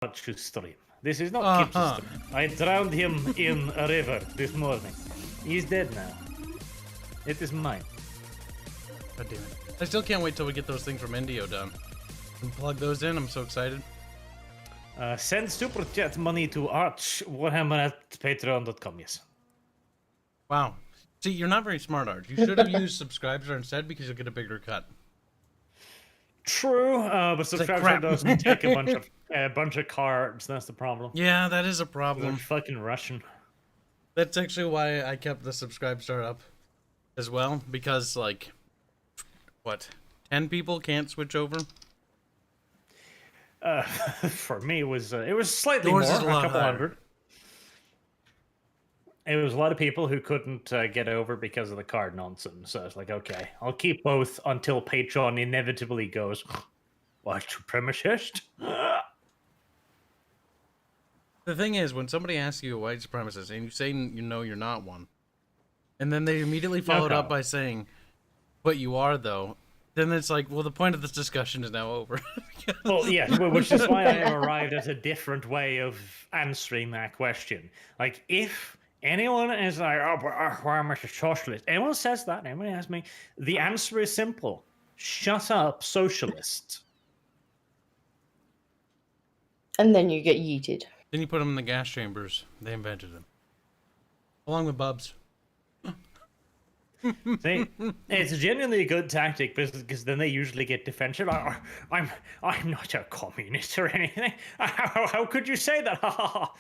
Barch's stream. This is not Kibs' stream. I drowned him in a river this morning. He's dead now. It is mine. God damn it. I still can't wait till we get those things from Indio done. And plug those in, I'm so excited. Send super chat money to Arch Warhammer at patreon.com, yes. Wow. See, you're not very smart, Arch. You should have used subscriber instead because you'll get a bigger cut. True, but subscriber doesn't take a bunch of cards. That's the problem. Yeah, that is a They're problem. fucking Russian. That's actually why I kept the subscribe start up as well, because like, what, 10 people can't switch over? For me, it was slightly Yours more, is a a lot couple higher. hundred. It was a lot of people who couldn't get over because of the card nonsense. So I was like, okay, I'll keep both until Patreon inevitably goes, white supremacist? The thing is, when somebody asks you a white supremacist and you say you know you're not one, and then they immediately follow it up by saying, but you are though, then it's like, well, the point of this discussion is now over. Well, yeah, which is why I have arrived at a different way of answering that question. Like, if anyone is like, oh, but why am I a socialist? Anyone says that, anyone asks me, the answer is simple. Shut up, socialist. And then you get yeeted. Then you put them in the gas chambers. They invented them. Along with Bubs. See, it's genuinely a good tactic because then they usually get defensive. I'm not a communist or anything. How could you say that?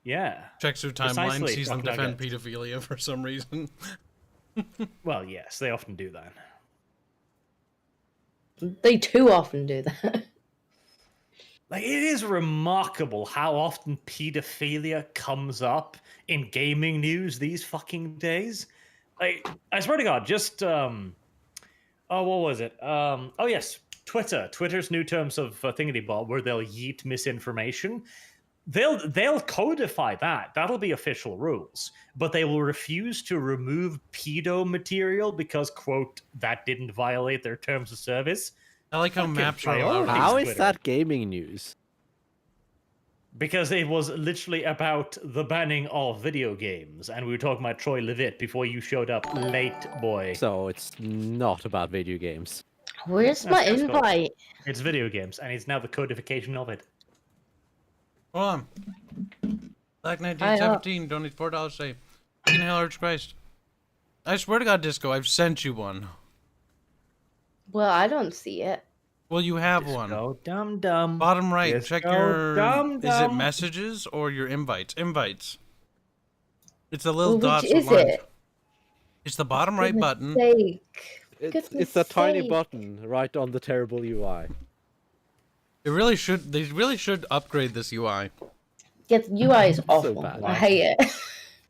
Yeah. Checks through timelines, Precisely, sees them fuck defend nuggets. pedophilia for some reason. Well, yes, they often do that. They too often do that. Like, it is remarkable how often pedophilia comes up in gaming news these fucking days. Like, I swear to God, just oh, what was it? Oh yes, Twitter. Twitter's new terms of thingamabobby, where they'll yeet misinformation. They'll codify that. That'll be official rules. But they will refuse to remove pedo material because, quote, that didn't violate their terms of service. I like how Fucking maps are allowed. priorities. How is Twitter. that gaming news? Because it was literally about the banning of video games, and we were talking about Troy Levitt before you showed up late, boy. So it's not about video games. Where's my That's cool. invite? It's video games, and it's now the codification of it. Hold on. Black 1917, donate $4, say, fucking hell, Arch Christ. I swear to God, Disco, I've sent you one. Well, I don't see it. Well, you have one. Go dum dum. Bottom right, Disco check your... dum Is it dum. messages or your invites? Invites. It's the little Well, dots which with is lines. it? It's the bottom right button. Sake. It's a tiny sake. button right on the terrible UI. It really should... They really should upgrade this UI. Yeah, the UI is awful. bad. I hate it.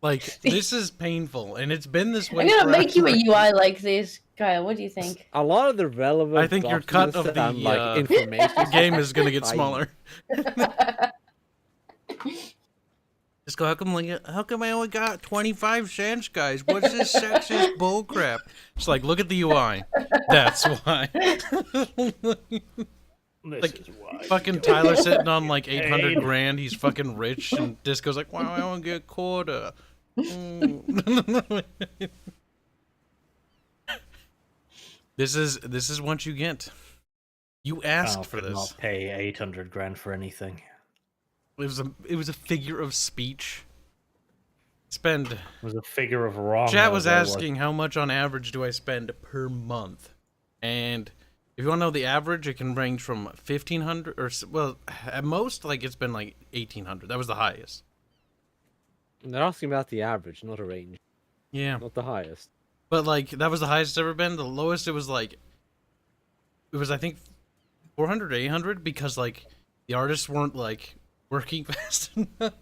Like, this is painful, and it's been this way I'm gonna make you a forever. UI like this, Kyle. What do you think? A lot of the relevant I think your cut documents of the, and, like, information The game is gonna get tiny. smaller. Just go, how come I only got 25 cents, guys? What's this sexist bullcrap? It's like, look at the UI. That's why. This Like, is why. Fucking Tyler sitting on like 800 Hey. grand. He's fucking rich, and Disco's like, wow, I want to get a quarter. Mm. This is what you get. You asked Kyle for could this. not pay 800 grand for anything. It was a figure of speech. Spend. It was a figure of wrong. Chat was asking how much on average do I spend per month, and if you want to know the average, it can range from 1,500 or well, at most like it's been like 1,800. That was the highest. And they're asking about the average, not a range, Yeah, not the highest. but like that was the highest it's ever been. The lowest it was like, it was I think 400 or 800 because like the artists weren't like working fast enough.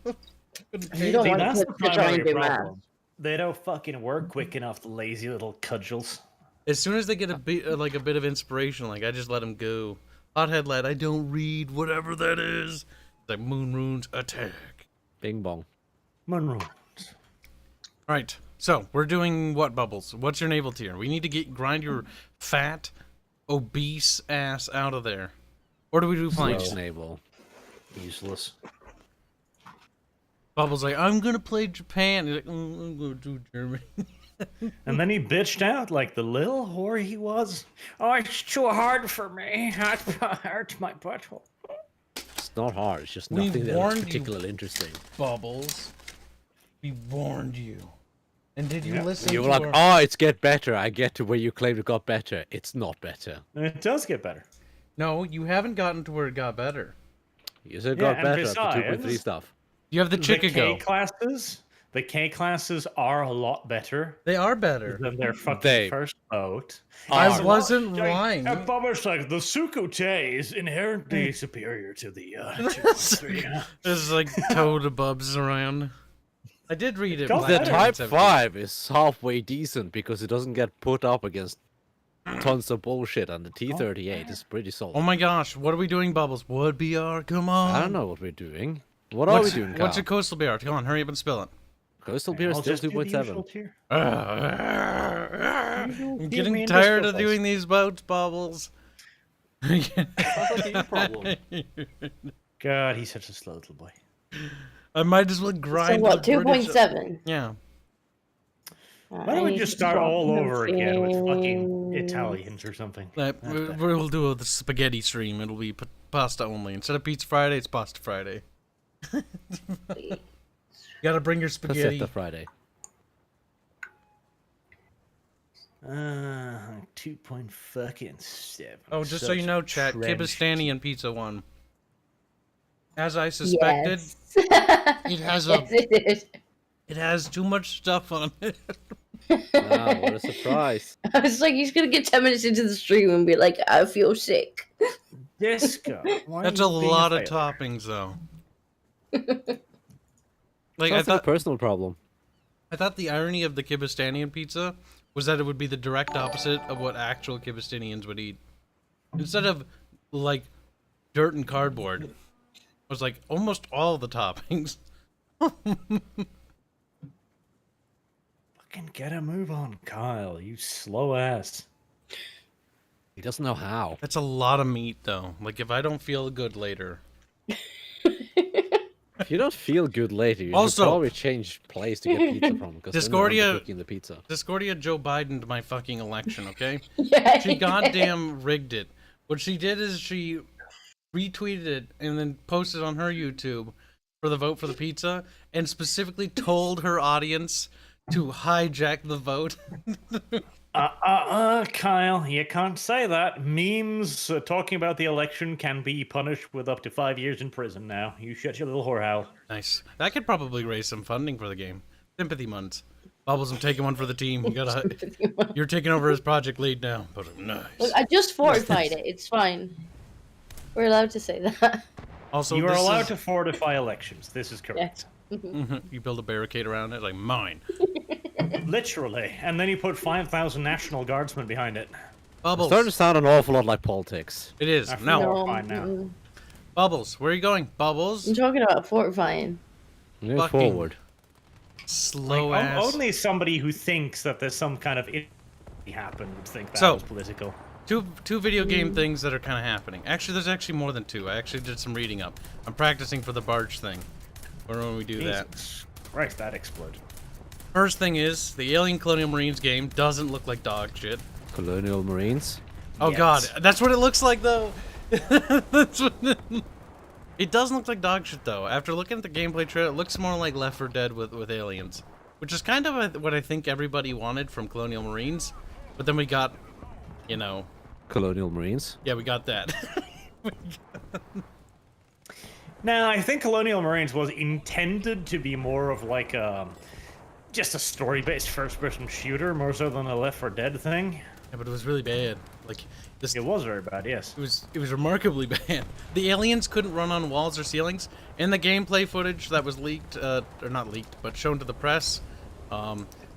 You don't See, want that's to the try and primary do math. problem. They don't fucking work quick enough, the lazy little cudgels. As soon as they get a bit like a bit of inspiration, like I just let them go. Hothead lad, I don't read whatever that is. It's like Moon Runes attack. Bing bong. Monroe. All right, so we're doing what, Bubbles? What's your naval tier? We need to grind your fat, obese ass out of there. Or do we do flanks? Enable. Useless. Bubbles like, I'm gonna play Japan. He's like, I'm gonna do Germany. And then he bitched out like the little whore he was. Oh, it's too hard for me. It hurts my butthole. It's not hard. It's just We nothing that warned looks you. particularly interesting. Bubbles, we warned you. And did you Yeah. listen? You were to like, our... oh, it's get better. I get to where you claimed it got better. It's not better. And it does get better. No, you haven't gotten to where it got better. You said it Yeah, got and better after 2.3 besides- stuff. You have the The K Chicago. classes. The K classes are a lot better They are better. than their fucking They first boat. I are. wasn't lying. And Bubba's like, the Sukute is inherently superior to the 2.3. This is like Toad Bubs around. I did read it. Got Black The better. Diamond Type 17. 5 is halfway decent because it doesn't get put up against tons of bullshit, and the T38 is pretty solid. Oh my gosh, what are we doing, Bubbles? What BR? Come on. I don't know what we're doing. What are we doing, What's your Kyle? coastal BR? Come on, hurry up and spill it. Coastal beer is I'll still just do the usual 2.7. tier. I'm Give me getting an tired of industrial doing these boats, Bubbles. Sounds like a you problem. God, he's such a slow little boy. I might as well grind. So what? the British- 2.7. Yeah. Why don't we just start all over again with fucking Italians or something? We'll do the spaghetti stream. It'll be pasta only. Instead of Pizza Friday, it's Pasta Friday. You gotta bring your spaghetti. Passetta Friday. 2.7. Oh, just so you know, chat, Kibistani pizza won. As I suspected, Yes. it has Yes, it is. it has too much stuff on it. Wow, what a surprise. I was like, he's gonna get 10 minutes into the stream and be like, I feel sick. Disco. Why That's are a you being lot of failure? toppings, though. Like Sounds like a personal problem. I thought the irony of the Kibistanian pizza was that it would be the direct opposite of what actual Kibistanians would eat. Instead of like dirt and cardboard, it was like almost all the toppings. Fucking get a move on, Kyle. You slow ass. He doesn't know how. That's a lot of meat, though. Like if I don't feel good later. If you don't feel good later, you Also- should probably change place to get pizza from. Because Discordia- cooking the pizza. Discordia Joe Biden my fucking election, okay? Yeah. She goddamn rigged it. What she did is she retweeted it and then posted on her YouTube for the vote for the pizza and specifically told her audience to hijack the vote. Kyle, you can't say that. Memes talking about the election can be punished with up to 5 years in prison now. You shut your little whorehouse. Nice. That could probably raise some funding for the game. Sympathy months. Bubbles, I'm taking one for the team. You're taking over as project lead now. But nice. Look, I just fortified it. It's fine. We're allowed to say that. Also, You are this allowed is- to fortify elections. This is correct. You build a barricade around it, like mine. Literally. And then you put 5,000 National Guardsmen behind it. Bubbles. Starting to sound an awful lot like politics. It is. I No. feel- fine now. Bubbles, where are you going? Bubbles? I'm talking about fortifying. Move Fucking- forward. Slow Like, ass. only somebody who thinks that there's some kind of happened would think that So- was political. Two video game things that are kind of happening. Actually, there's actually more than two. I actually did some reading up. I'm practicing for the Barch thing. Or when we do that. Jesus Christ, that exploded. First thing is, the Alien Colonial Marines game doesn't look like dog shit. Colonial Marines. Oh Yes. god, that's what it looks like though. That's what it doesn't look like dog shit though. After looking at the gameplay trailer, it looks more like Left 4 Dead with aliens, which is kind of what I think everybody wanted from Colonial Marines. But then we got, you know, Colonial Marines. yeah, we got that. Now, I think Colonial Marines was intended to be more of like just a story-based first-person shooter, more so than a Left 4 Dead thing. Yeah, but it was really bad. Like this, It was very bad, yes. it was remarkably bad. The aliens couldn't run on walls or ceilings. In the gameplay footage that was leaked, or not leaked, but shown to the press,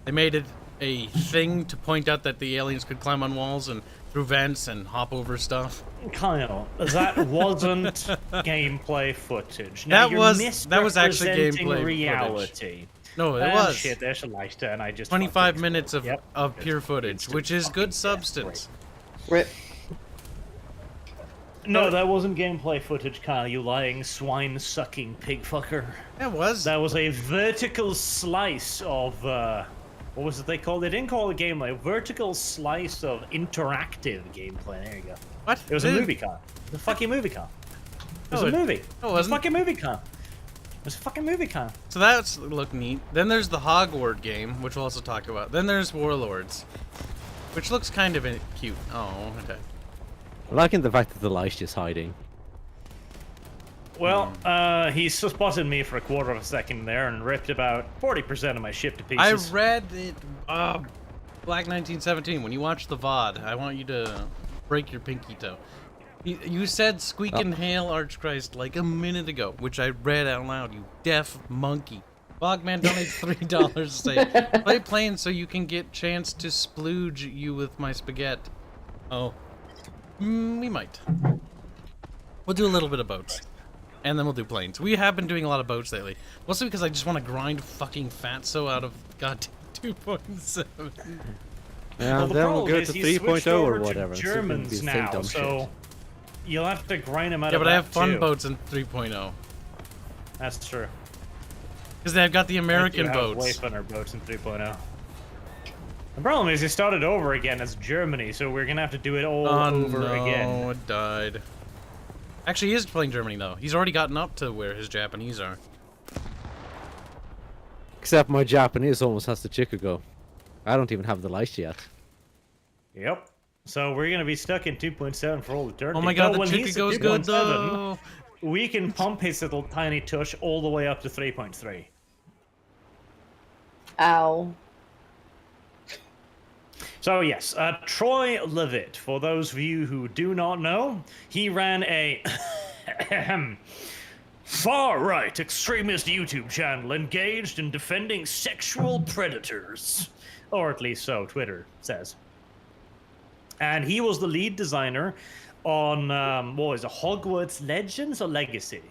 they made it a thing to point out that the aliens could climb on walls and through vents and hop over stuff. Kyle, that wasn't gameplay footage. Now, That was actually misrepresenting gameplay reality. No, it Ah, was. shit, there's a lighter, and I just 25 fucking minutes exploded. of Yep. pure footage, Instant which is fucking good death. substance. Rip. No, that wasn't gameplay footage, Kyle. You lying swine-sucking pig fucker. It was. That was a vertical slice of what was it they called? They didn't call it gameplay. A vertical slice of interactive gameplay. There you go. What? It was a movie car. It was a fucking movie car. It was No, a movie. it It was a wasn't. fucking movie car. It was a fucking movie car. So that's look neat. Then there's the Hogwarts game, which we'll also talk about. Then there's Warlords, which looks kind of cute. Oh, okay. I'm liking the fact that the light's just hiding. Well, he spotted me for a quarter of a second there and ripped about 40% of my ship to I pieces. read it. Black 1917. When you watch the VOD, I want you to break your pinky toe. You said "squeak and hail Archchrist" like a minute ago, which I read out loud. You deaf monkey. Bogman donates $3 to say, "Play planes so you can get chance to splooge you with my spaghetti." Oh, we might. We'll do a little bit of boats, and then we'll do planes. We have been doing a lot of boats lately, mostly because I just want to grind fucking fatso out of goddamn 2.7. Yeah, Well, the then we'll problem go is to he 3.0 switched or over to whatever. so it wouldn't be Germans the same now, dumb so shit. you'll have to grind them out Yeah, of but I have that fun too. boats in 3.0 That's true. because they've got the American You have way boats. funner boats in 3.0. The problem is he started over again as Germany, so we're gonna have to do it all over again. Oh, it died. Actually, he is playing Germany though. He's already gotten up to where his Japanese are. Except my Japanese almost has the Chicago. I don't even have the light yet. Yep. So we're gonna be stuck in 2.7 for all eternity. Oh my god, But the when he's at Chicago's good 2.7, though. we can pump his little tiny tush all the way up to 3.3. Ow. So yes, Troy Levitt, for those of you who do not know, he ran a far-right extremist YouTube channel engaged in defending sexual predators. Or at least so Twitter says. And he was the lead designer on, what was it, Hogwarts Legends or Legacy?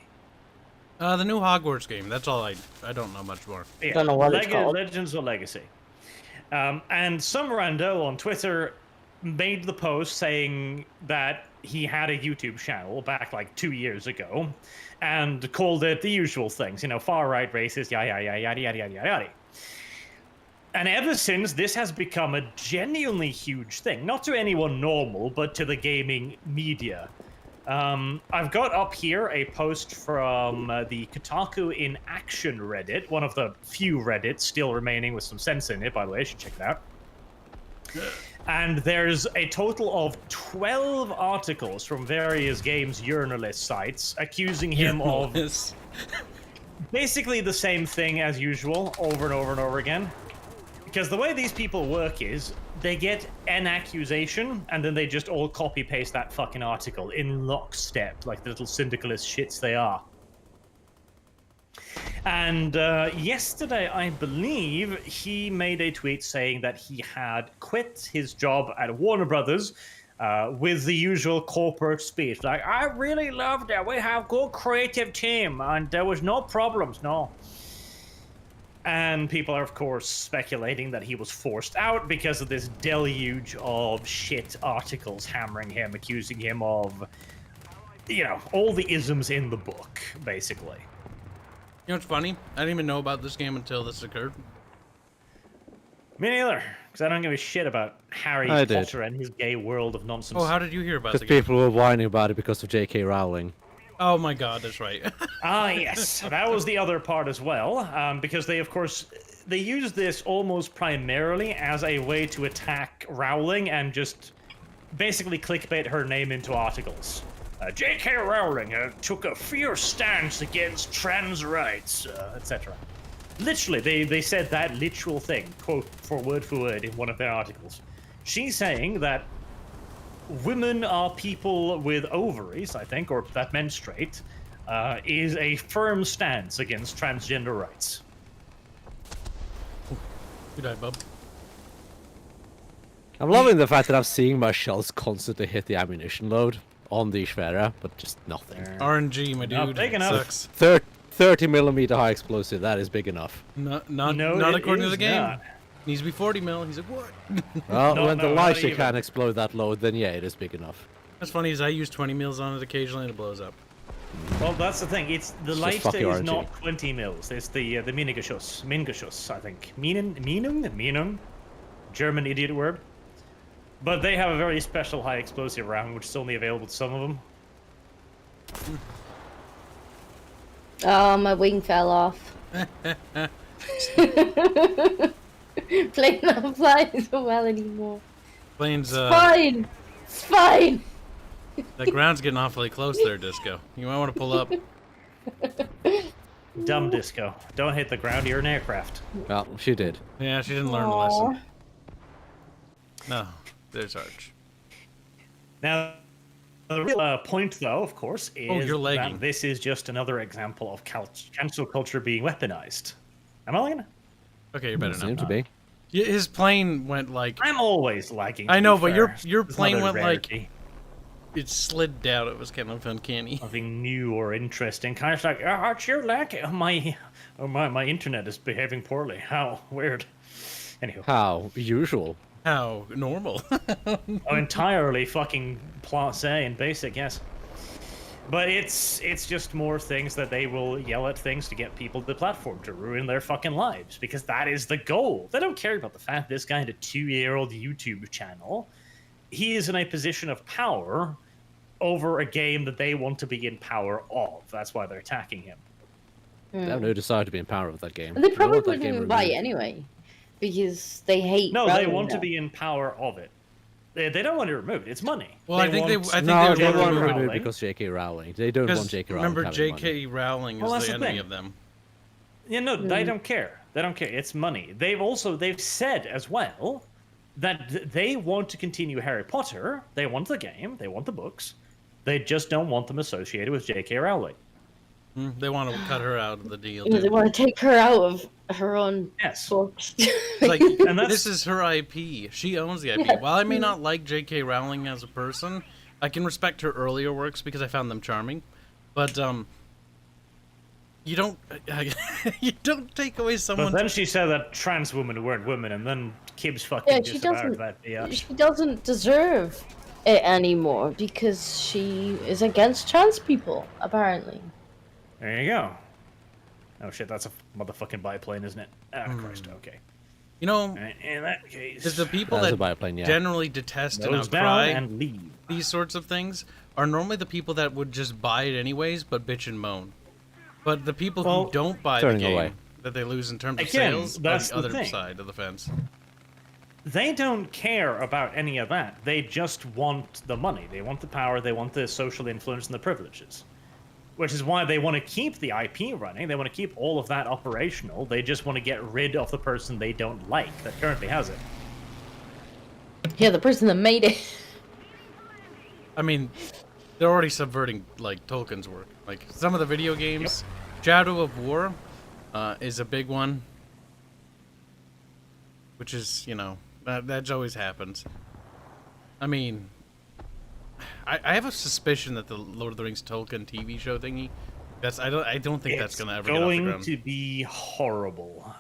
The new Hogwarts game. That's all I don't know much more. Yeah, Don't know what it's called. Legends or Legacy. And some rando on Twitter made the post saying that he had a YouTube channel back like 2 years ago and called it the usual things, you know, far-right racist, yada, yada, yada, yada, yada, yada. And ever since, this has become a genuinely huge thing. Not to anyone normal, but to the gaming media. I've got up here a post from the Kotaku in Action Reddit, one of the few Reddits still remaining with some sense in it, by the way, you should check it out. And there's a total of 12 articles from various games journalist sites accusing him of basically the same thing as usual, over and over and over again. Because the way these people work is, they get an accusation, and then they just all copy-paste that fucking article in lockstep, like the little syndicalist shits they are. And yesterday, I believe, he made a tweet saying that he had quit his job at Warner Brothers with the usual corporate speech. Like, I really loved it. We have good creative team, and there was no problems, no. And people are, of course, speculating that he was forced out because of this deluge of shit articles hammering him, accusing him of, you know, all the isms in the book, basically. You know what's funny? I didn't even know about this game until this occurred. Me neither, because I don't give a shit about Harry I did. Potter and his gay world of nonsense. Oh, how did you hear about Because the game? people were whining about it because of J.K. Rowling. Oh my god, that's right. Ah, yes. That was the other part as well, because they, of course, they use this almost primarily as a way to attack Rowling and just basically clickbait her name into articles. J.K. Rowling took a fierce stance against trans rights, etc. Literally, they said that literal thing, quote, for word, in one of their articles. She's saying that women are people with ovaries, I think, or that menstruate, is a firm stance against transgender rights. You died, bub. I'm loving the fact that I'm seeing my shells constantly hit the ammunition load on the Schwera, but just nothing. RNG, my Not dude. big enough. Sucks. 30mm high explosive, that is big enough. Not No, not it according to is the game. not. Needs to be 40 mil. He's like, what? Well, No, when no, the not Lisha even. can explode that load, then yeah, it is big enough. What's funny is I use 20 mils on it occasionally and it blows up. Well, that's the thing. It's the It's just Leichter fucking is RNG. not 20 mils. It's the Mingeschuss, I think. Meinung, German idiot word. But they have a very special high explosive round, which is only available to some of them. Oh, my wing fell off. Plane not flying so well anymore. Plane's Fine! It's fine! the ground's getting awfully close there, Disco. You might want to pull up. Dumb Disco. Don't hit the ground, you're an aircraft. Well, she did. Yeah, she didn't learn the lesson. No, there's Arch. Now, the real point, though, of course, is you're lagging. that this is just another example of cancel culture being weaponized. Am I lagging? Okay, you're better now. Seemed to be. Yeah, his plane went like... I'm always lagging. I to know, be but fair. your It's plane not a went like... rarity. It slid down. It was kind of uncanny. Nothing new or interesting. Kind of like, Arch, you're lagging. My internet is behaving poorly. How weird. Anywho. How usual. How normal. Oh, entirely fucking plain and basic, yes. But it's just more things that they will yell at things to get people to the platform to ruin their fucking lives, because that is the goal. They don't care about the fact this guy had a 2-year-old YouTube channel. He is in a position of power over a game that they want to be in power of. That's why they're attacking him. They have no desire to be in power with that game. And they They probably want that wouldn't game invite removed. anyway. Because they hate No, they Rowling want to now. be in power of it. They don't want it removed. It's money. Well, I think want- I think No, they they would want to remove remove Rowling. because J.K. Rowling. They don't want J.K. Rowling remember, having money. J.K. Rowling Well, is that's the the enemy thing. of them. Yeah, no, they don't care. They don't care. It's money. They've said as well that they want to continue Harry Potter. They want the game. They want the books. They just don't want them associated with J.K. Rowling. They want to cut her out of the deal. Yeah, they Too. want to take her out of her own Yes. books. Like, And that's- this is her IP. She owns the IP. Yeah. While I may not like J.K. Rowling as a person, I can respect her earlier works because I found them charming. But you don't you don't take away But someone. then she said that trans women weren't women, and then Kibs fucking Yeah, she disavowed doesn't. that. Yeah. She doesn't deserve it anymore because she is against trans people, apparently. There you go. Oh shit, that's a motherfucking biplane, isn't it? Ah, Christ, okay. You know, Alright, in that case, is the people That's a that biplane, yeah. generally detest and nose down outcry and leave. these sorts of things are normally the people that would just buy it anyways, but bitch and moan. But the people Well, who don't buy the turning game away. that they lose in terms of Again, sales that's are the the other thing. side of the fence. They don't care about any of that. They just want the money. They want the power. They want the social influence and the privileges. Which is why they want to keep the IP running. They want to keep all of that operational. They just want to get rid of the person they don't like that currently has it. Yeah, the person that made it. I mean, they're already subverting like Tolkien's work. Like some of the video games, Shadow of War is a big one, which is that always happens. I mean, I have a suspicion that the Lord of the Rings Tolkien TV show thingy, I don't think that's gonna ever get off the going ground. to be horrible.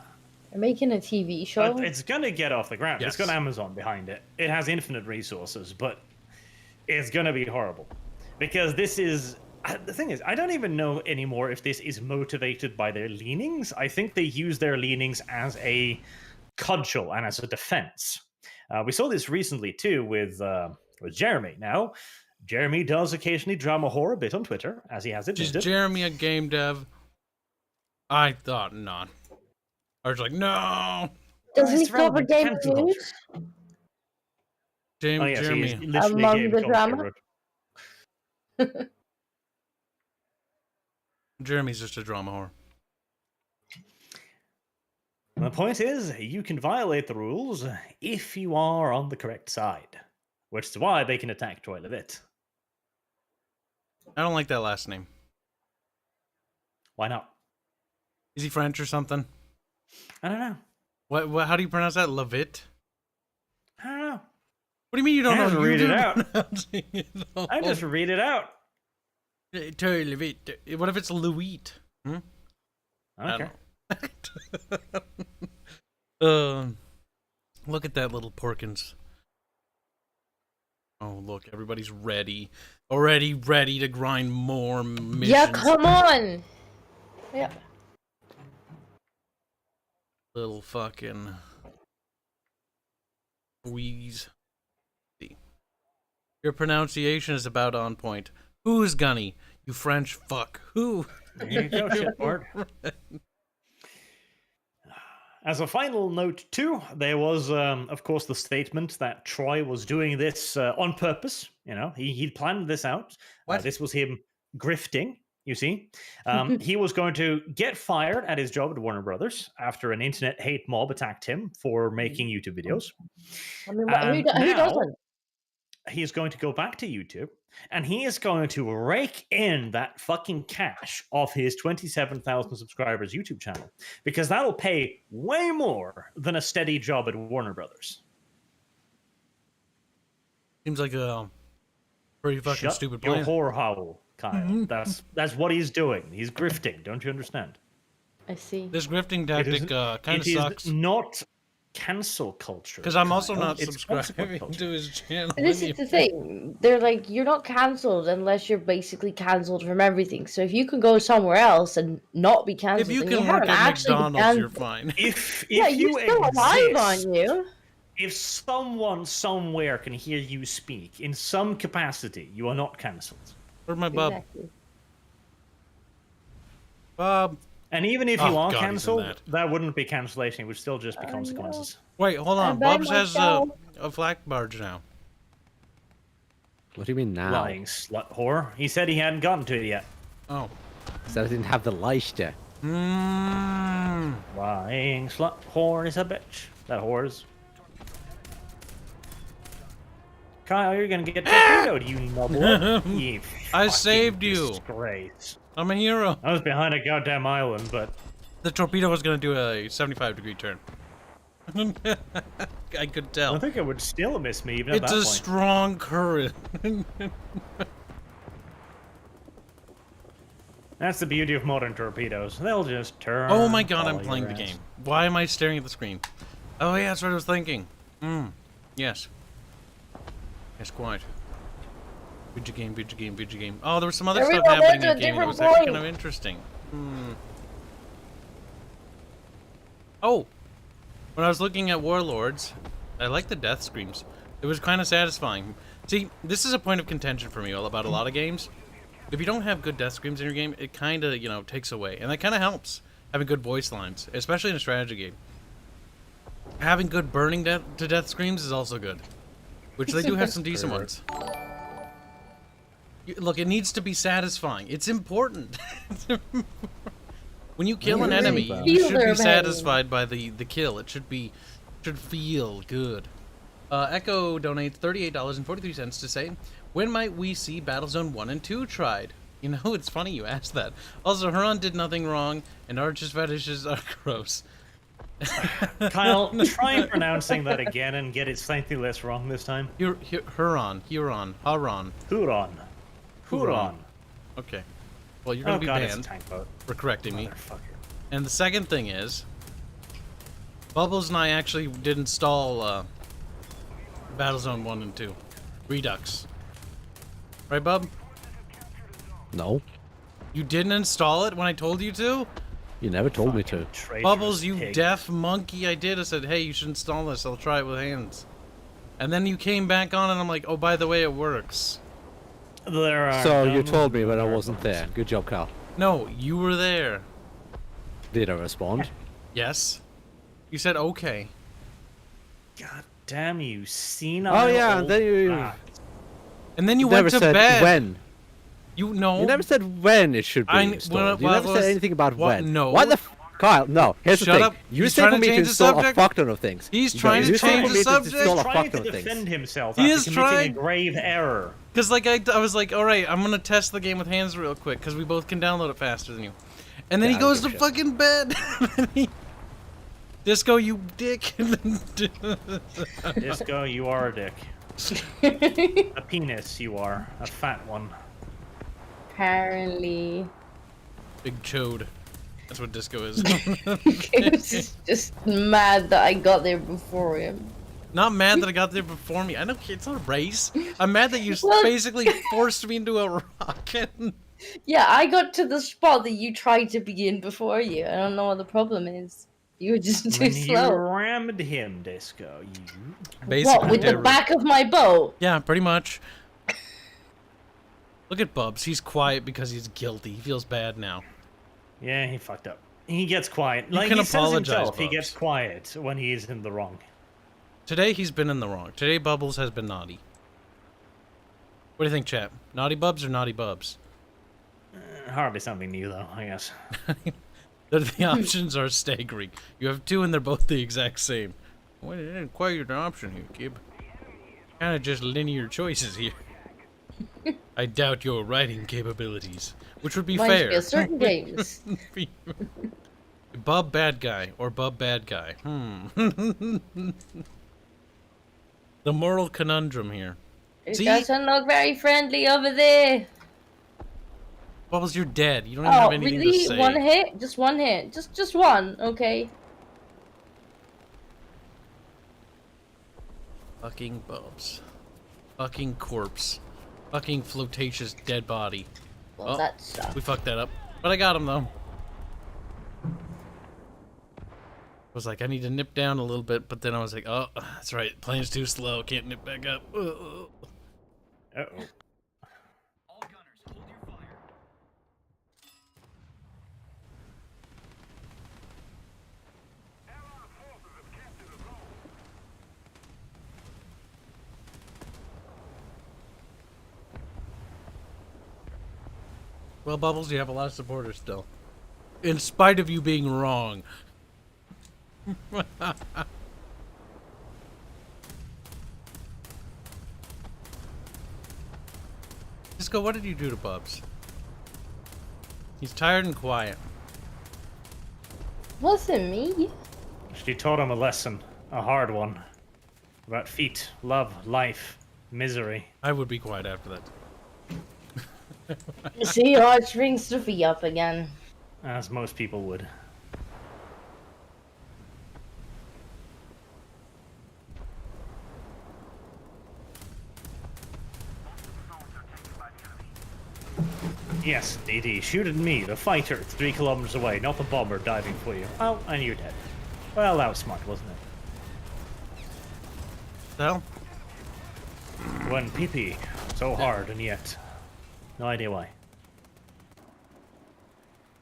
They're making a TV show. But it's gonna get off the ground. It's Yes. got Amazon behind it. It has infinite resources, but it's gonna be horrible. Because this is the thing is, I don't even know anymore if this is motivated by their leanings. I think they use their leanings as a cudgel and as a defense. We saw this recently too with Jeremy. Now, Jeremy does occasionally drama whore a bit on Twitter, as he has Is admitted. Jeremy a game dev? I thought not. I was like, no. Doesn't he It's cover relevant game cancel culture. news? Oh yes, he is Jeremy. literally Among game the culture. drama? Jeremy's just a drama whore. And the point is, you can violate the rules if you are on the correct side, which is why they can attack Troy Levitt. I don't like that last name. Why not? Is he French or something? I don't know. What? How do you pronounce that? Levitt? I don't know. What do you mean you don't I know? just You read it do out. pronouncing it all. I just read it out. Terry Levitt. What if it's Louis? Hmm? I don't care. Look at that little Porkins. Oh, look, everybody's ready. Already ready to grind more missions. Yeah, come on. Yeah. Little fucking wheeze. Your pronunciation is about on point. Who's Gunny? You French fuck. Who? There you go, shitboard. As a final note, too, there was, of course, the statement that Troy was doing this on purpose. You know, he'd planned this out. This was him grifting, you see. He was going to get fired at his job at Warner Brothers after an internet hate mob attacked him for making YouTube videos. I mean, who doesn't? He is going to go back to YouTube, and he is going to rake in that fucking cash off his 27,000 subscribers YouTube channel, because that'll pay way more than a steady job at Warner Brothers. Seems like a pretty fucking stupid plan. Your whore howl, Kyle. That's what he's doing. He's grifting. Don't you understand? I see. This grifting tactic kind of sucks. It is not cancel culture. Because I'm also not It's subscribing to his channel. But this is the thing. They're like, you're not cancelled unless you're basically cancelled from everything. So if you can go somewhere else and not be cancelled, if you can work at McDonald's, you're fine. If yeah, you you're still alive, aren't you? If someone somewhere can hear you speak in some capacity, you are not cancelled. Where's my bub? Exactly. Bub. And even if you are God, cancelled, that wouldn't be cancellation. It would still just be consequences. No. Wait, hold on. Bubs has a flak barge now. What do you mean now? Lying slut whore. He said he hadn't gotten to it yet. Oh. He said I didn't have the lighter. Mmm. Lying slut whore is a bitch. That whores. Kyle, you're gonna get torpedoed, you nubble. You I saved you. Disgrace. I'm a hero. I was behind a goddamn island, but the torpedo was gonna do a 75-degree turn. I could tell. I think it would still miss me even at that point. It's a strong current. That's the beauty of modern torpedoes. They'll just turn. Oh my god, I'm playing the game. Why am I staring at the screen? Oh yeah, that's what I was thinking. Yes. Yes, quite. Video game, video game, video game. Oh, there was some other stuff happening in the game that was actually kind of interesting. Oh! When I was looking at Warlords, I liked the death screams. It was kind of satisfying. See, this is a point of contention for me about a lot of games. If you don't have good death screams in your game, it kind of, you know, takes away. And that kind of helps, having good voice lines, especially in a strategy game. Having good burning to death screams is also good. Which they do have some decent ones. Look, it needs to be satisfying. It's important. When you kill an enemy, you should be satisfied by the kill. It should feel good. Echo donates $38.43 to say, when might we see Battlezone 1 and 2 tried? You know, it's funny you asked that. Also, Huron did nothing wrong, and Arch's fetishes are gross. Kyle, try pronouncing that again and get it slightly less wrong this time. Huron. Okay. Well, you're gonna be banned for correcting me. And the second thing is, Bubbles and I actually did install Battlezone 1 and 2. Redux. Right, Bub? No. You didn't install it when I told you to? You never told me to. Bubbles, you deaf monkey. I did. I said, hey, you should install this. I'll try it with hands. And then you came back on and I'm like, oh, by the way, it works. So you told me when I wasn't there. Good job, Carl. No, you were there. Did I respond? Yes. You said okay. God damn you, senile. Oh yeah, and then you... And then you went to bed. Never said when. You know. You never said when it should be installed. You never said anything about when. No. Why the Kyle, no. Here's the thing. You say for me to install a fuck ton of things. He's trying to change the subject. He's trying to defend himself after committing a grave error. Because like I was like, all right, I'm gonna test the game with hands real quick because we both can download it faster than you. And then he goes to fucking bed. Disco, you dick. Disco, you are a dick. A penis, you are. A fat one. Apparently. Big chode. That's what Disco is. Kibs is just mad that I got there before him. Not mad that I got there before me. I know it's not a race. I'm mad that you Well- basically forced me into a rocket. Yeah, I got to the spot that you tried to be in before you. I don't know what the problem is. You were just too When you slow. rammed him, Disco. You... Basically, What, with the did. back of my boat? Yeah, pretty much. Look at Bubs. He's quiet because he's guilty. He feels bad now. Yeah, he fucked up. He gets quiet. You Like can he says apologize, himself, he Bubs. gets quiet when he is in the wrong. Today he's been in the wrong. Today Bubbles has been naughty. What do you think, chap? Naughty Bubs or naughty Bubs? Hardly something new, though, I guess. The options are staggering. You have two and they're both the exact same. Well, it isn't quite an option here, Kib. Kind of just linear choices here. I doubt your writing capabilities, which would be Reminds fair. me of certain games. Bub bad guy or Bub bad guy. The moral conundrum here. It See? doesn't look very friendly over there. Bubbles, you're dead. You don't even Oh, have anything to really? say. One hit? Just one hit. Just one, okay. Fucking Bubs. Fucking corpse. Fucking flotacious dead body. Well, Oh, that sucks. We fucked that up. But I got him, though. I was like, I need to nip down a little bit, but then I was like, oh, that's right. Plane's too slow. Can't nip back up. Uh-oh. All gunners, hold your fire. Well, Bubbles, you have a lot of supporters still. In spite of you being wrong. Disco, what did you do to Bubs? He's tired and quiet. Wasn't me. She taught him a lesson, a hard one, about feet, love, life, misery. I would be quiet after that. See, Arch brings Sophie up again. As most people would. Yes, DD, shoot at me, the fighter, 3 kilometers away, not the bomber diving for you. Oh, and you're dead. Well, that was smart, wasn't it? So, When PP, so hard, and yet, no idea why.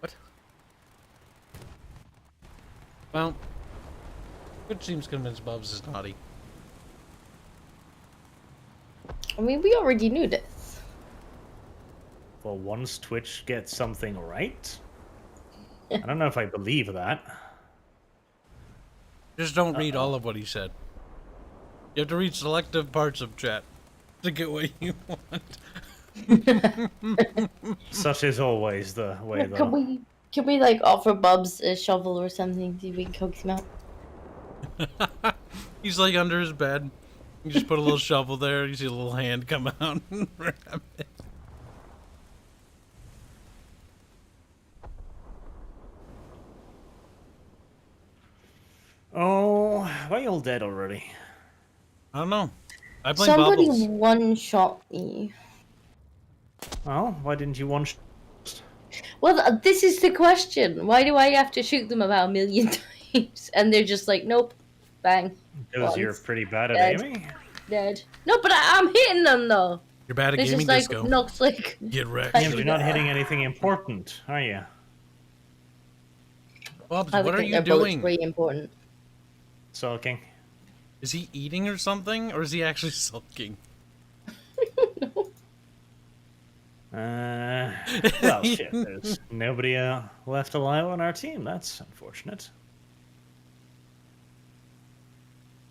what? Well, which seems convinced Bubs is naughty. I mean, we already knew this. Well, once Twitch gets something right? I don't know if I believe that. Just don't read all of what he said. You have to read selective parts of chat to get what you want. Such is always the way, though. Can we like offer Bubs a shovel or something? See if we can coax him out. He's like under his bed. You just put a little shovel there. You see a little hand come out and grab it. Oh, why are you all dead already? I don't know. I blame Somebody Bubbles. one-shot me. Oh, why didn't you one? Well, this is the question. Why do I have to shoot them about a million times? And they're just like, nope, bang, Because you're Once. pretty bad at Dead. aiming. dead. No, but I'm hitting them though. You're bad at It's gaming, just like Disco. knocks like. Get wrecked. Yeah, but you're not hitting anything important, are you? Bubs, I would what are think you their bullets doing? pretty important. Sulking. Is he eating or something? Or is he actually sulking? Well, shit. There's nobody left alive on our team. That's unfortunate.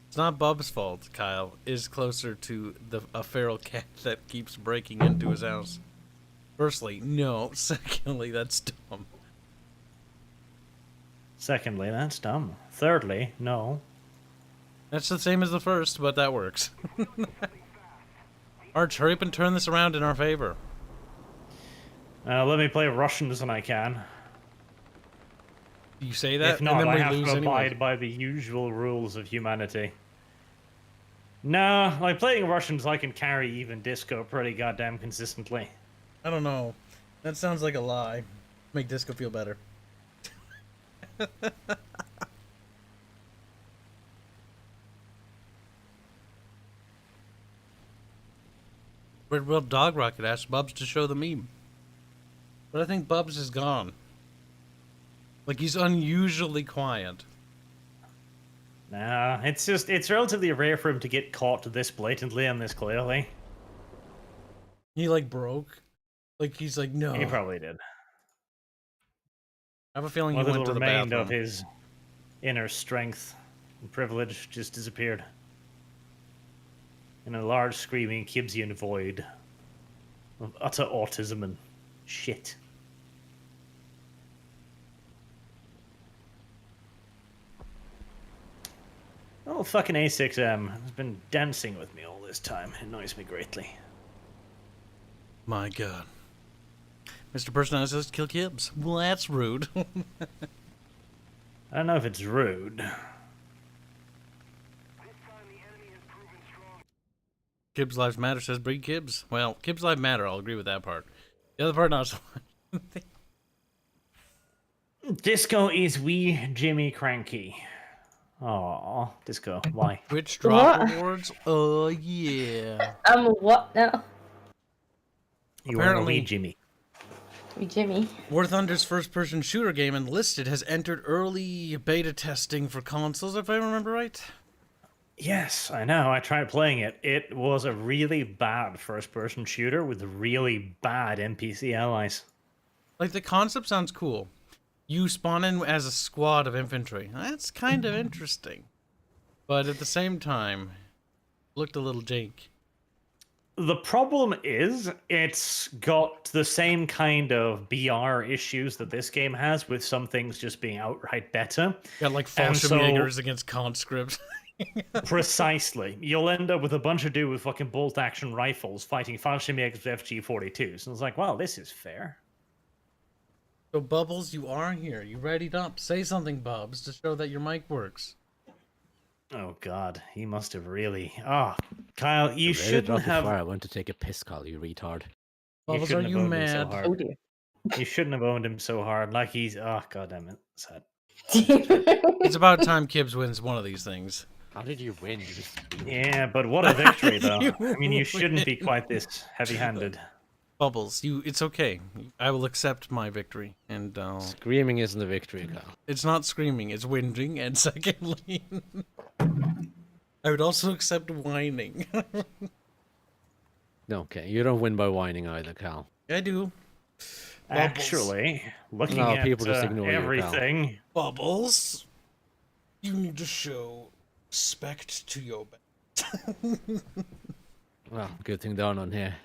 It's not Bub's fault, Kyle. Is closer to a feral cat that keeps breaking into his house. Firstly, no. Secondly, that's dumb. Secondly, that's dumb. Thirdly, no. That's the same as the first, but that works. Arch, hurry up and turn this around in our favor. Let me play Russians when I can. You say that, If not, and I then have we lose to anyway. abide by the usual rules of humanity. No, like playing Russians, I can carry even disco pretty goddamn consistently. I don't know. That sounds like a lie. Make Disco feel better. Red World Dog Rocket asked Bubs to show the meme. But I think Bubs is gone. Like, he's unusually quiet. Nah, it's relatively rare for him to get caught this blatantly and this clearly. He, like, broke. Like, he's like, no. He probably did. I have a feeling What he went little to the remained bathroom. of his inner strength and privilege just disappeared. In a large, screaming Kibsian void of utter autism and shit. Oh, fucking A6M has been dancing with me all this time. It annoys me greatly. My God. Mr. Person says kill Kibs. Well, that's rude. I don't know if it's rude. Kibs Lives Matter says breed Kibs. Well, Kibs Lives Matter, I'll agree with that part. The other part, not so much. Disco is wee Jimmy cranky. Aw, Disco, why? Twitch drop What? awards? Oh, yeah. I'm a what now? You are a Apparently- wee Jimmy. We Jimmy. War Thunder's first-person shooter game, Enlisted, has entered early beta testing for consoles, if I remember right. Yes, I know. I tried playing it. It was a really bad first-person shooter with really bad NPC allies. Like, the concept sounds cool. You spawn in as a squad of infantry. That's kind of interesting. But at the same time, looked a little jank. The problem is, it's got the same kind of BR issues that this game has, with some things just being outright better. Got like And Fallschirmjägers against conscripts. Precisely. You'll end up with a bunch of dudes with fucking bolt-action rifles fighting Fallschirmjägers with FG-42s. And it's like, wow, this is fair. So, Bubbles, you are here. You readied up. Say something, Bubs, to show that your mic works. Oh, God. He must have really... Ah, Kyle, you Ready to shouldn't drop the have... fire. I went to take a piss, Call you retard. Bubbles, are shouldn't have you owned him so mad? hard. Oh dear. You shouldn't have owned him so hard. Like he's... Oh, God damn it. Sad. It's about time Kibs wins one of these things. How did you win? You just... Yeah, but what a victory, though. You I mean, you shouldn't be win. quite this heavy-handed. Bubbles, it's okay. I will accept my victory, and Screaming isn't a victory, Kyle. it's not screaming, it's whinging, and secondly, I would also accept whining. Okay, you don't win by whining either, Cal. I do. Actually, looking No, at people just ignore you, pal. everything... Bubbles, you need to show respect to your Well, good thing they're on here.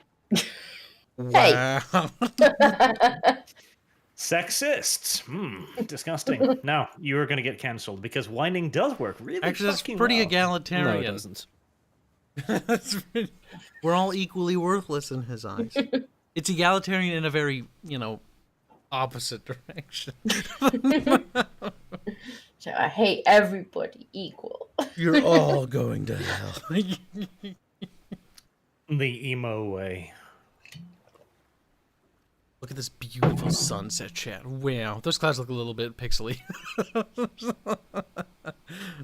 Hey. Wow. Sexists. Disgusting. Now, you are going to get cancelled because whining does work really Actually, that's fucking pretty well. egalitarian. No, it doesn't. That's pretty- We're all equally worthless in his eyes. It's egalitarian in a very, opposite direction. So I hate everybody equal. You're all going to hell. The emo way. Look at this beautiful sunset, chat. Wow, those clouds look a little bit pixely.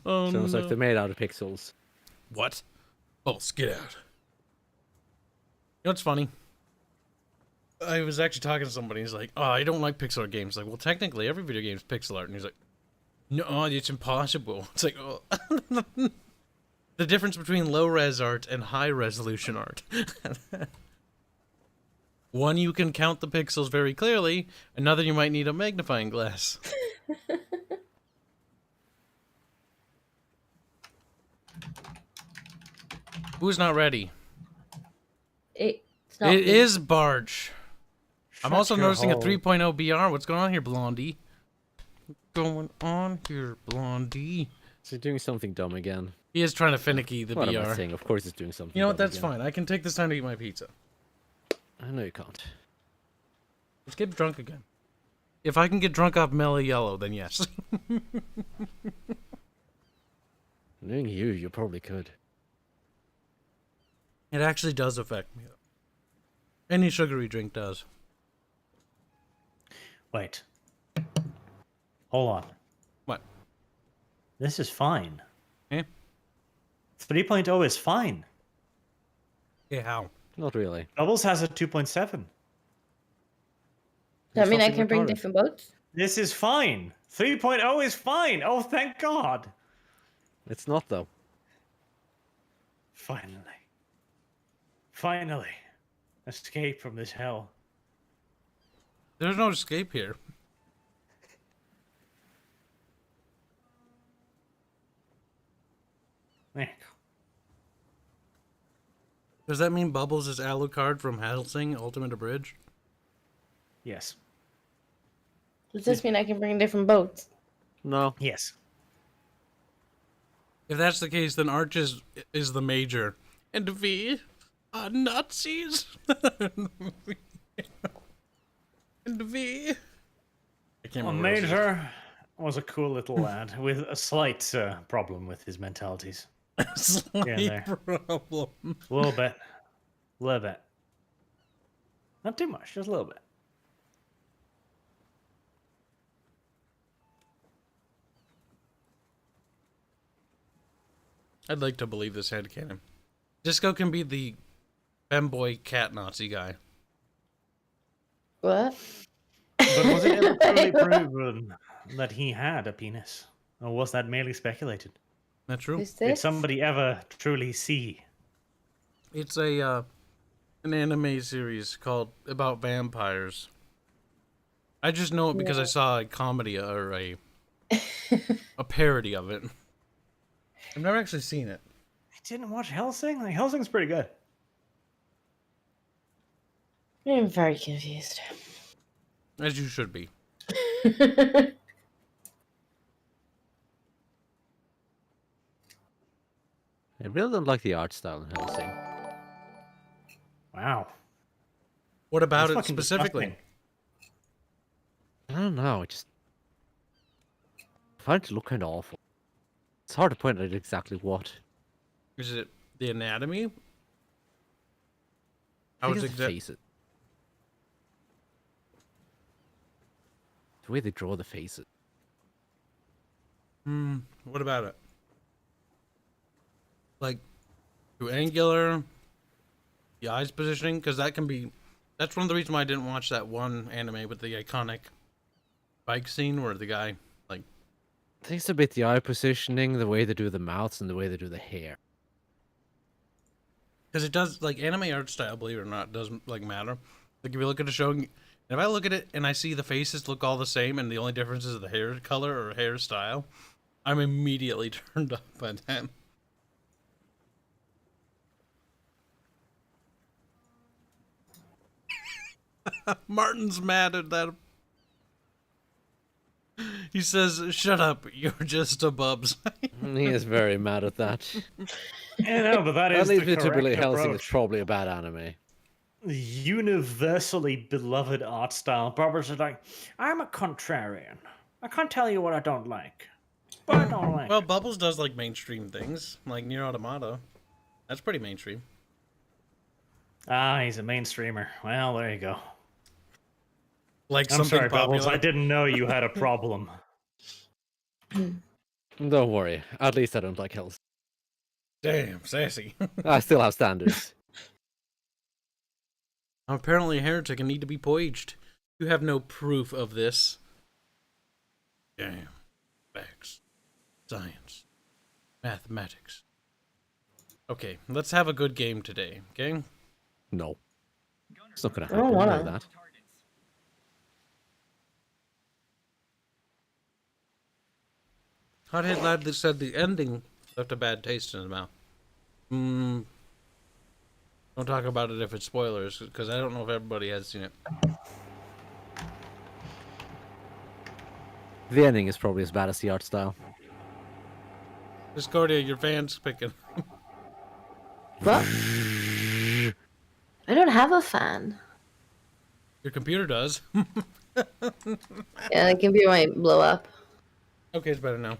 Oh, Sounds no. like they're made out of pixels. What? Oh, get out. You know what's funny? I was actually talking to somebody. He's like, "Oh, I don't like pixel art games." Like, well, technically, every video game is pixel art. And he's like, "No, it's impossible." It's like, oh. The difference between low-res art and high-resolution art. One, you can count the pixels very clearly. Another, you might need a magnifying glass. Who's not ready? It's not It me. is Barch. I'm Shut also your noticing a hole. 3.0 BR. What's going on here, Blondie? What's going on here, Blondie? Is he doing something dumb again? He is trying to finicky the What am I BR. saying? Of course he's doing something You know what? dumb That's again. fine. I can take this time to eat my pizza. I know you can't. Let's get drunk again. If I can get drunk off Mellow Yellow, then yes. Knowing you probably could. It actually does affect me. Any sugary drink does. Wait. Hold on. What? This is fine. Eh? 3.0 is fine. Yeah, how? Not really. Bubbles has a 2.7. Does that mean I something can bring retarded. different boats? This is fine. 3.0 is fine. Oh, thank God. It's not though. Finally. Finally. Escape from this hell. There's no escape here. There you go. Does that mean Bubbles is Alucard from Helsing Ultimate Abridged? Yes. Does this mean I can bring different boats? No. Yes. If that's the case, then Arch is the major, and we are Nazis. And we. I can't remember. what else it is. Major was a cool little lad with a slight problem with his mentalities. Slight there. problem. A little bit. A little bit. Not too much, just a little bit. I'd like to believe this headcanon. Disco can be the femboy cat Nazi guy. What? But was it ever truly proven that he had a penis? Or was that merely speculated? That's true. Who's Did this? somebody ever truly see? It's a an anime series called about vampires. I just know it because I saw a comedy or a parody of it. I've never actually seen it. I didn't watch Helsing? Like, Helsing's pretty good. I'm very confused. As you should be. I really don't like the art style in Hellsing. Wow. What about That's it fucking specifically? disgusting. I don't know. I find it to look kind of awful. It's hard to point out exactly what. Is it the anatomy? I How think it's it's the faces. The way they draw the faces. What about it? Like, too angular? The eyes positioning? Because that can be... That's one of the reasons why I didn't watch that one anime with the iconic bike scene where the guy, like... I think it's a bit the eye positioning, the way they do the mouths, and the way they do the hair. Because it does, like, anime art style, believe it or not, doesn't, like, matter. Like, if you look at a show, and if I look at it and I see the faces look all the same and the only difference is the hair color or hairstyle, I'm immediately turned up by that. Martin's mad at that. He says, "Shut up, you're just a Bubs." He is very mad at that. Yeah, no, but that That is the leads me to correct believe Hellsing is approach. probably a bad anime. Universally beloved art style. Barbers are like, I'm a contrarian. I can't tell you what I don't like, but I don't like Well, it. Bubbles does like mainstream things, like Nier Automata. That's pretty mainstream. Ah, he's a mainstreamer. Well, there you go. Like I'm something sorry, popular. Bubbles. I didn't know you had a problem. Don't worry. At least I don't like Hellsing. Damn, sassy. I still have standards. I'm apparently a heretic and need to be poaged. You have no proof of this. Damn. Facts. Science. Mathematics. Okay, let's have a good game today, okay? No. It's not gonna I don't happen like wanna. that. Hothead lad that said the ending left a bad taste in his mouth. Don't talk about it if it's spoilers, because I don't know if everybody has seen it. The ending is probably as bad as the art style. Discordia, your fan's picking. What? I don't have a fan. Your computer does. Yeah, the computer might blow up. Okay, it's better now.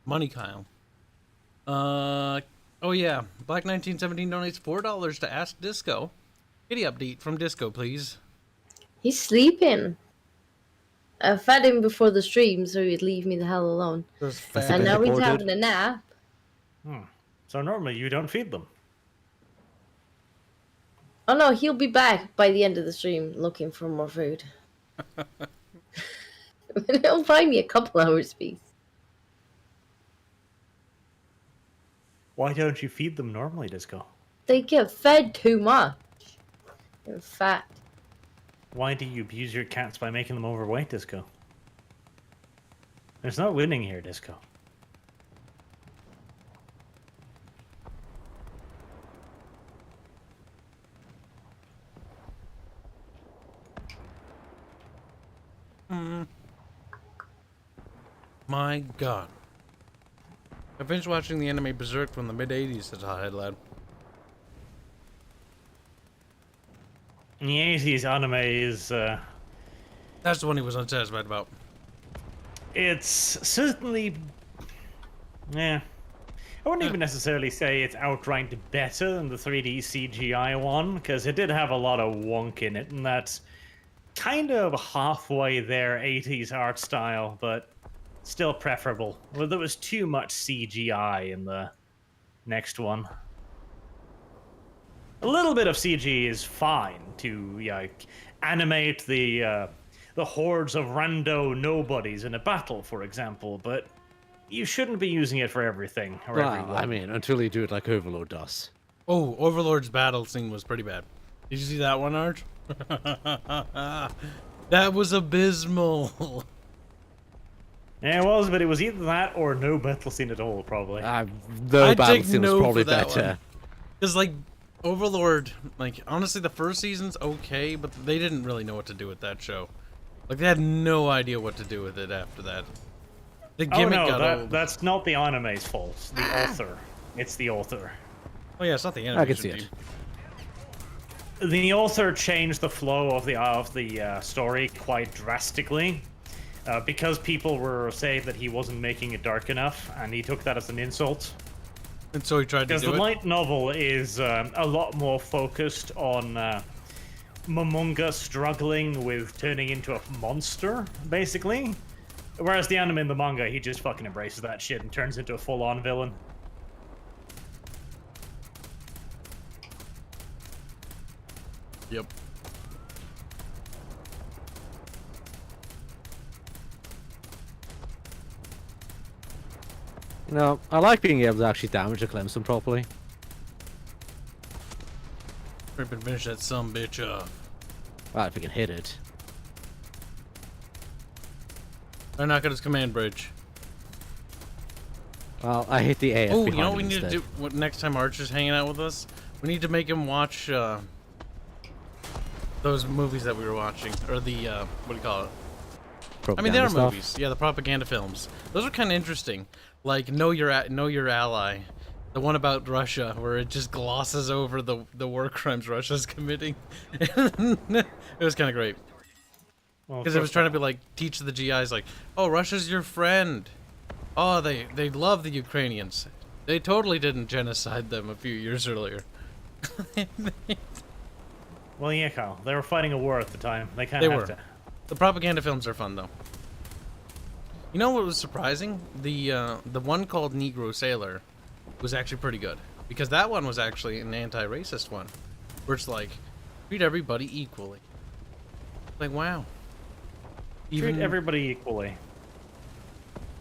Money Kyle. Oh yeah. Black 1917 donates $4 to Ask Disco. Kitty update from Disco, please. He's sleeping. I fed him before the stream so he'd leave me the hell alone. Those That's fat And been now he's reported. having a nap. So normally you don't feed them. Oh no, he'll be back by the end of the stream looking for more food. He'll find me a couple hours peace. Why don't you feed them normally, Disco? They get fed too much. They're fat. Why do you abuse your cats by making them overweight, Disco? There's no winning here, Disco. My god. I finished watching the anime Berserk from the mid-80s, says Hothead Lad. In the 80s, anime is, That's the one he was unsatisfied about. it's certainly... Yeah. I wouldn't even necessarily say it's outright better than the 3D CGI one, because it did have a lot of wonk in it, and that's kind of halfway there 80s art style, but still preferable. Well, there was too much CGI in the next one. A little bit of CG is fine to animate the hordes of rando nobodies in a battle, for example, but you shouldn't be using it for everything or Well, everyone. I mean, until you do it like Overlord does. Oh, Overlord's battle scene was pretty bad. Did you see that one, Arch? That was abysmal. Yeah, it was, but it was either that or no battle scene at all, probably. The I'd battle take scene was no probably for that better. one. Because, like, Overlord, like, honestly, the first season's okay, but they didn't really know what to do with that show. Like, they had no idea what to do with it after that. The Oh gimmick no, got old. that's not the anime's fault. The author. It's the author. Oh, yeah, it's not the I animation can see team. it. The author changed the flow of the story quite drastically because people were saying that he wasn't making it dark enough, and he took that as an insult. And so he tried to Because do the it. light novel is a lot more focused on Momonga struggling with turning into a monster, basically. Whereas the anime in the manga, he just fucking embraces that shit and turns into a full-on villain. Yep. You know, I like being able to actually damage a Clemson properly. Rip and finish that some bitch off. Well, if we can hit it. Or knock at his command bridge. Well, I hit the AF Oh, you behind know what him we need instead. to do? What, next time Archer's hanging out with us, we need to make him watch those movies that we were watching, or the what do you call it? I mean, they are Propaganda stuff. movies. Yeah, the propaganda films. Those are kind of interesting. Like Know Your Ally, the one about Russia, where it just glosses over the war crimes Russia's committing. It was kind of great. Well, Because it was trying to be like, teach the GIs like, oh, Russia's your friend. Oh, they love the Ukrainians. They totally didn't genocide them a few years earlier. Well, yeah, Kyle. They were fighting a war at the time. They kind They of have were. to. The propaganda films are fun though. You know what was surprising? The one called Negro Sailor was actually pretty good. Because that one was actually an anti-racist one. Where it's like, treat everybody equally. Like, wow. Treat everybody equally.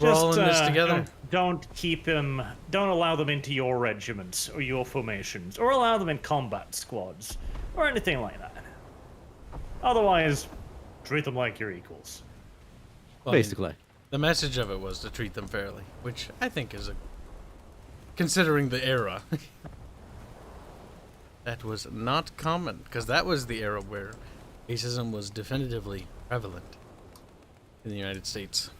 We're all in this together. Don't keep them. Don't allow them into your regiments or your formations, or allow them in combat squads, or anything like that. Otherwise, treat them like your equals. Well, I mean, Basically. the message of it was to treat them fairly, which I think is considering the era. That was not common, because that was the era where racism was definitively prevalent in the United States.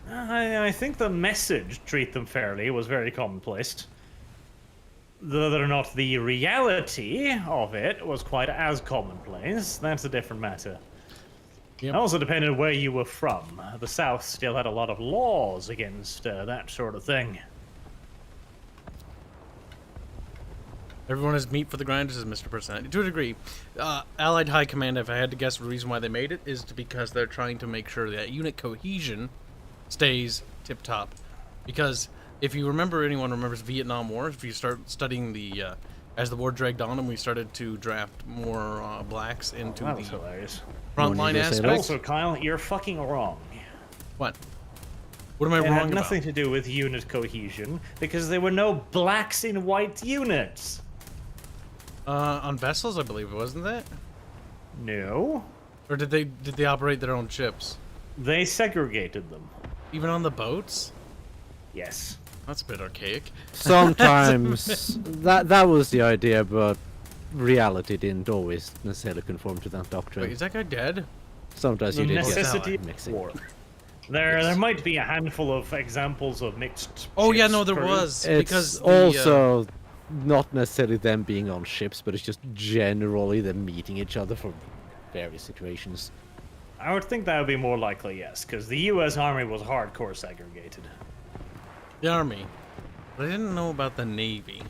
I think the message, treat them fairly, was very commonplace. Whether or not the reality of it was quite as commonplace, that's a different matter. Yep. It also depended where you were from. The South still had a lot of laws against that sort of thing. Everyone has meat for the grind, says Mr. Personality. To a degree. Allied High Command, if I had to guess, the reason why they made it is because they're trying to make sure that unit cohesion stays tip-top. Because if you remember, anyone remembers Vietnam War, if you start studying the, as the war dragged on and we started to draft more blacks into That was the hilarious. frontline say And aspects. also, Kyle, you're fucking wrong. What? What am I It wrong had about? nothing to do with unit cohesion, because there were no blacks in white units. On vessels, I believe, wasn't that? No. Or did they operate their own ships? They segregated them. Even on the boats? Yes. That's a bit archaic. Sometimes that was the idea, but reality didn't always necessarily conform to that doctrine. Wait, is that guy dead? Sometimes The you did get necessity of mixing. war. There might be a handful of examples of mixed. Oh yeah, ships no, there per- was. It's because also not necessarily them being on ships, but it's just generally them meeting each other for various situations. I would think that would be more likely, yes, because the U.S. Army was hardcore segregated. the Army. But I didn't know about the Navy.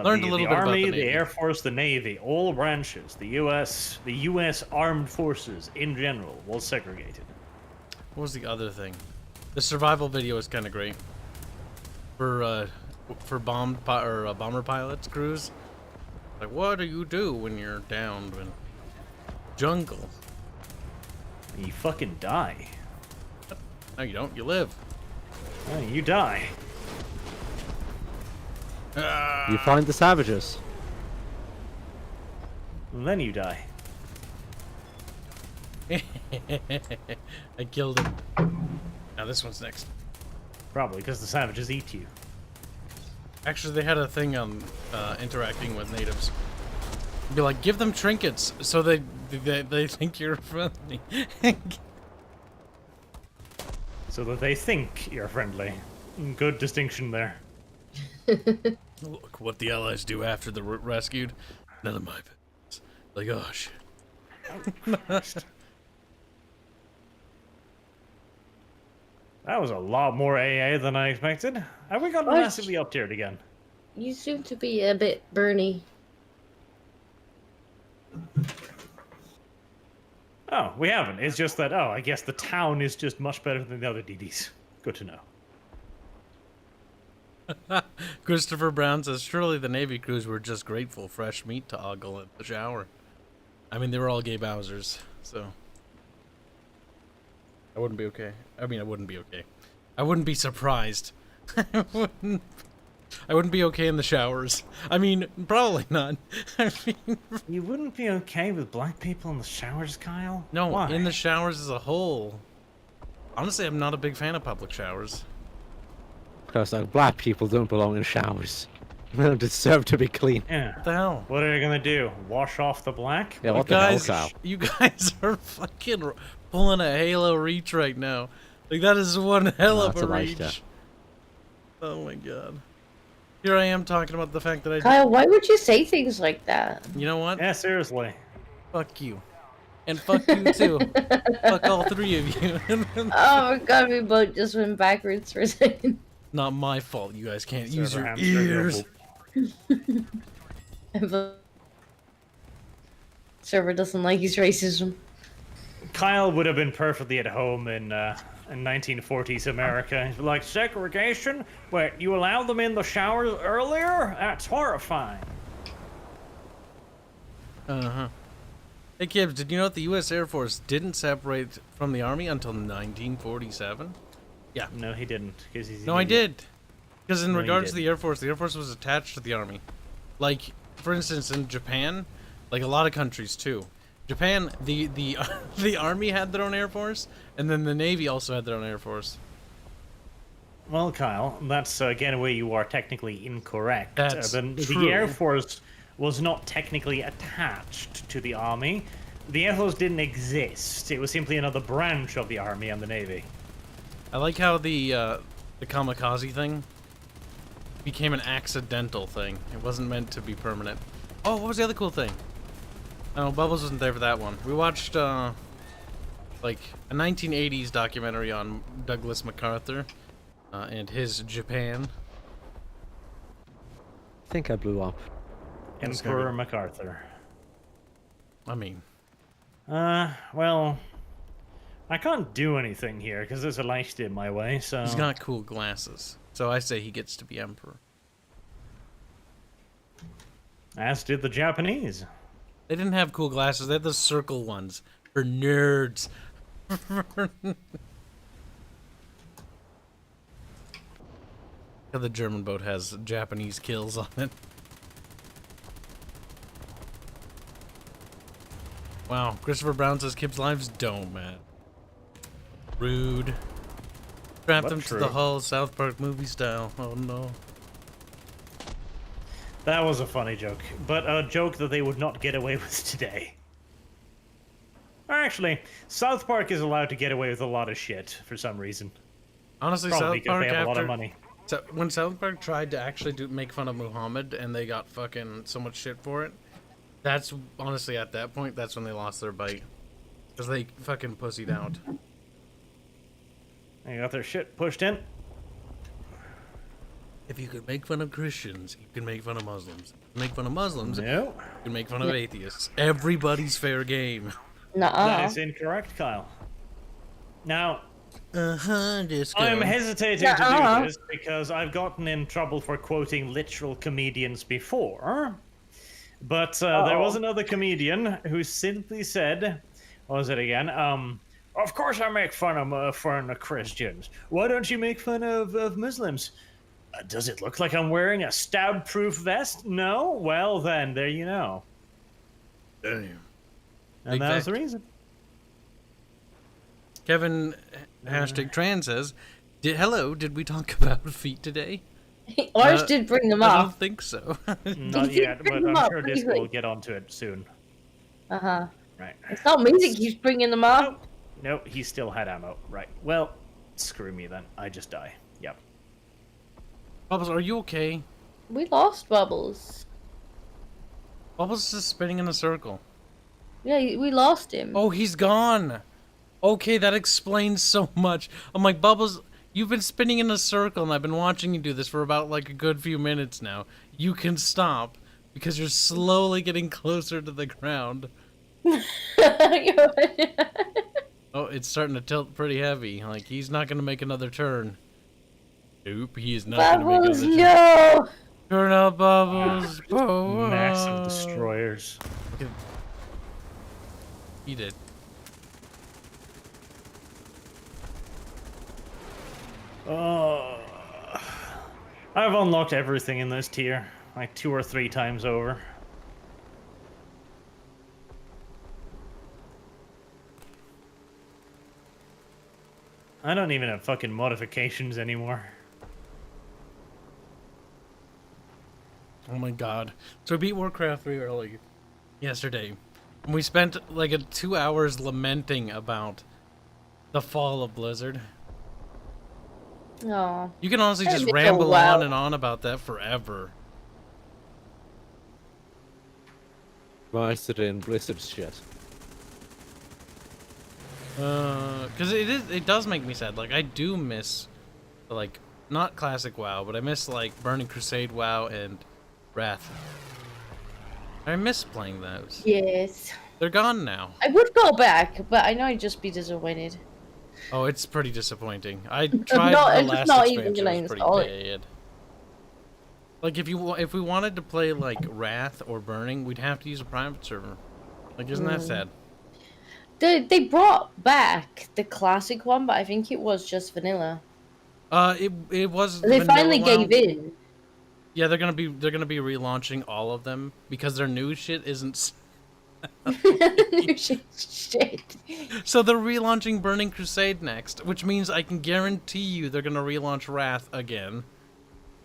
Learned a little the bit about Army, the Navy. Air Force, the Navy, all branches, the U.S. Armed Forces in general was segregated. What was the other thing? The survival video is kind of great. For bomber pilots crews. Like, what do you do when you're downed in jungle? You fucking die. No, you don't. You live. No, you die. You find the savages. And then you die. I killed him. Now this one's next. Probably because the savages eat you. Actually, they had a thing on interacting with natives. Be like, give them trinkets so they think you're friendly. So that they think you're friendly. Good distinction there. Look what the Allies do after they're rescued. None of my business. Like, oh shit. That was a lot more AA than I expected. Have we gotten What? massively up-tiered again? You seem to be a bit Bernie. Oh, we haven't. It's just that, I guess the town is just much better than the other DDs. Good to know. Christopher Brown says, surely the Navy crews were just grateful fresh meat to ogle in the shower. I mean, they were all gay Bowsers, so... I wouldn't be okay. I mean, I wouldn't be okay. I wouldn't be surprised. I wouldn't be okay in the showers. I mean, probably not. I mean, You wouldn't be okay with black people in the showers, Kyle? no, Why? in the showers as a whole. Honestly, I'm not a big fan of public showers. Because like black people don't belong in showers. They don't deserve to be clean. Yeah. What the hell? What are you gonna do? Wash off the black? Yeah, what the hell, Guys, Kyle? you guys are fucking pulling a Halo reach right now. Like, that is one hell of That's a a nice reach. shot. Oh my god. Here I am talking about the fact that I... Kyle, why would you say things like that? You know what? Yeah, seriously. Fuck you. And fuck you too. Fuck all three of you. Oh my god, we both just went backwards for a second. Not my fault. You guys can't use Server your hamster ears. Server doesn't like his racism. Kyle would have been perfectly at home in 1940s America. He'd be like, segregation? Wait, you allow them in the showers earlier? That's horrifying. Uh-huh. Hey, Kibs, did you know that the U.S. Air Force didn't separate from the Army until 1947? Yeah. No, he didn't. He's No, I did. Because in No, you regards to didn't. the Air Force was attached to the Army. Like, for instance, in Japan, like a lot of countries too. Japan, the the Army had their own Air Force, and then the Navy also had their own Air Force. Well, Kyle, that's again where you are technically incorrect. That's The true. Air Force was not technically attached to the Army. The Air Force didn't exist. It was simply another branch of the Army and the Navy. I like how the kamikaze thing became an accidental thing. It wasn't meant to be permanent. Oh, what was the other cool thing? Oh, Bubbles wasn't there for that one. We watched, like a 1980s documentary on Douglas MacArthur and his Japan. I think I blew up. Emperor MacArthur. I mean, Well, I can't do anything here because there's a LiveStream my way, so... he's got cool glasses, so I say he gets to be emperor. As did the Japanese. They didn't have cool glasses. They had the circle ones for nerds. The German boat has Japanese kills on it. Wow, Christopher Brown says Kibs lives don't, man. Rude. Strapped But them to true. the hull, South Park movie style. Oh no. That was a funny joke, but a joke that they would not get away with today. Actually, South Park is allowed to get away with a lot of shit for some reason. Honestly, Probably South because Park they have a lot of after money. so, when South Park tried to actually make fun of Muhammad and they got fucking so much shit for it, that's honestly at that point that's when they lost their bite, because they fucking pussied out. They got their shit pushed in. If you could make fun of Christians, you can make fun of Muslims. Make fun of Muslims, No, you can make fun of atheists. Everybody's fair game. Nuh-uh. that is incorrect, Kyle. Now, Disco. I'm hesitating to Nuh-uh. do this because I've gotten in trouble for quoting literal comedians before. But there was another comedian who simply said, what was it again? Of course I make fun of Christians. Why don't you make fun of Muslims? Does it look like I'm wearing a stab-proof vest? No? Well then, there you know. Damn. And Big that was the fact. reason. Kevin #Trans says, hello, did we talk about feet today? Ours did bring them I don't up. think so. Not He yet, but bring them I'm up sure pretty Disco will quick. get onto it soon. Uh-huh. Right. It's not me that keeps bringing them up. No, he still had ammo. Right. Well, screw me then. I just die. Yep. Bubbles, are you okay? We lost Bubbles. Bubbles is spinning in a circle. Yeah, we lost him. Oh, he's gone. Okay, that explains so much. I'm like, Bubbles, you've been spinning in a circle, and I've been watching you do this for about like a good few minutes now. You can stop, because you're slowly getting closer to the ground. Oh, it's starting to tilt pretty heavy. Like, he's not going to make another turn. Nope, he is not going to make Bubbles, another turn. no! Turn up, Bubbles. Whoa. Massive destroyers. He did. Oh, I've unlocked everything in this tier, like 2 or 3 times over. I don't even have fucking modifications anymore. Oh my god. So we beat Warcraft 3 early yesterday. And we spent like 2 hours lamenting about the fall of Blizzard. No. You can honestly just It's a ramble while. on and on about that forever. Why is it in Blizzard's shit? Because it does make me sad. Like, I do miss, like, not classic WoW, but I miss, like, Burning Crusade WoW and Wrath. I miss playing those. Yes. They're gone now. I would go back, but I know I'd just be disappointed. Oh, it's pretty disappointing. I not- tried the I'm just last not even expansion, gonna it was pretty install it. bad. Like, if we wanted to play, like, Wrath or Burning, we'd have to use a private server. Like, isn't that sad? They brought back the classic one, but I think it was just vanilla. It was They vanilla finally WoW. gave in. Yeah, they're gonna be relaunching all of them because their new shit isn't. Shit. So they're relaunching Burning Crusade next, which means I can guarantee you they're gonna relaunch Wrath again.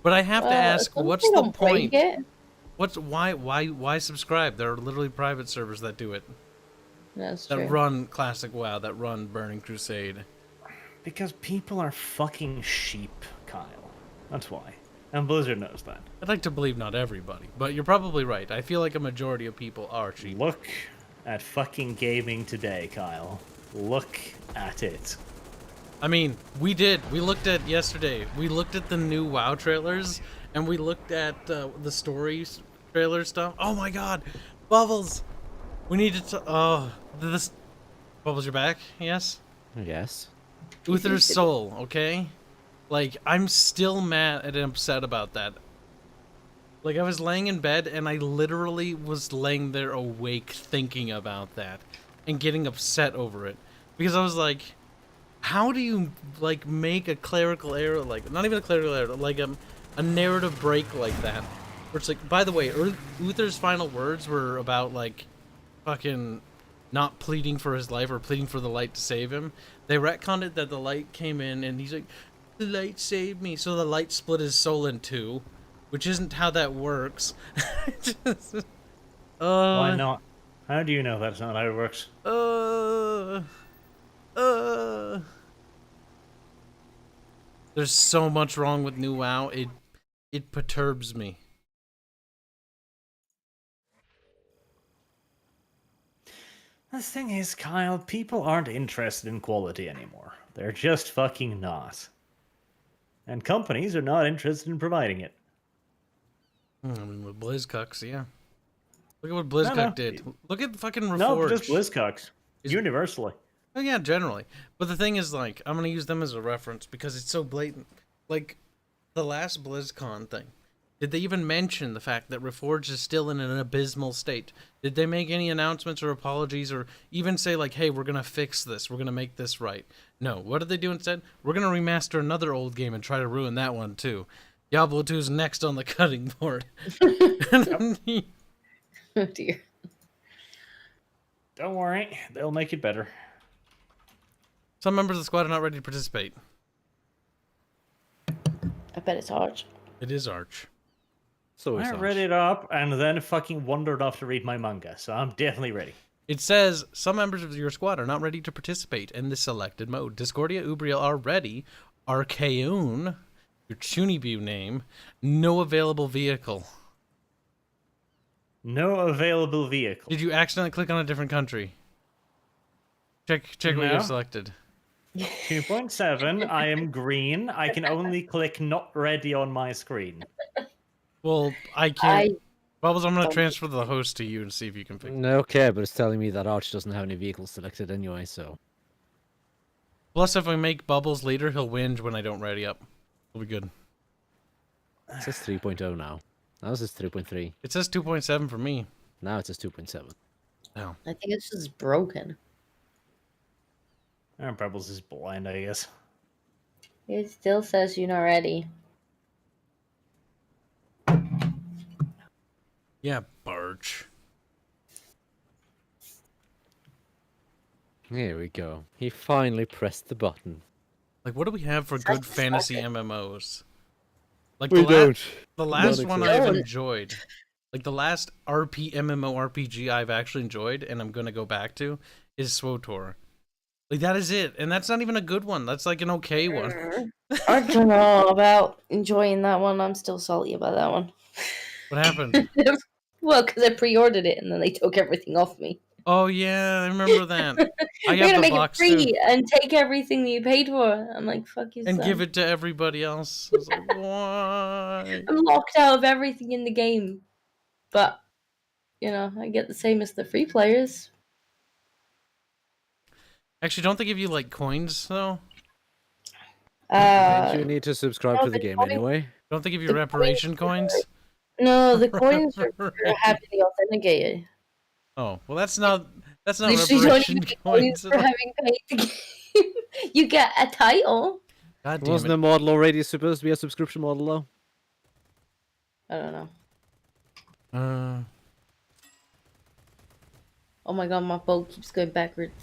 But I have to ask, Some what's people the don't play point? it. Why subscribe? There are literally private servers that do it. That's That true. run Classic WoW, that run Burning Crusade. Because people are fucking sheep, Kyle. That's why. And Blizzard knows that. I'd like to believe not everybody, but you're probably right. I feel like a majority of people are cheap. Look at fucking gaming today, Kyle. Look at it. I mean, we did. We looked at yesterday. We looked at the new WoW trailers, and we looked at the stories trailer stuff. Oh my God, Bubbles! We need to. Oh, this. Bubbles, you're back. Yes. Yes. Uther's soul. Okay. Like, I'm still mad and upset about that. Like, I was laying in bed, and I literally was laying there awake thinking about that, and getting upset over it, because I was like, how do you, like, make a clerical error, like, not even a clerical error, like a narrative break like that, where it's like, by the way, Uther's final words were about, like, fucking not pleading for his life or pleading for the light to save him. They retconned it that the light came in, and he's like, the light saved me, so the light split his soul in two, which isn't how that works. Why not? How do you know that's not how it works? There's so much wrong with new WoW. It perturbs me. The thing is, Kyle, people aren't interested in quality anymore. They're just fucking not. And companies are not interested in providing it. I mean, with BlizzCucks, yeah. Look at what BlizzCuck did. Look at fucking Reforged. No, just BlizzCucks. Universally. Oh yeah, generally. But the thing is, like, I'm gonna use them as a reference because it's so blatant. Like, the last BlizzCon thing. Did they even mention the fact that Reforged is still in an abysmal state? Did they make any announcements or apologies or even say, like, hey, we're gonna fix this, we're gonna make this right? No. What did they do instead? We're gonna remaster another old game and try to ruin that one too. Diablo 2 is next on the cutting board. Oh dear. Don't worry, they'll make it better. Some members of the squad are not ready to participate. I bet it's Arch. It is Arch. So I read it up and then fucking wandered off to read my manga, so I'm definitely ready. It says some members of your squad are not ready to participate in the selected mode. Discordia, Ubriel are ready. Archaeon, your Chunibu name, no available vehicle. No available vehicle. Did you accidentally click on a different country? Check what No. you've selected. 2.7, I am green. I can only click not ready on my screen. Well, I can't. Bubbles, I'm going to transfer the host to you and see if you can fix it. Okay, but it's telling me that Arch doesn't have any vehicles selected anyway, so... Plus, if I make Bubbles leader, he'll whinge when I don't ready up. It'll be good. It says 3.0 now. Now it says 3.3. It says 2.7 for me. Now it says 2.7. Oh. I think it's just broken. Pebbles is blind, I guess. It still says you're not ready. Yeah, Barch. Here we go. He finally pressed the button. Like, what do we have for good fantasy MMOs? Like, We don't. The last one exist. I've enjoyed, like the last MMORPG I've actually enjoyed, and I'm gonna go back to, is SWTOR. Like, that is it, and that's not even a good one. That's like an okay one. I don't know about enjoying that one. I'm still salty about that one. What happened? Well, because I pre-ordered it and then they took everything off me. Oh yeah, I remember that. I You're got gonna the make it box free too, and take everything that you paid for. I'm like, fuck you. and son. give it to everybody else. I was like, why? I'm locked out of everything in the game, but you know, I get the same as the free players. Actually, don't they give you like coins though? Don't you need to subscribe no, to the the game coin- anyway? Don't they give you The reparation coins? No, the coins are happily authenticated. Oh, well, that's not Literally, you don't reparation even get coins. coins for having paid the game. You get a title. God damn Wasn't the it. model already supposed to be a subscription model though? I don't know. Oh my god, my boat keeps going backwards.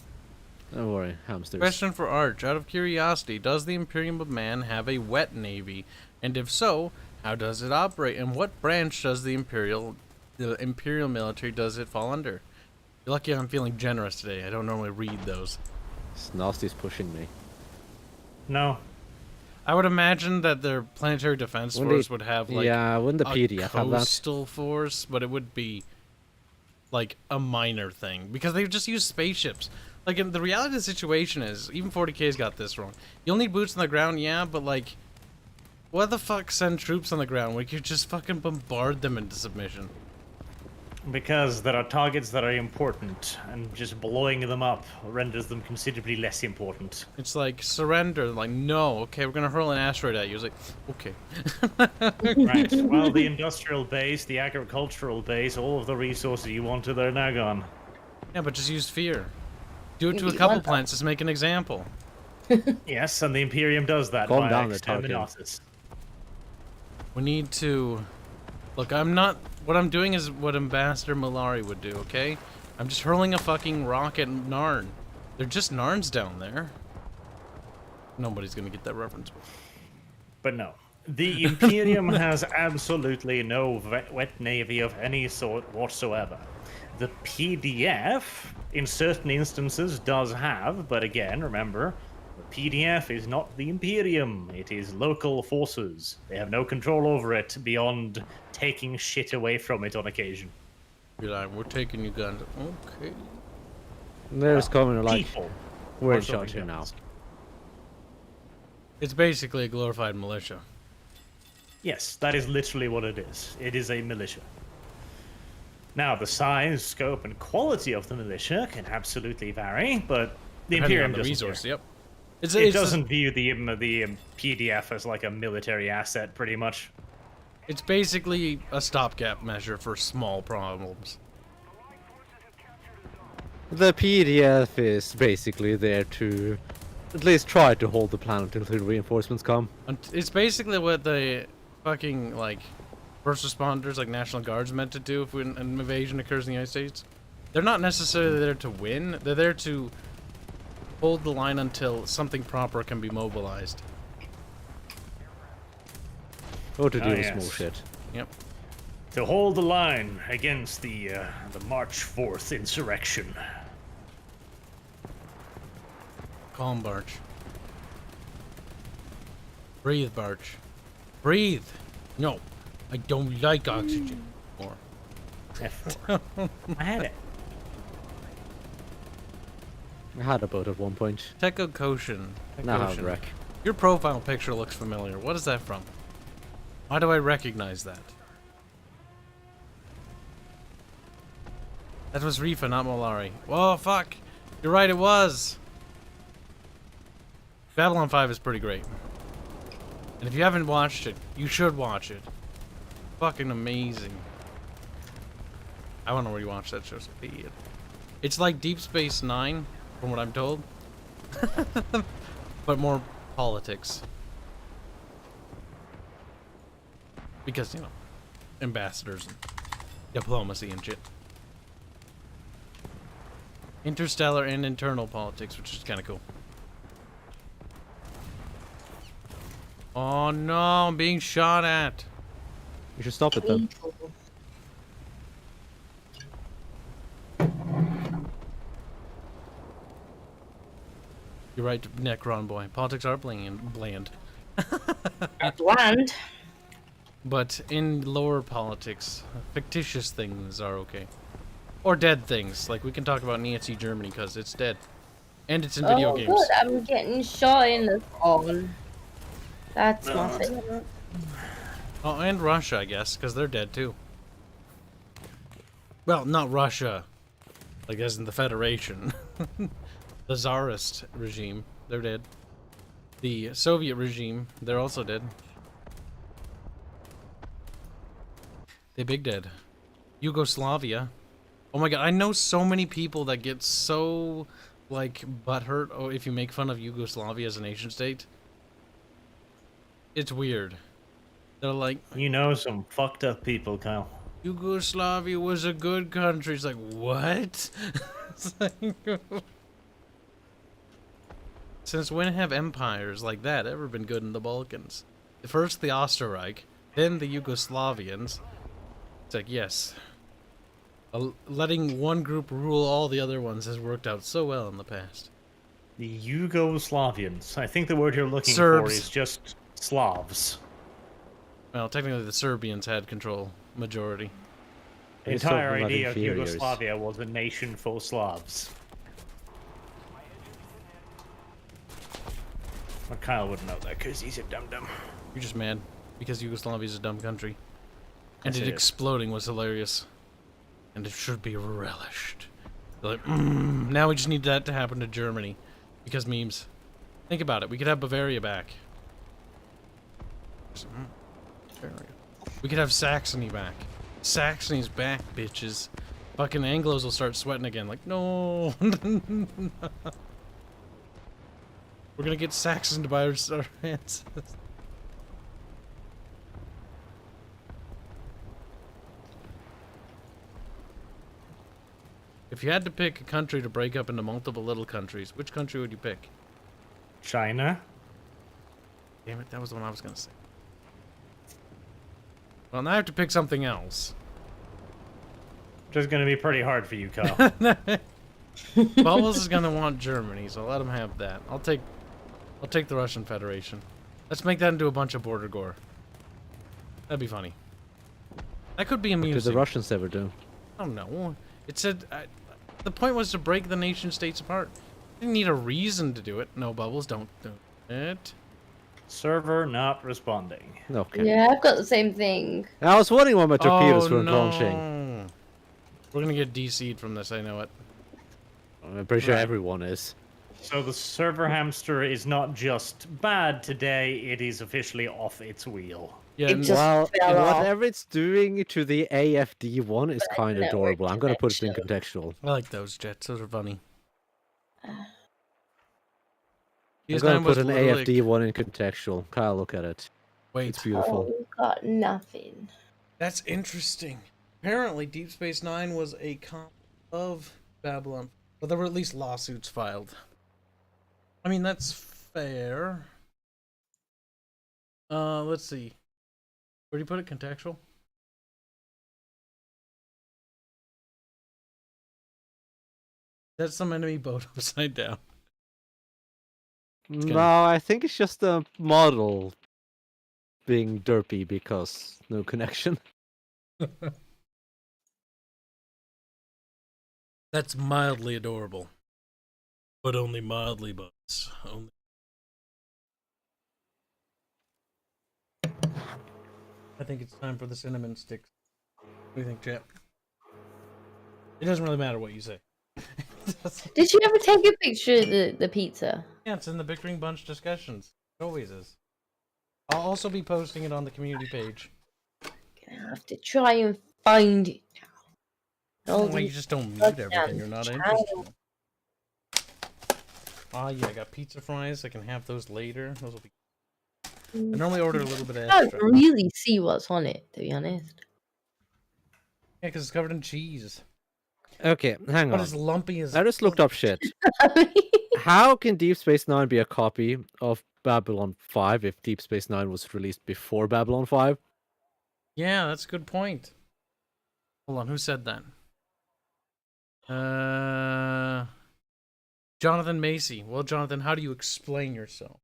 Don't worry, hamsters. Question for Arch. Out of curiosity, does the Imperium of Man have a wet navy? And if so, how does it operate? And what branch does the Imperial military does it fall under? You're lucky I'm feeling generous today. I don't normally read those. Nasty's pushing me. No. I would imagine that their planetary defense Wouldn't force they- would have like yeah, wouldn't the a PDF have that? coastal force, but it would be like a minor thing because they just use spaceships. Like, the reality of the situation is, even 40k's got this wrong. You'll need boots on the ground, yeah, but like, what the fuck send troops on the ground where you could just fucking bombard them into submission? Because there are targets that are important, and just blowing them up renders them considerably less important. It's like, surrender. Like, no, okay, we're gonna hurl an asteroid at you. It's like, okay. Right. Well, the industrial base, the agricultural base, all of the resources you wanted, they're now gone. Yeah, but just use fear. Do it to a You couple want that. plants, just make an example. Yes, and the Imperium does that Calm via down there, Tarkin. exterminatus. We need to... Look, I'm not... What I'm doing is what Ambassador Malari would do, okay? I'm just hurling a fucking rock at Narn. They're just Narns down there. Nobody's gonna get that reference. But no. The Imperium has absolutely no wet navy of any sort whatsoever. The PDF, in certain instances, does have, but again, remember, the PDF is not the Imperium. It is local forces. They have no control over it beyond taking shit away from it on occasion. You're like, we're taking Uganda. Okay. There's coming like, People. we're in are charge something here now. else. It's basically a glorified militia. Yes, that is literally what it is. It is a militia. Now, the size, scope, and quality of the militia can absolutely vary, but the Depending Imperium on the doesn't resource, care. yep. It doesn't view the PDF as like a military asset, pretty much. It's basically a stopgap measure for small problems. The PDF is basically there to at least try to hold the planet until reinforcements come. And it's basically what the fucking, like, first responders, like National Guard's meant to do if an invasion occurs in the United States. They're not necessarily there to win, they're there to hold the line until something proper can be mobilized. Or to Ah, deal with yes. small shit. Yep. To hold the line against the March 4th insurrection. Calm, Barch. Breathe, Barch. Breathe! No, I don't like oxygen. More. F4. I had it. I had a boat at one point. Techo Koshin. Now I have a wreck. Your profile picture looks familiar. What is that from? Why do I recognize that? That was Rifa, not Molari. Whoa, fuck! You're right, it was! Babylon 5 is pretty great. And if you haven't watched it, you should watch it. Fucking amazing. I want to rewatch that show, so be it. It's like Deep Space Nine, from what I'm told. But more politics. Because, you know, ambassadors and diplomacy and shit. Interstellar and internal politics, which is kind of cool. Oh no, I'm being shot at. You should stop it then. You're right, Necron boy. Politics are bland. At land. But in lower politics, fictitious things are okay. Or dead things. Like, we can talk about Nazi Germany because it's dead. And it's in video games. Good, I'm getting shot in the phone. That's my favorite. Oh, and Russia, I guess, because they're dead too. Well, not Russia. Like, as in the Federation. The Tsarist regime, they're dead. The Soviet regime, they're also dead. They big dead. Yugoslavia. Oh my god, I know so many people that get so, like, butthurt if you make fun of Yugoslavia as a nation state. It's weird. They're like, You know some fucked up people, Kyle. Yugoslavia was a good country. It's like, what? It's like, since when have empires like that ever been good in the Balkans? First the Österreich, then the Yugoslavians. It's like, yes. Letting one group rule all the other ones has worked out so well in the past. The Yugoslavians. I think the word you're looking Serbs. for is just Slavs. Well, technically the Serbians had control, majority. The It's entire talking about idea of inferiors. Yugoslavia was a nation for Slavs. But Kyle wouldn't know that because he's a dum-dum. You're just mad because Yugoslavia is a dumb country. And Yes, it it is. exploding was hilarious. And it should be relished. They're like, now we just need that to happen to Germany. Because memes. Think about it. We could have Bavaria back. We could have Saxony back. Saxony's back, bitches. Fucking Anglos will start sweating again. Like, no. We're gonna get Saxoned by our hands. If you had to pick a country to break up into multiple little countries, which country would you pick? China. Damn it, that was the one I was gonna say. Well, now I have to pick something else. Which is going to be pretty hard for you, Kyle. Bubbles is gonna want Germany, so let him have that. I'll take the Russian Federation. Let's make that into a bunch of border gore. That'd be funny. That could be What did amusing. the Russians ever do? I don't know. It said the point was to break the nation states apart. Didn't need a reason to do it. No, Bubbles, don't do it. Server not responding. Okay. Yeah, I've got the same thing. I was wondering why my torpedoes weren't no. launching. We're gonna get DC'd from this, I know it. I'm pretty sure Right. everyone is. So the server hamster is not just bad today, it is officially off its wheel. Yeah, It and- just Well, fell off. whatever it's doing to the AFD one is kind of network adorable. I'm gonna put it in connection. contextual. I like those jets. Those are funny. I'm PS9 gonna put was an literally- AFD one in contextual. Kyle, look at it. Wait, It's beautiful. Oh, we've got nothing. that's interesting. Apparently, Deep Space Nine was a comp of Babylon, but there were at least lawsuits filed. I mean, that's fair. Let's see. Where do you put it? Contextual? That's some enemy boat upside down. No, I think it's just a model being derpy because no connection. That's mildly adorable. But only mildly, Bubs. Only. I think it's time for the cinnamon sticks. What do you think, Chap? It doesn't really matter what you say. Did you ever take a picture of the pizza? Yeah, it's in the Bickering Bunch discussions. It always is. I'll also be posting it on the community page. Gonna have to try and find it now. All Well, you these just don't need goddamn everything. You're not channels. interested. Oh yeah, I got pizza fries. I can have those later. Those will be. I normally order a little bit of I extra. don't really see what's on it, to be honest. Yeah, because it's covered in cheese. Okay, hang But on. it's lumpy as. I just looked up shit. How can Deep Space Nine be a copy of Babylon 5 if Deep Space Nine was released before Babylon 5? Yeah, that's a good point. Hold on, who said that? Jonathan Macy. Well, Jonathan, how do you explain yourself?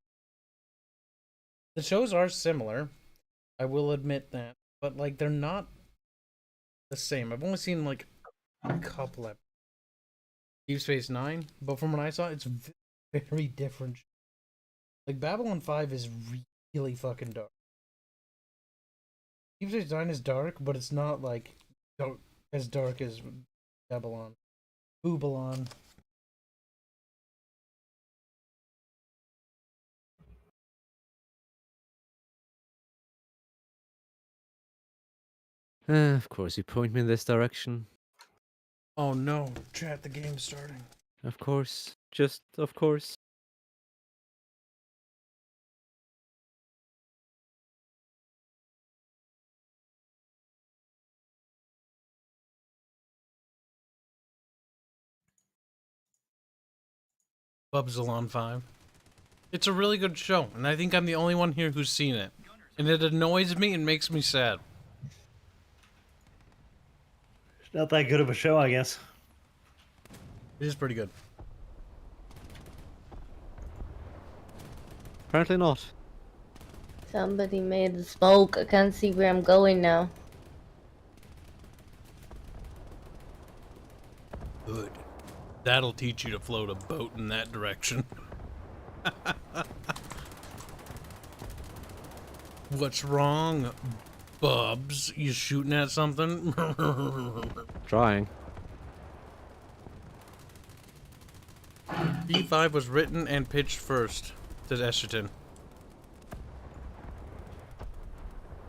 The shows are similar. I will admit that. But, like, they're not the same. I've only seen, like, a couple of Deep Space Nine, but from what I saw, it's very different. Like, Babylon 5 is really fucking dark. Deep Space Nine is dark, but it's not, like, as dark as Babylon. Babylon. Of course, you point me in this direction. Oh no, chat, the game's starting. Of course. Just, of course. Bubsalon 5. It's a really good show, and I think I'm the only one here who's seen it. And it annoys me and makes me sad. It's not that good of a show, I guess. It is pretty good. Apparently not. Somebody made the smoke. I can't see where I'm going now. Good. That'll teach you to float a boat in that direction. What's wrong, Bubs? You shooting at something? Trying. B5 was written and pitched first, says Esterton.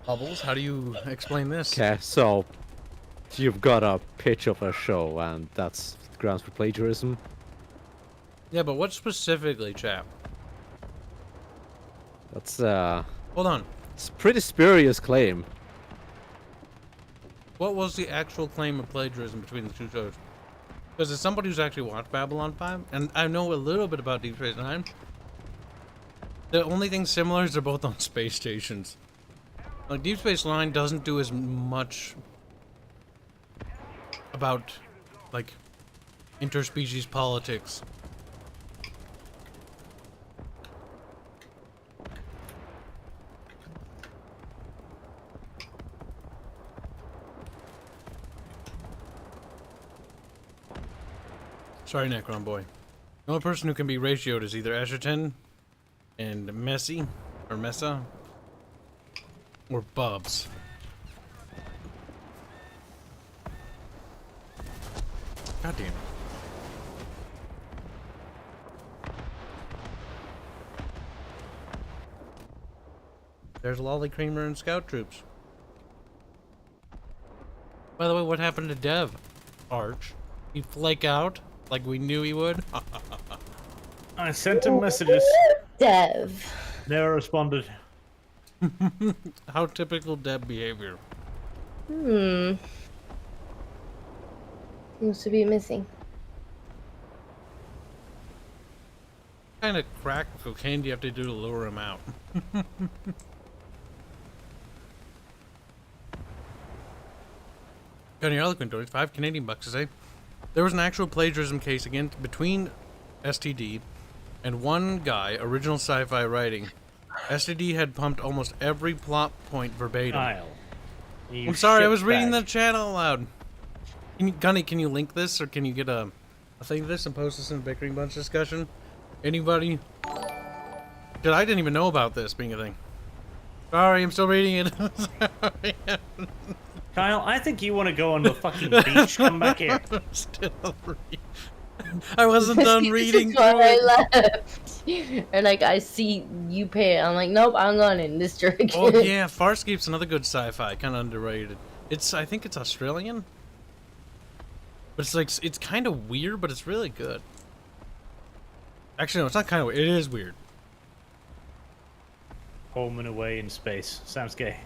Bubbles, how do you explain this? Okay, so you've got a pitch of a show, and that's grounds for plagiarism. Yeah, but what specifically, chap? That's Hold on. it's a pretty spurious claim. What was the actual claim of plagiarism between the two shows? Because as somebody who's actually watched Babylon 5, and I know a little bit about Deep Space Nine, the only thing similar is they're both on space stations. Like, Deep Space Nine doesn't do as much about, like, interspecies politics. Sorry, Necron Boy. The only person who can be ratioed is either Asherton and Messi, or Messa, or Bubs. God damn it. There's Lolly Creamer and Scout Troops. By the way, what happened to Dev? Arch? He flake out like we knew he would? I sent him messages. Dev. Never responded. How typical Dev behavior. Seems to be missing. What kind of crack cocaine do you have to do to lure him out? Gunny Eloquent donates 5 Canadian bucks to say there was an actual plagiarism case again between STD and one guy, original sci-fi writing. STD had pumped almost every plot point verbatim. Kyle. I'm sorry, I was reading the chat out loud. Gunny, can you link this, or can you get a thing of this and post this in the Bickering Bunch discussion? Anybody? Dude, I didn't even know about this being a thing. Sorry, I'm still reading it. Sorry. Kyle, I think you want to go on the fucking beach. Come back here. Still I wasn't done reading This is through why it. I left. Or like I see you pay. I'm like, nope, I'm going in this direction. Oh yeah, Farscape's another good sci-fi, kind of underrated. I think it's Australian, but it's like it's kind of weird, but it's really good. Actually, no, it's not kind of weird. It is weird. Home and away in space. Sounds gay.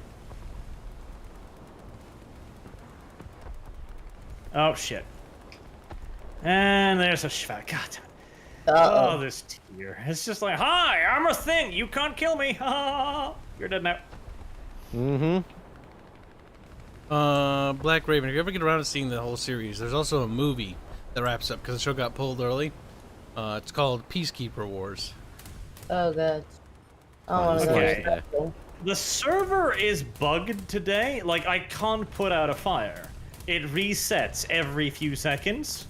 Oh shit. And there's a shvat. God damn it. Oh, this tier. It's just like, hi, I'm a thing. You can't kill me. Ha! You're dead now. Mm-hmm. Black Raven. If you ever get around to seeing the whole series, there's also a movie that wraps up because the show got pulled early. It's called Peacekeeper Wars. Oh god. I want to Okay. go to that. The server is bugged today. Like, I can't put out a fire. It resets every few seconds.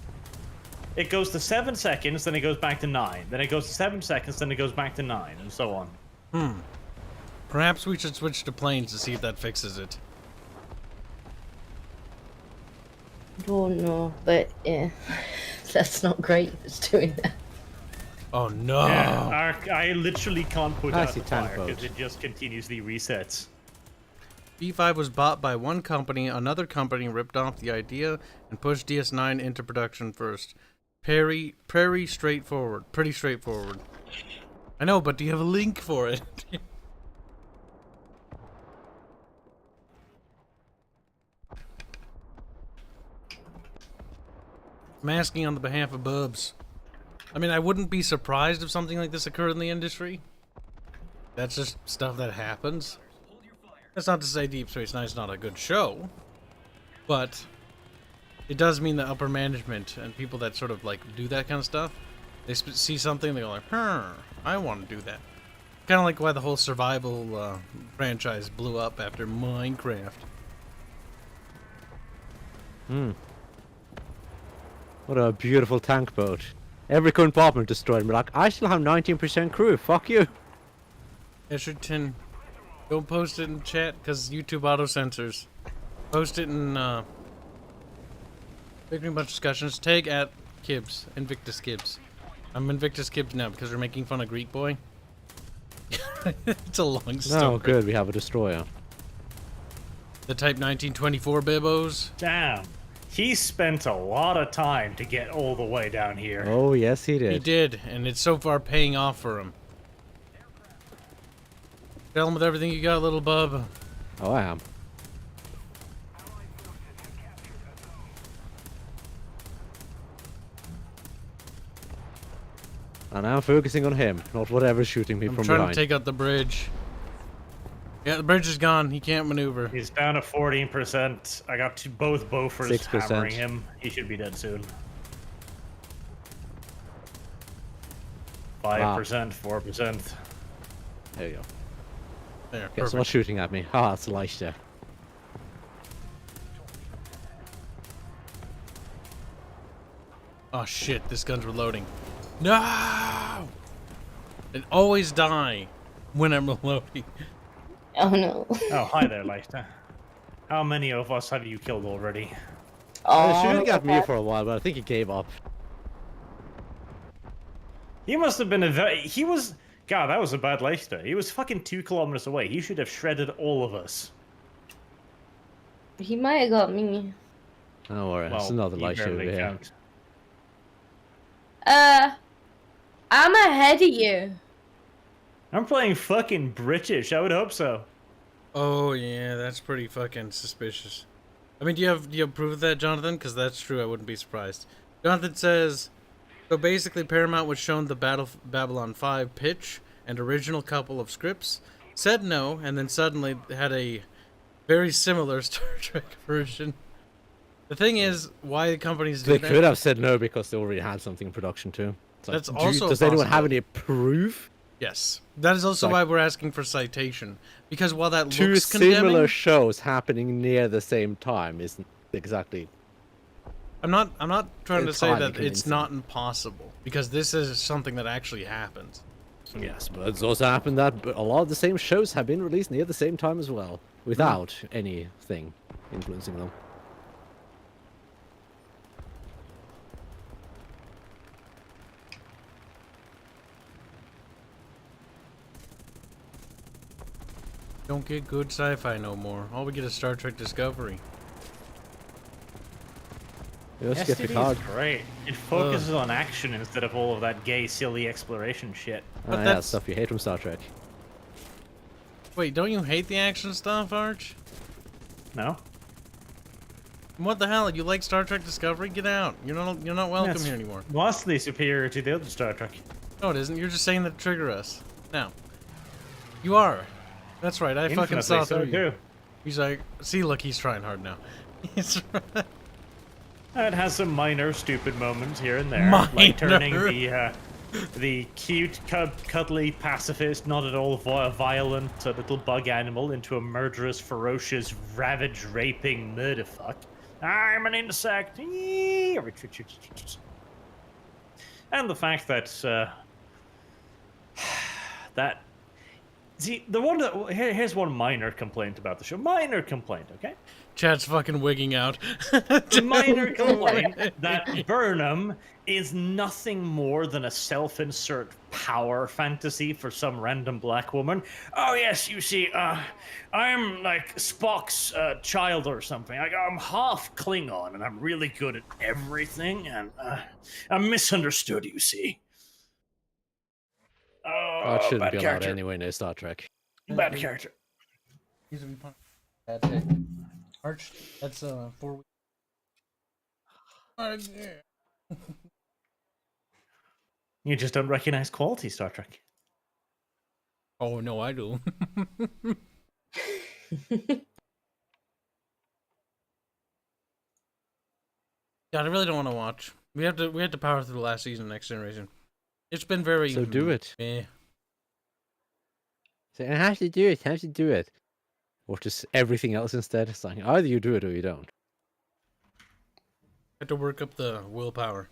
It goes to 7 seconds, then it goes back to 9. Then it goes to 7 seconds, then it goes back to 9, and so on. Perhaps we should switch to planes to see if that fixes it. Don't know, but yeah, that's not great if it's doing that. Oh no! Yeah, I literally can't put I out see the tank fire boat. because it just continuously resets. B5 was bought by one company, another company ripped off the idea and pushed DS9 into production first. Pretty straightforward. I know, but do you have a link for it? I'm asking on the behalf of Bubs. I mean, I wouldn't be surprised if something like this occurred in the industry. That's just stuff that happens. That's not to say Deep Space Nine is not a good show, but it does mean that upper management and people that sort of like do that kind of stuff, they see something, they go like, I want to do that. Kind of like why the whole survival franchise blew up after Minecraft. What a beautiful tank boat. Every compartment destroyed. We're like, I still have 19% crew. Fuck you. Escherton, Don't post it in chat because YouTube auto censors. Post it in Victory Bunch discussions. Tag at Kibs, Invictus Kibs. I'm Invictus Kibs now because we're making fun of Greek Boy. It's a long story. No, good. We have a destroyer. The Type 1924 Bibos. Damn. He spent a lot of time to get all the way down here. Oh, yes, he did. He did, and it's so far paying off for him. Tell him with everything you got, little bub. Oh, I am. And I'm focusing on him, not whatever's shooting me I'm from trying behind. to take out the bridge. Yeah, the bridge is gone. He can't maneuver. He's down to 14%. I got both Bofors 6%. hammering him. He should be dead soon. 5%, 4%. There you go. There, Guess perfect. what's shooting at me? Ah, it's Leichter. Oh shit, this gun's reloading. No! And always die when I'm reloading. Oh no. Oh, hi there, Leichter. How many of us have you killed already? He Oh, shooting at me okay. for a while, but I think he gave up. He must have been he was... God, that was a bad Leichter. He was fucking 2 kilometers away. He should have shredded all of us. He might have got me. Don't worry, Well, it's another you Leichter over barely here. count. I'm ahead of you. I'm playing fucking British. I would hope so. Oh yeah, that's pretty fucking suspicious. I mean, do you have proof of that, Jonathan? Because that's true. I wouldn't be surprised. Jonathan says, so basically Paramount was shown the Babylon 5 pitch and original couple of scripts, said no, and then suddenly had a very similar Star Trek version. The thing is, why the companies do They that? could have said no because they already had something in production too. It's like, That's also does anyone have possible. any proof? Yes, that is also Like- why we're asking for citation, because while that Two looks similar condemning, shows happening near the same time isn't exactly. I'm not trying to say entirely that it's convincing. not impossible, because this is something that actually happens. Yes, but it's also happened that a lot of the same shows have been released near the same time as well, without anything influencing them. Don't get good sci-fi no more. All we get is Star Trek Discovery. Just get STD Picard. is great. It focuses on action instead of all of that gay, silly exploration shit. But Yeah, that's- stuff you hate from Star Trek. Wait, don't you hate the action stuff, Arch? No? What the hell? You like Star Trek Discovery? Get out. You're not welcome It's here anymore. vastly superior to the other Star Trek. No, it isn't. You're just saying that to trigger us. Now. You are. That's right. I fucking Infinitely saw so through you. too. He's like, see, look, he's trying hard now. He's It has some minor stupid moments here and there, Minor. like turning the cute, cuddly pacifist, not at all violent little bug animal into a murderous, ferocious, ravage-raping murderfuck. I'm an insect. And the fact that that. See, the one that here's one minor complaint about the show. Minor complaint, okay? Chad's fucking wigging out. Minor complaint that Burnham is nothing more than a self-insert power fantasy for some random black woman. Oh yes, you see, I'm like Spock's child or something. Like, I'm half Klingon and I'm really good at everything, and I'm misunderstood. You see. Oh, it shouldn't bad be allowed character. anyway near Star Trek. Bad character. That's it. Arch, that's 4 weeks. You just don't recognize quality Star Trek. Oh no, I do. God, I really don't want to watch. We have to power through the last season of Next Generation. It's been very. So do it. Eh. Say, I have to do it. I have to do it. Or just everything else instead. It's like either you do it or you don't. Have to work up the willpower.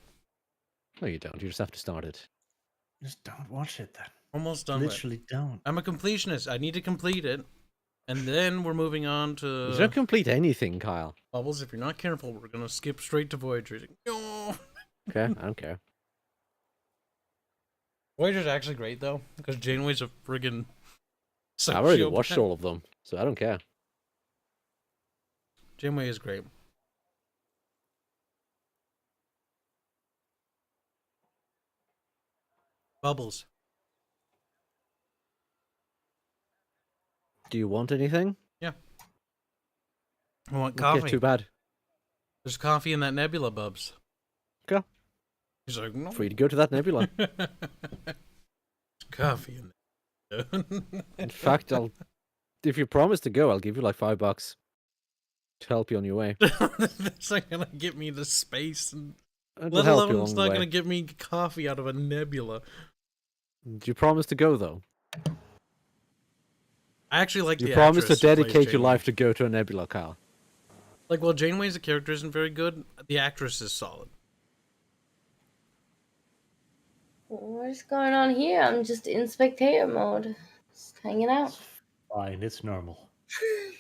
No, you don't. You just have to start it. Just don't watch it then. Almost done. with it. Literally don't. I'm a completionist. I need to complete it. And then we're moving on You to don't complete anything, Kyle. Bubbles. If you're not careful, we're gonna skip straight to Voyager. No. Okay, I don't care. Voyager's actually great though, because Janeway's a friggin' I've already sociopath. watched all of them, so I don't care. Janeway is great. Bubbles. Do you want anything? I want Okay, coffee. too bad. There's coffee in that nebula, Bubs. Go. He's like, no. Free to go to that nebula. There's coffee in there. In fact, if you promise to go, I'll give you like $5 to help you on your way. That's not gonna get me to space, and It'll let help you alone it's along the not way. gonna get me coffee out of a nebula. Do you promise to go though? I actually like You the promise to actress who plays dedicate your Janeway. life to go to a nebula, Kyle. Like, while Janeway as a character isn't very good, the actress is solid. What's going on here? I'm just in spectator mode. Just hanging out. Fine, it's normal.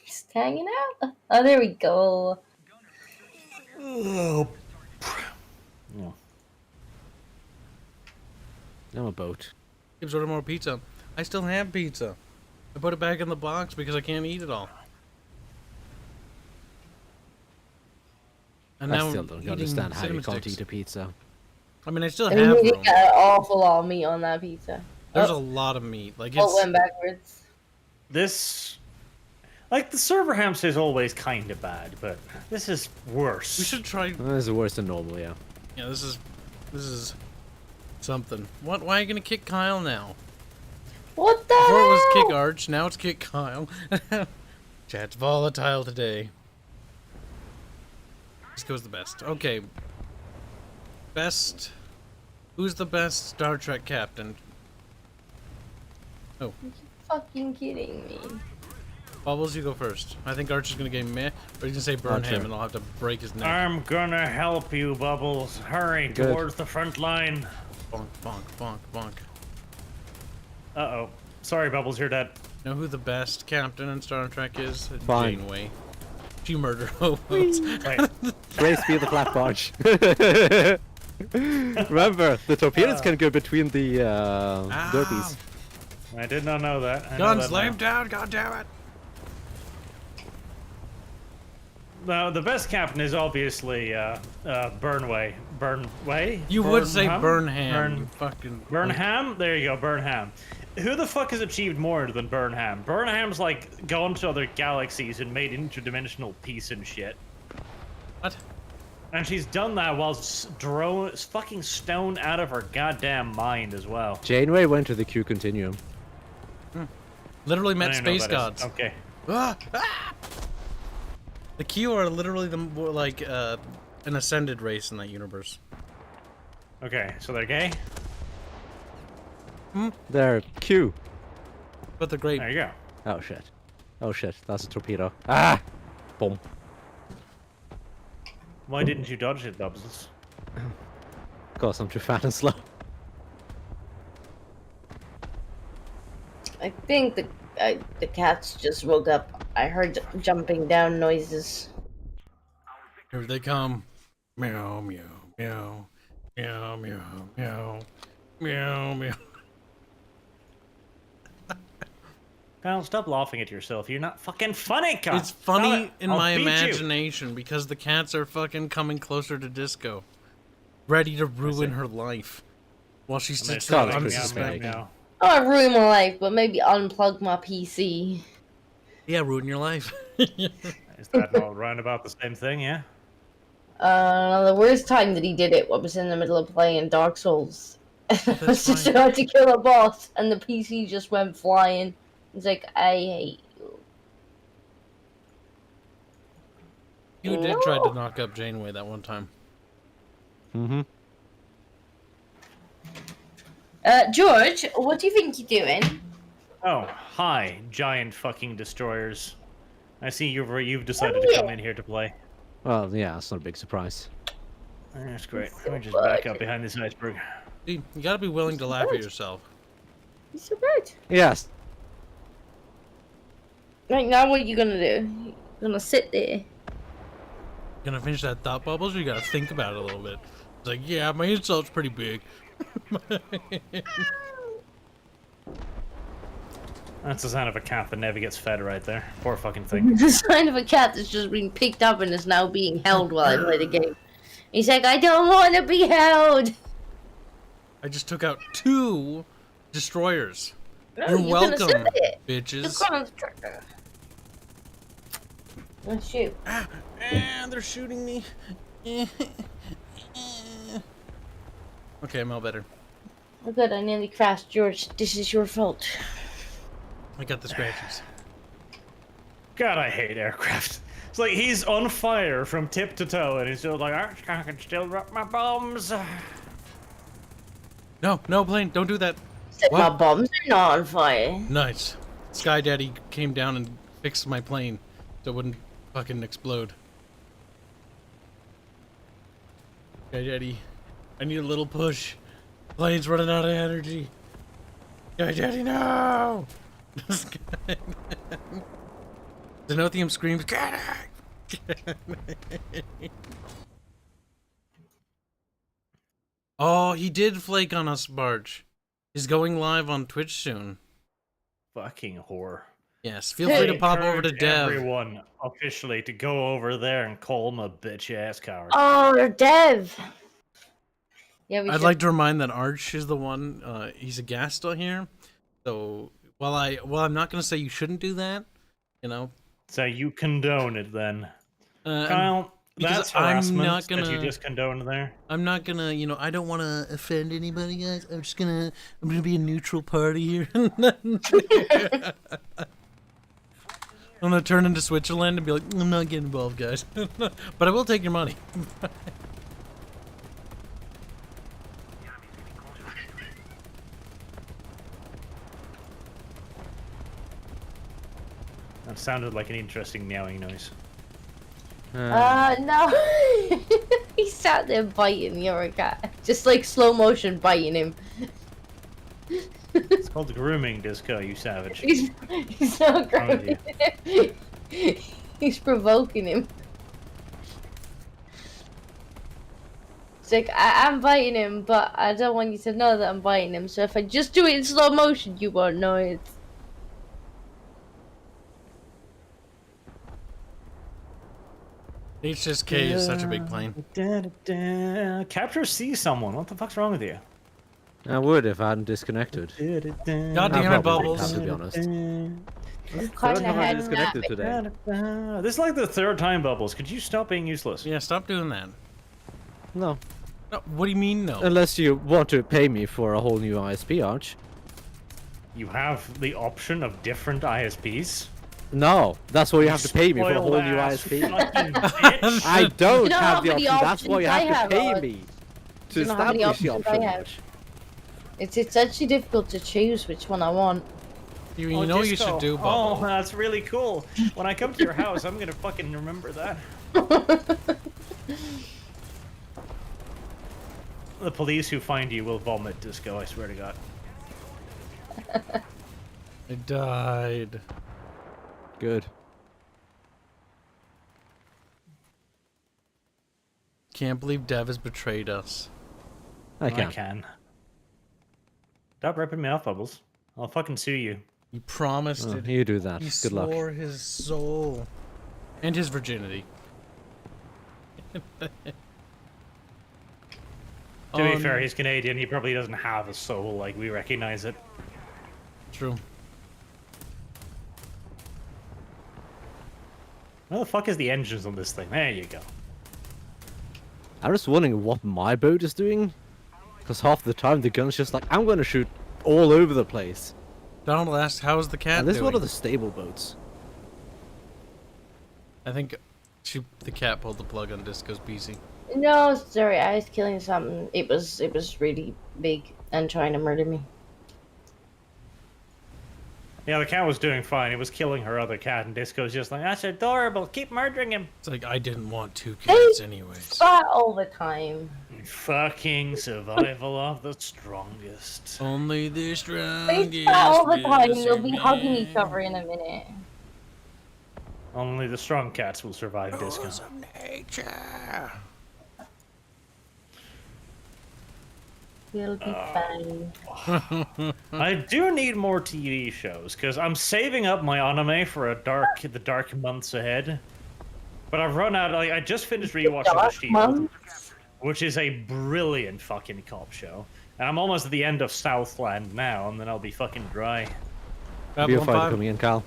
Just hanging out. Oh, there we go. Oh. I'm a boat. Kibs, order more pizza. I still have pizza. I put it back in the box because I can't eat it all. And I now still I'm don't eating understand how you cinnamon can't sticks. eat a pizza. I mean, I still I have mean, you room. got an awful lot of meat on that pizza. There's Oh. a lot of meat. Like, Oh, it it's... went backwards. This, like the server hamster is always kind of bad, but this is worse. We should try... This is worse than normal, yeah. Yeah, this is something. What? Why are you gonna kick Kyle now? What the Before it was hell? kick Arch, now it's kick Kyle. Chat's volatile today. This goes the best. Okay. Best... Who's the best Star Trek captain? Oh. Fucking kidding me. Bubbles, you go first. I think Arch is gonna get meh, or he's gonna say burn Archer. him and I'll have to break his neck. I'm gonna help you, Bubbles. Hurry Good. towards the front line. Bonk, bonk, bonk, bonk. Uh-oh. Sorry, Bubbles, you're dead. Know who the best captain in Star Trek is? Fine. Janeway. She murdered hobos. Wait. Praise be the flat barge. Remember, the torpedoes can go between the derbies. I did not know that. I know Guns, that lay now. him down, goddammit! No, the best captain is obviously Burnway. Burnway? You would say Burnham? Burnham, you fucking... Burnham? There you go, Burnham. Who the fuck has achieved more than Burnham? Burnham's like gone to other galaxies and made interdimensional peace and shit. What? And she's done that while fucking stoned out of her goddamn mind as well. Janeway went to the Q Continuum. Literally I met don't know space what that gods. is. Okay. Ah! Ah! The Q are literally the more like an ascended race in that universe. Okay, so they're gay? There, Q. But they're great. There you go. Oh shit. Oh shit, that's a torpedo. Ah! Boom. Why didn't you dodge it, Bubbles? Of course, I'm too fat and slow. I think the cats just woke up. I heard jumping down noises. Here they come. Meow, meow, meow. Meow, meow, meow. Meow, meow. Kyle, stop laughing at yourself. You're not fucking funny, Kyle. It's funny Stop it. in I'll my beat you. imagination because the cats are fucking coming closer to Disco. Ready to ruin her life. While she sits there Scarlet's pretty unsuspecting. suspect. Meow. I want to ruin my life, but maybe unplug my PC. Yeah, ruin your life. Is that all round about the same thing, yeah? The worst time that he did it was in the middle of playing Dark Souls. I was That's just fine. about to kill a boss, and the PC just went flying. It's like, I hate you. You did try to knock up Janeway that one time. Mm-hmm. George, what do you think you're doing? Oh, hi, giant fucking destroyers. I see you've decided to come in here to play. Well, yeah, that's not a big surprise. That's great. Let me just back up behind this iceberg. See, you gotta be willing to laugh at yourself. You're so good. Yes. Right now, what are you gonna do? You're gonna sit there. Gonna finish that thought bubbles, or you gotta think about it a little bit. It's like, yeah, my insult's pretty big. That's the sound of a cat that never gets fed right there. Poor fucking thing. The sign of a cat that's just been picked up and is now being held while I play the game. He's like, I don't want to be held. I just took out 2 destroyers. No, You're gonna welcome, sit there. bitches. Just go on the tractor. Let's shoot. They're shooting me. Okay, I'm all better. Oh good, I nearly crashed, George. This is your fault. I got the scratches. God, I hate aircraft. It's like he's on fire from tip to toe, and he's still like, I can still drop my bombs. No, no, plane, don't do that. My bombs are not on fire. Nice. Sky Daddy came down and fixed my plane so it wouldn't fucking explode. Sky Daddy, I need a little push. Plane's running out of energy. Sky Daddy, no! Zenothium screams, get it! Oh, he did flake on us, Barch. He's going live on Twitch soon. Fucking whore. Yes, feel free to pop over to Encourage Dev. everyone officially to go over there and call him a bitch ass coward. Oh, they're Dev. Yeah, we I'd should. like to remind that Arch is the one. He's a guest on here, so while I'm not gonna say you shouldn't do that, you know. So you condone it then, I'm- Kyle? because That's I'm harassment not that you gonna- just condone there. I'm not gonna, you know, I don't want to offend anybody, guys. I'm gonna be a neutral party here. I'm gonna turn into Switzerland and be like, I'm not getting involved, guys, but I will take your money. That sounded like an interesting meowing noise. No. He sat there biting the other cat. Just like slow motion biting him. It's called grooming, Disco, you savage. He's not wrong with grooming him. He's provoking him. It's like, I'm biting him, but I don't want you to know that I'm biting him. So if I just do it in slow motion, you won't know it. HSK is such a big plane. Capture sees someone. What the fuck's wrong with you? I would if I hadn't disconnected. God damn it, Bubbles. To be honest. I'm Third kind of time I head disconnected napping. today. This is like the third time, Bubbles. Could you stop being useless? Yeah, stop doing that. No. No, what do you mean, no? Unless you want to pay me for a whole new ISP, Arch. You have the option of different ISPs. No, that's why you have to pay me for a whole new Spoiled-ass ISP. fucking bitch. I don't You know have how the many option. That's why you options I have to have, pay Arch? me to You know how many establish the options I option. have? Arch. It's actually difficult to choose which one I want. You Oh, know what you Disco. should do, Oh, Bubbles. that's really cool. When I come to your house, I'm gonna fucking remember that. The police who find you will vomit, Disco, I swear to God. I died. Good. Can't believe Dev has betrayed us. I I can. can. Stop ripping me off, Bubbles. I'll fucking sue you. He promised Oh, it. you do that. He Good luck. swore his soul. And his virginity. To be fair, he's Canadian. He probably doesn't have a soul like we recognize it. True. Where the fuck is the engines on this thing? There you go. I'm just wondering what my boat is doing. Because half the time the gun's just like, I'm going to shoot all over the place. Donald asked, how's the cat And this is doing? one of the stable boats. I think the cat pulled the plug on Disco's PC. No, sorry, I was killing something. It was really big and trying to murder me. Yeah, the cat was doing fine. It was killing her other cat, and Disco's just like, that's adorable. Keep murdering him. It's like, I didn't want 2 cats anyways. Fight all the time. Fucking survival of the strongest. Only the They strongest. fight all the time. will They'll be hugging each survive. other in a minute. Only the strong cats will survive discount. Nature. We'll be fine. I do need more TV shows because I'm saving up my anime for the dark months ahead. But I've run out. I just finished rewatching The Dark Shield, months? which is a brilliant fucking cop show. And I'm almost at the end of Southland now, and then I'll be fucking dry. Be a Babylon fighter 5. coming in, Kyle.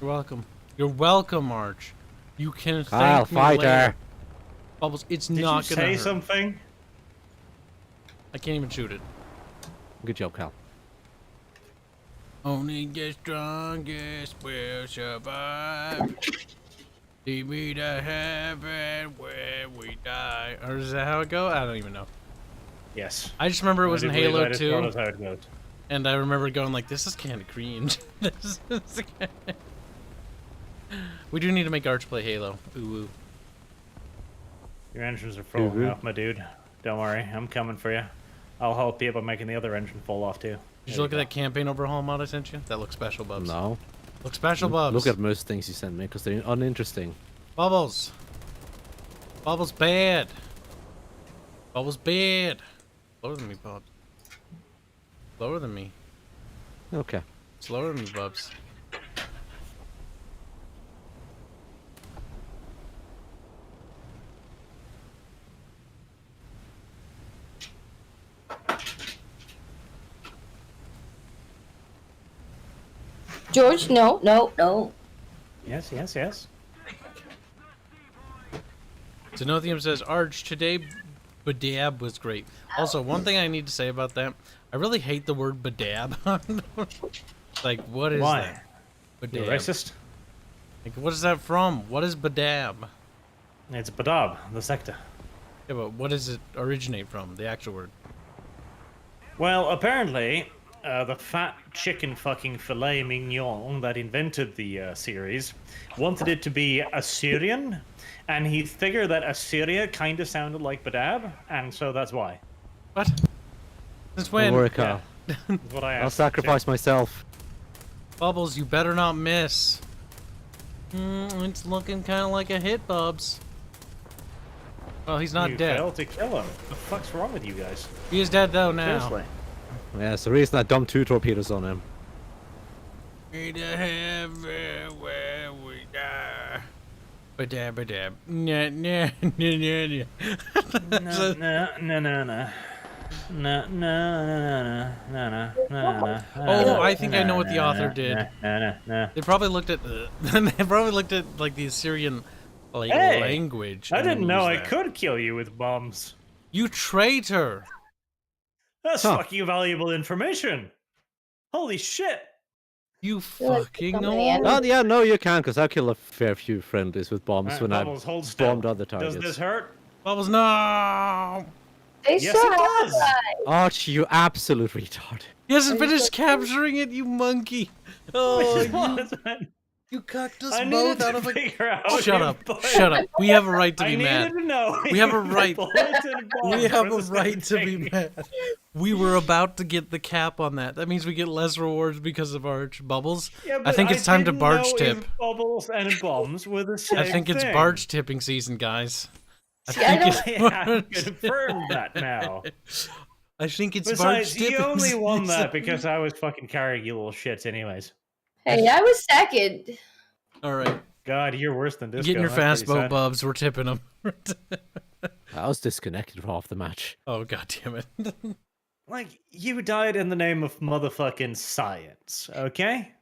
You're welcome. You're welcome, March. You can Kyle, thank me later. fighter. Bubbles, it's Did not you gonna say hurt. something? I can't even shoot it. Good job, Kyle. Only the strongest will survive. Lead me to heaven where we die. Or is that how it go? I don't even know. Yes. I just remember it was in Halo That 2, is how it goes. and I remember going like, this is kind of cringe. This is We do need to make Arch play Halo. Ooh, ooh. Your engines are falling Mhm. off, my dude. Don't worry, I'm coming for you. I'll help you by making the other engine fall off too. Did you look at that campaign overhaul mod I sent you? That looks special, Bubs. No. Look special, Bubs. Look at most things you send me because they're uninteresting. Bubbles. Bubbles bad. Bubbles bad. Slower than me, Bubs. Slower than me. Okay. Slower than me, Bubs. George, no, no, no. Yes, yes, yes. Zenothium says, Arch, today Badab was great. Also, one thing I need to say about that, I really hate the word Badab. Like, what is Why? that? You're Badab. racist? Like, what is that from? What is Badab? It's Badab, the sector. Yeah, but what does it originate from? The actual word. Well, apparently, the fat chicken fucking filet mignon that invented the series wanted it to be Assyrian, and he figured that Assyria kind of sounded like Badab, and so that's why. What? Since Don't when? worry, Kyle. That's what I I'll asked. sacrifice myself. Bubbles, you better not miss. It's looking kind of like a hit, Bubs. Well, he's not You dead. failed to kill him. What the fuck's wrong with you guys? He is dead though now. Seriously. Yeah, it's the reason I dumped 2 torpedoes on him. Way to heaven where we die. Badab, badab. Nah, nah, nah, nah, nah. No, no, no, no, no. No, no, no, no, no, no, no. Oh, I think I know what the author did. No. They probably looked at they probably looked at like the Assyrian like Hey, language. I and then didn't know I used that. could kill you with bombs. You traitor! That's Huh. fucking valuable information. Holy shit. You feel like fucking somebody know. Oh, yeah, no, you can, because I've killed a fair few friendlies with bombs Alright, when Bubbles, I hold still. bombed other Does targets. this hurt? Bubbles, no! They Yes, still it have does. that. Arch, you absolute retard. He hasn't Are you finished fucking- capturing it, you monkey! Oh, you cucked us I both needed out to of a. figure out. Shut if up! bullet- Shut up! We have a right to I be needed mad. to know. We have a if right. bullets and bombs We have were a the right to same be thing. mad. We were about to get the cap on that. That means we get less rewards because of Arch. Bubbles. Yeah, I but think it's time to didn't Barch know tip. if bubbles and bombs were the same I think it's thing. Barch tipping season, guys. See, I don't- I have confirmed that now. I think it's Barch Besides, you tipping only won season. that because I was fucking carrying you little shits anyways. Hey, I was second. All right, God, you're worse than this. get in your That's fast pretty boat, sad. Bubs. We're tipping them. I was disconnected from half the match. Oh god damn it! Like, you died in the name of motherfucking science, okay?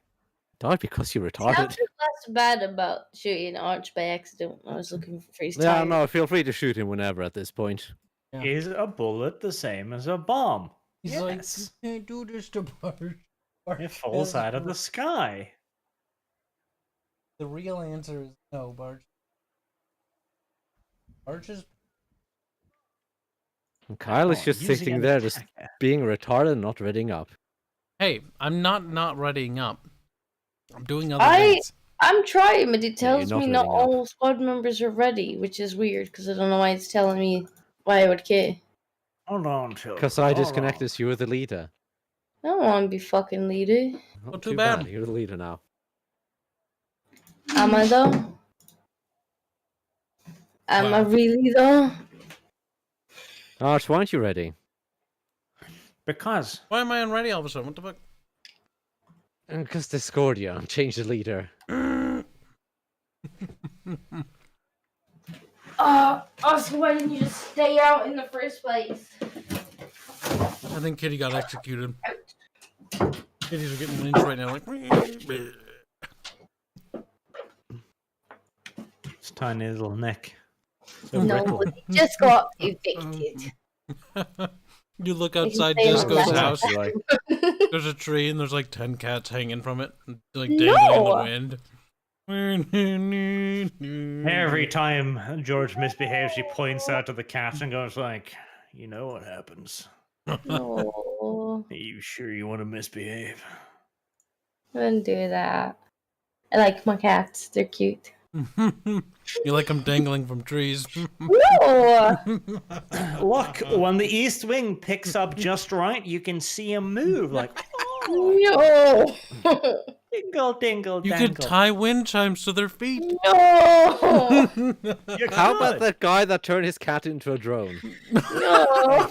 Died because you I retarded. feel less bad about shooting Arch by accident. I was looking for his Yeah, time. no, feel free to shoot him whenever at this point. Yeah. Is a bullet the same as a bomb? He's Yes. like, you can't do this to Barch. It falls out of the sky. The real answer is no, Barch. Barch is. And Kyle is Oh, just using sitting an there, just attacker. being retarded and not reading up. Hey, I'm not readying up. I'm doing other I- things. I'm trying, but it Yeah, you're tells not me not reading up. all squad members are ready, which is weird because I don't know why it's telling me why I would care. Hold on, children. Because I hold disconnected, so you're the leader. I don't want to be fucking leader. Not too bad. You're the leader now. Am I though? Am I Wow. really though? Arch, why aren't you ready? Because Why am I unready all of a sudden? What the fuck? Because Discordia changed the leader. Also, why didn't you just stay out in the first place? I think Kitty got executed. Kitties are getting lynched right now. Like, it's tiny little neck. So No, brittle. but they just got evicted. you look can outside stay Disco's on that. house. Right. There's a tree and there's like 10 cats hanging from it, like dangling in the wind. Every time George misbehaves, she points out to the cat and goes like, "You know what happens? No, Are you sure you want to misbehave?" I wouldn't do that. I like my cats. They're cute. You like them dangling from trees. No! Look, when the east wing picks up just right, you can see him move like, oh, No! dingle, dingle, You dangle. could tie wind chimes to their feet. No! You How about could. that guy that turned his cat into a drone? No!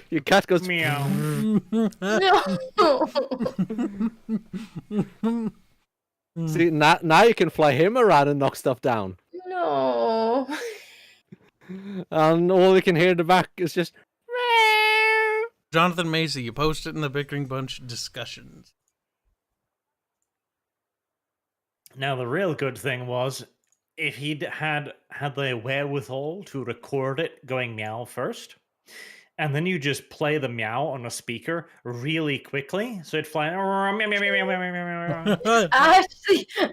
Your cat goes Meow. No! See, now you can fly him around and knock stuff down. No! And all we can hear in the back is just Jonathan Macy, you posted in the Bickering Bunch discussions. Now, the real good thing was if he'd had the wherewithal to record it going meow first, and then you just play the meow on a speaker really quickly, so it'd fly. I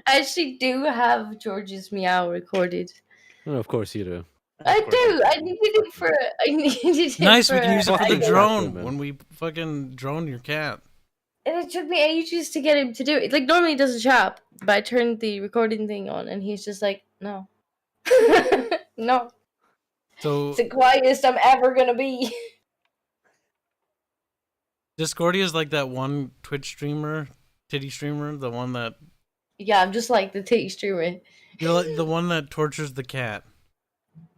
actually do have George's meow recorded. Oh, of course you do. I do. I needed it for. I needed it. Nice, for we can use it for the Fucking drone Catwoman. when we fucking drone your cat. And it took me ages to get him to do it. Like normally he doesn't shop, but I turned the recording thing on, and he's just like, no, no. So It's the quietest I'm ever gonna be. Discordia is like that one Twitch streamer, titty streamer, the one that Yeah, I'm just like the titty streamer. you're like the one that tortures the cat.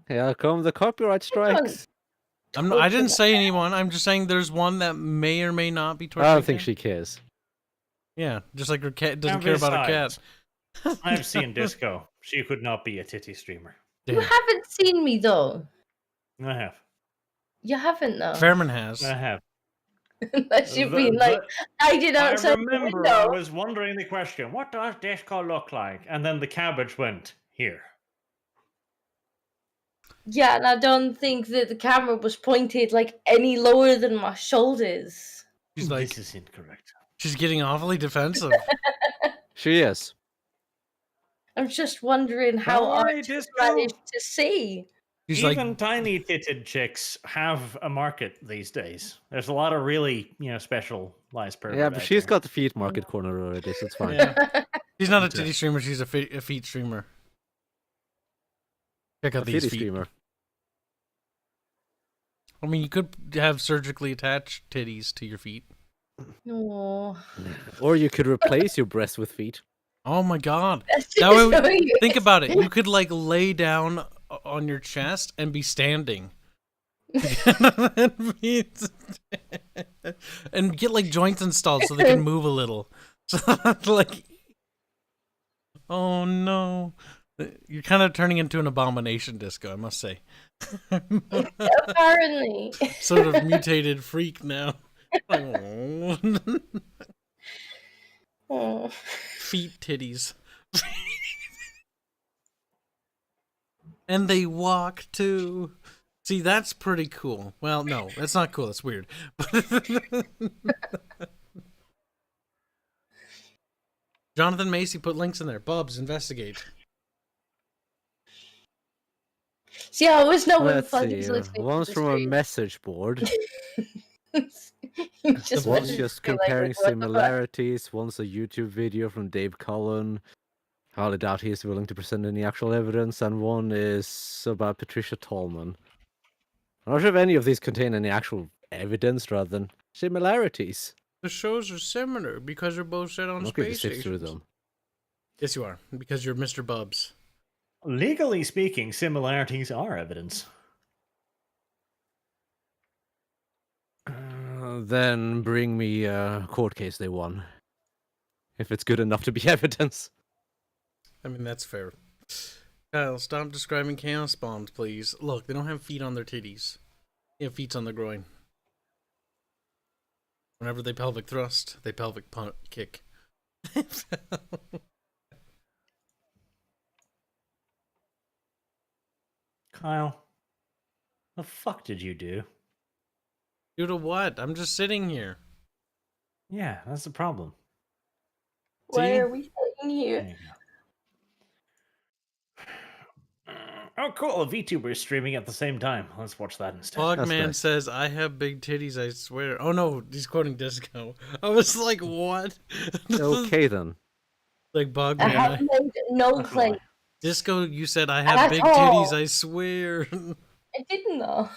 Here come the copyright strikes. I didn't say anyone. I'm just saying there's one that may or may not be torturing. I don't think cat. she cares. Yeah, just like her cat doesn't And care about her cat. besides, I've seen Disco. She could not be a titty streamer. You Damn. haven't seen me though. I have. You haven't though. Fairman has. I have. Unless you've The- been like, I did I outside the remember I window. was wondering the question, what does Disco look like? And then the cabbage went, here. Yeah, and I don't think that the camera was pointed like any lower than my shoulders. She's like, This is incorrect. she's getting awfully defensive. She is. I'm just wondering how Don't I worry, Disco. managed to see. She's Even like, tiny titted chicks have a market these days. There's a lot of really, specialized pervert Yeah, but out she's there. got the feet market corner already, so it's fine. yeah. She's not a Okay. titty streamer. She's a feet streamer. Check A out these titty feet. streamer. I mean, you could have surgically attached titties to your feet. No. Or you could replace your breasts with feet. Oh my god. That's That way, just so you- think about it. You could like lay down on your chest and be standing. And get like joints installed so they can move a little. So like, oh no. You're kind of turning into an abomination, Disco, I must say. Apparently. Sort of mutated freak now. Oh. Oh. Feet titties. And they walk too. See, that's pretty cool. Well, no, that's not cool. That's weird. Jonathan Macy put links in there. Bubs, investigate. See, I always know when Let's Fuzzy's see. listening. One's to from the a stream. message board. Just One's message just me, like, comparing what the fuck? similarities. One's a YouTube video from Dave Cullen. Highly doubt he is willing to present any actual evidence. And one is about Patricia Tallman. I'm not sure if any of these contain any actual evidence rather than similarities. The shows are similar because you're both set on I'm not going to space sift through stations. them. Yes, you are, because you're Mr. Bubs. Legally speaking, similarities are evidence. Then bring me a court case they won. If it's good enough to be evidence. I mean, that's fair. Kyle, stop describing chaos bombs, please. Look, they don't have feet on their titties. They have feet on their groin. Whenever they pelvic thrust, they pelvic kick. Kyle, the fuck did you do? Due to what? I'm just sitting here. Yeah, that's the problem. Why See? are we sitting here? There you go. Oh, cool. A VTuber is streaming at the same time. Let's watch that instead. Bogman nice. says, I have big titties, I swear. Oh no, he's quoting Disco. I was like, what? Okay then. Like I Bogman. have made no That's claim. why. Disco, you said, I have big Asshole. titties, I swear. I didn't know.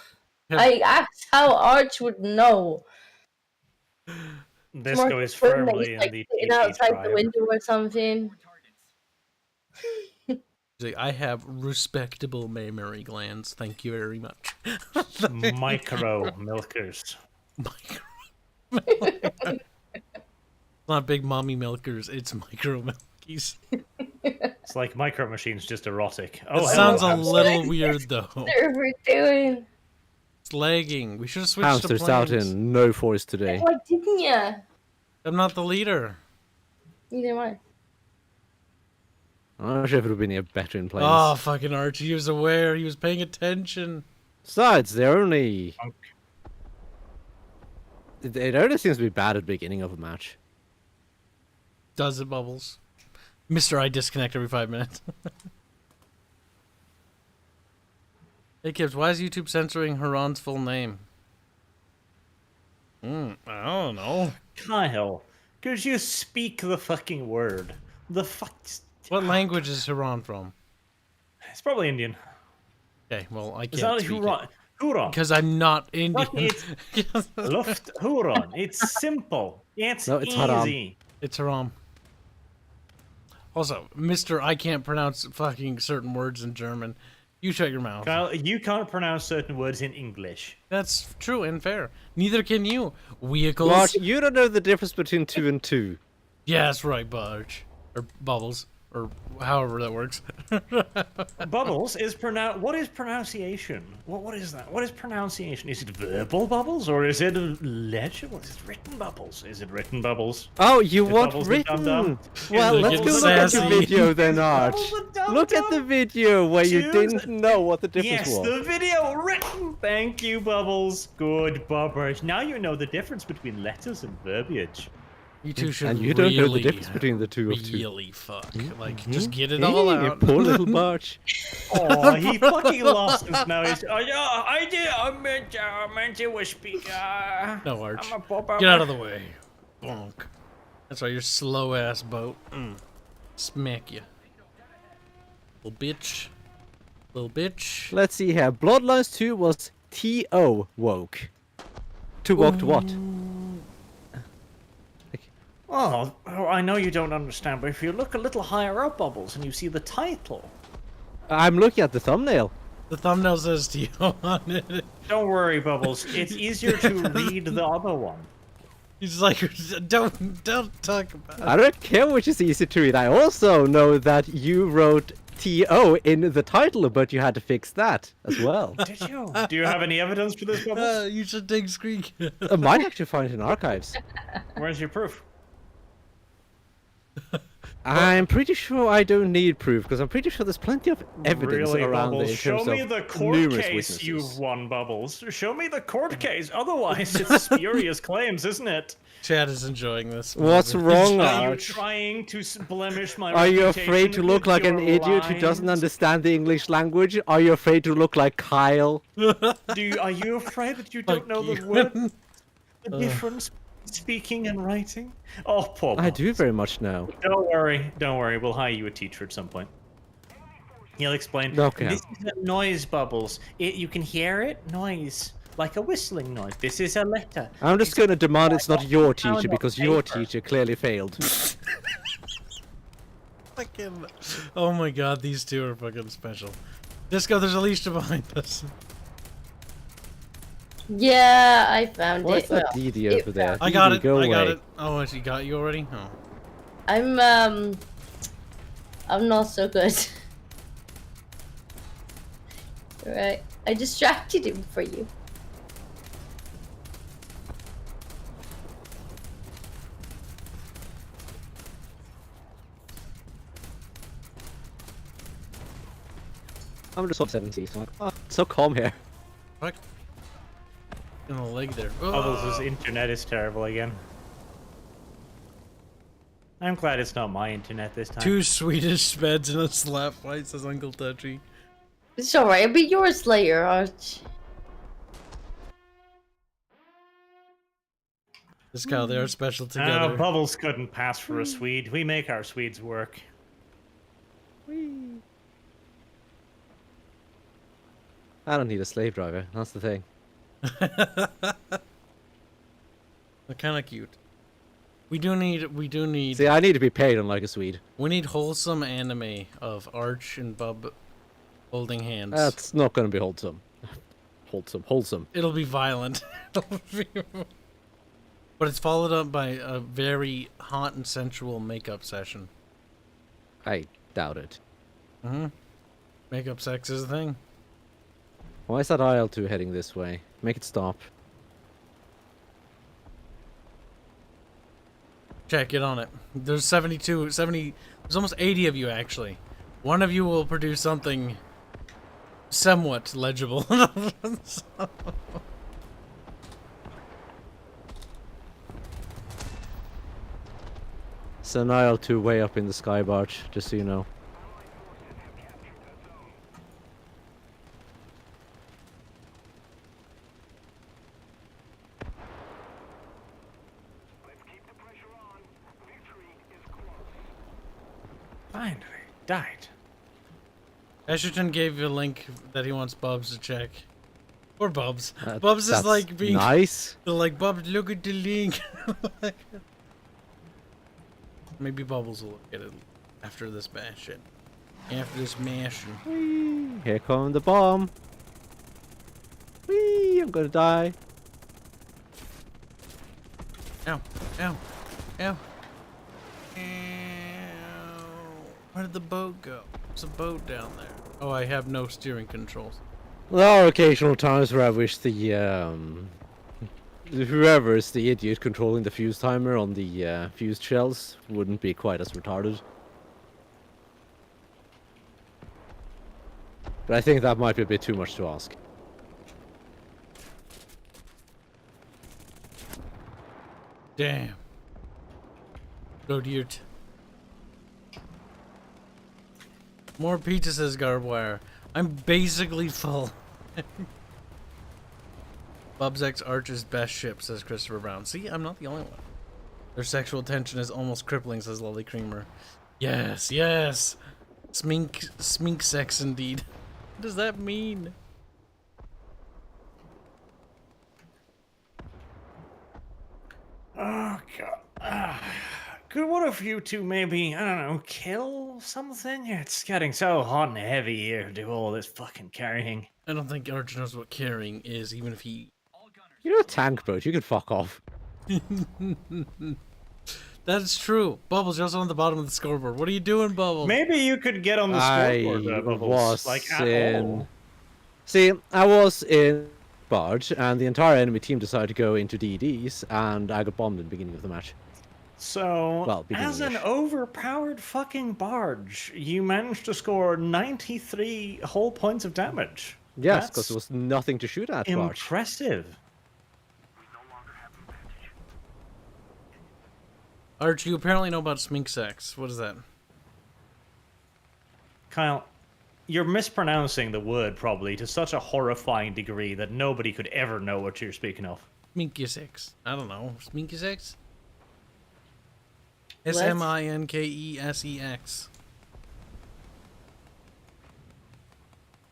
Have- I asked how Arch would know. Disco More is concerned that firmly he's, in like, the sitting TP outside tribe. the window or something. More targets. He's like, I have respectable mammary glands. Thank you very much. Micro milkers. It's not big mommy milkers, it's micro milkies. It's like micro machines, just erotic. It Oh, sounds a hello, little weird though. Server doing. It's lagging. We should have switched to Hamster's out planes. in no force today. Why didn't ya? I'm not the leader. Neither am I. I'm not sure if it would have been better in planes. Oh, fucking Archie. He was aware. He was paying attention. Besides, they're only... It only seems to be bad at the beginning of a match. Does it, Bubbles? Mr. I disconnect every 5 minutes. Hey, Kibs, why is YouTube censoring Haran's full name? I don't know. Kyle, could you speak the fucking word? The fuck... What language is Haran from? It's probably Indian. Okay, well, I Is can't that speak Huron? Huron. because I'm not Indian. It's Luft Huron. It's simple. It's No, it's Haram. easy. It's Haram. Also, Mr. I can't pronounce fucking certain words in German. You shut your mouth. Kyle, you can't pronounce certain words in English. That's true and fair. Neither can you. Vehicles. Barch, you don't know the difference between 2 and 2. Yeah, that's right, Barch. Or Bubbles. Or however that works. Bubbles is What is pronunciation? What is that? What is pronunciation? Is it verbal bubbles or is it legible? Is it written bubbles? Is it written bubbles? Oh, you Is want Bubbles the written? dum-dum? Well, Is it let's go getting look at your sassy? video then, Arch. Bubbles the dum-dum? Look at the video where you Choose- didn't know what the difference Yes, was. the video written. Thank you, Bubbles. Good, Bubbers. Now you know the difference between letters and verbiage. You two should And you don't know the really, difference between the two of 2. really fuck. Like, just get it all Hey, out. poor little Barch. Oh, he fucking lost us now. He's, oh, yeah, I meant to a speaker. No, Arch. I'm a pop-up. Get out of the way. Bonk. That's right, your slow ass boat. Smack you. Little bitch. Little bitch. Let's see here. Bloodlines 2 was T.O. woke. To woke to what? Oh, I know you don't understand, but if you look a little higher up, Bubbles, and you see the title. I'm looking at the thumbnail. The thumbnail says to you on it. Don't worry, Bubbles. It's easier to read the other one. He's like, don't talk about it. I don't care which is easy to read. I also know that you wrote T.O. in the title, but you had to fix that as well. Did you? Do you have any evidence for this, Bubbles? You should dig Screek. I might actually find it in archives. Where's your proof? I'm pretty sure I don't need proof because I'm pretty sure there's plenty of evidence Really, around Bubbles? it in Show terms me of the court numerous case witnesses. you've won, Bubbles. Show me the court case. Otherwise, it's spurious claims, isn't it? Chad is enjoying this. What's wrong, Are you Arch? trying to blemish my Are you reputation afraid to look with like an your idiot who doesn't lines? understand the English language? Are you afraid to look like Kyle? Are you afraid that you don't Fuck know you. the word? The difference between speaking and writing? Oh, poor I Bubbles. do very much know. Don't worry. We'll hire you a teacher at some point. He'll explain. Okay. This is a noise, Bubbles. You can hear it? Noise. like a whistling noise. This is a letter. I'm just going to demand it's not your teacher of because your paper. teacher clearly failed. Fucking. Oh my god, these two are fucking special. Disco, there's Alicia behind us. Yeah, I found Why it. is that Well, DD it over there? I got DD, it. go I got away. it. Oh, she got you already? Oh. I'm not so good. Right, I distracted him for you. I'm just on 70, so I'm like, oh, it's so calm here. Fuck. In the leg there. Bubbles' internet is terrible again. I'm glad it's not my internet this time. Two Swedish speds in a slap fight, says Uncle Touchy. It's alright, it'll be yours later, Arch. This cow, they are special together. Bubbles couldn't pass for a Swede. We make our Swedes work. I don't need a slave driver, that's the thing. They're kind of cute. We do need. See, I need to be paid unlike a Swede. We need wholesome anime of Arch and Bub holding hands. That's not going to be wholesome. Wholesome. It'll be violent. But it's followed up by a very hot and sensual makeup session. I doubt it. Makeup sex is a thing. Why is that IL-2 heading this way? Make it stop. Check, get on it. There's 70, there's almost 80 of you actually. One of you will produce something somewhat legible. It's an IL-2 way up in the sky, Barch, just so you know. Finally, died. Escherton gave you a link that he wants Bubs to check. Or Bubs. Bubs Bubs is like being nice. they're like, Bubs, look at the link. Maybe Bubbles will look at it after this mashing. After this mashing. Whee! Here come the bomb. Whee! I'm gonna die. Ow. Ow. Ow. Ow. Where did the boat go? There's a boat down there. Oh, I have no steering controls. There are occasional times where I wish the whoever is the idiot controlling the fuse timer on the fused shells wouldn't be quite as retarded. But I think that might be a bit too much to ask. Damn. Go to your more pizza, says Garbwire. I'm basically full. Bubs X Archer's best ship, says Christopher Brown. See, I'm not the only one. Their sexual tension is almost crippling, says Lolly Creamer. Yes, yes. Smink sex indeed. What does that mean? Oh god. Could one of you two maybe, I don't know, kill something? It's getting so hot and heavy here to do all this fucking carrying. I don't think Archer knows what carrying is, even if he... You're a tank boat, you can fuck off. That's true. Bubbles, you're also on the bottom of the scoreboard. What are you doing, Bubbles? Maybe you could get on the scoreboard, Bubbles. Was like, at in... all. See, I was in Barch, and the entire enemy team decided to go into DDs, and I got bombed in the beginning of the match. So, Well, as an overpowered fucking barge, you managed to score 93 whole points of damage. Yes, because there was nothing to shoot at, Barch. Impressive. Arch, you apparently know about smink sex. What is that? Kyle, you're mispronouncing the word probably to such a horrifying degree that nobody could ever know what you're speaking of. Sminky sex. I don't know. Sminky sex? What? Sminkessex.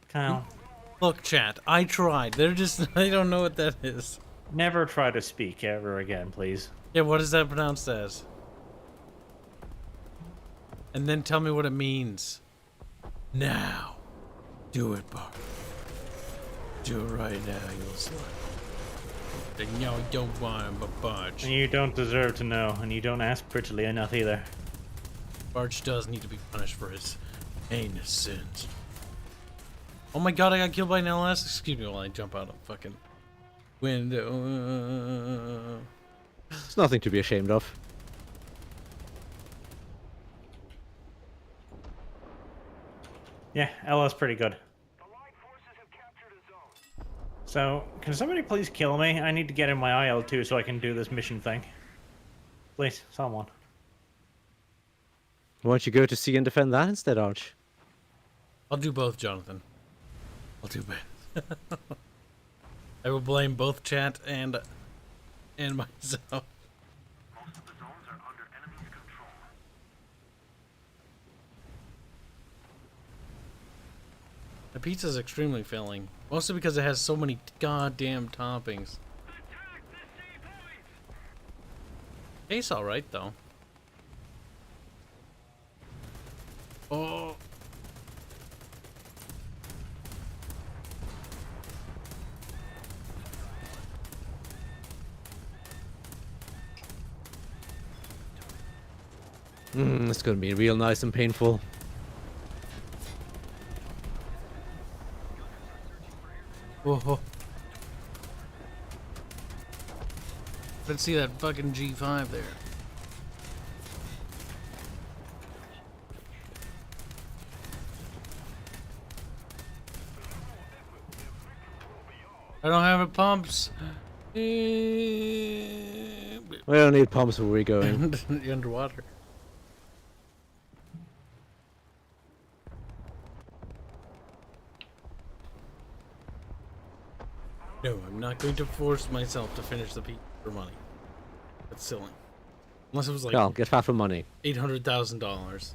Kyle, Look, chat, I tried. They're just, they don't know what that is. Never try to speak ever again, please. Yeah, what is that pronounced as? And then tell me what it means. Now. Do it, Barch. Do it right now, you'll see. No, you don't want him, but Barch. And you don't deserve to know, and you don't ask prettily enough either. Barch does need to be punished for his heinous sins. Oh my god, I got killed by an LS? Excuse me while I jump out of fucking window. It's nothing to be ashamed of. Yeah, Ella's pretty good. So, can somebody please kill me? I need to get in my IL-2 so I can do this mission thing. Please, someone. Why don't you go to sea and defend that instead, Arch? I'll do both, Jonathan. I'll do both. I will blame both chat and myself. The pizza's extremely filling, mostly because it has so many goddamn toppings. Tastes alright though. Oh. It's gonna be real nice and painful. Whoa. Let's see that fucking G5 there. I don't have a pumps. We don't need pumps where we're going. You're underwater. No, I'm not going to force myself to finish the piece for money. That's silly. Unless it was like Well, get fat for money. $800,000.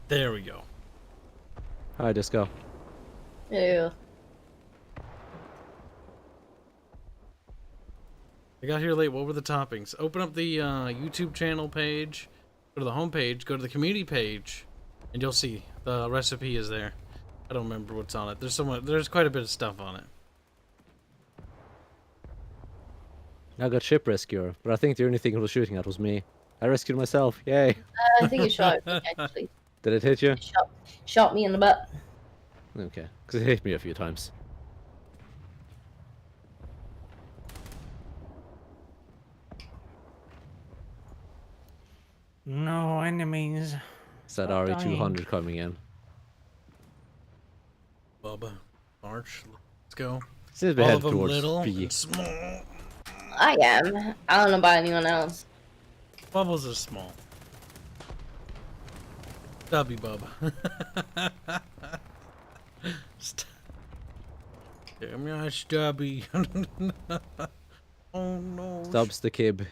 There we go. Hi, Disco. Ew. I got here late. What were the toppings? Open up the YouTube channel page. Go to the home page. Go to the community page. And you'll see the recipe is there. I don't remember what's on it. There's quite a bit of stuff on it. I got ship rescuer, but I think the only thing it was shooting at was me. I rescued myself. Yay. I think it shot me, actually. Did it hit you? It shot me in the butt. Okay, because it hit me a few times. No enemies. Is that Stop RE200 coming in? Bubba, Barch, let's go. Seems to be All headed of them towards little B. and small. I am. I don't know about anyone else. Bubbles are small. Stubby Bubba. I'm not stubby. Oh no. Stubs the kib.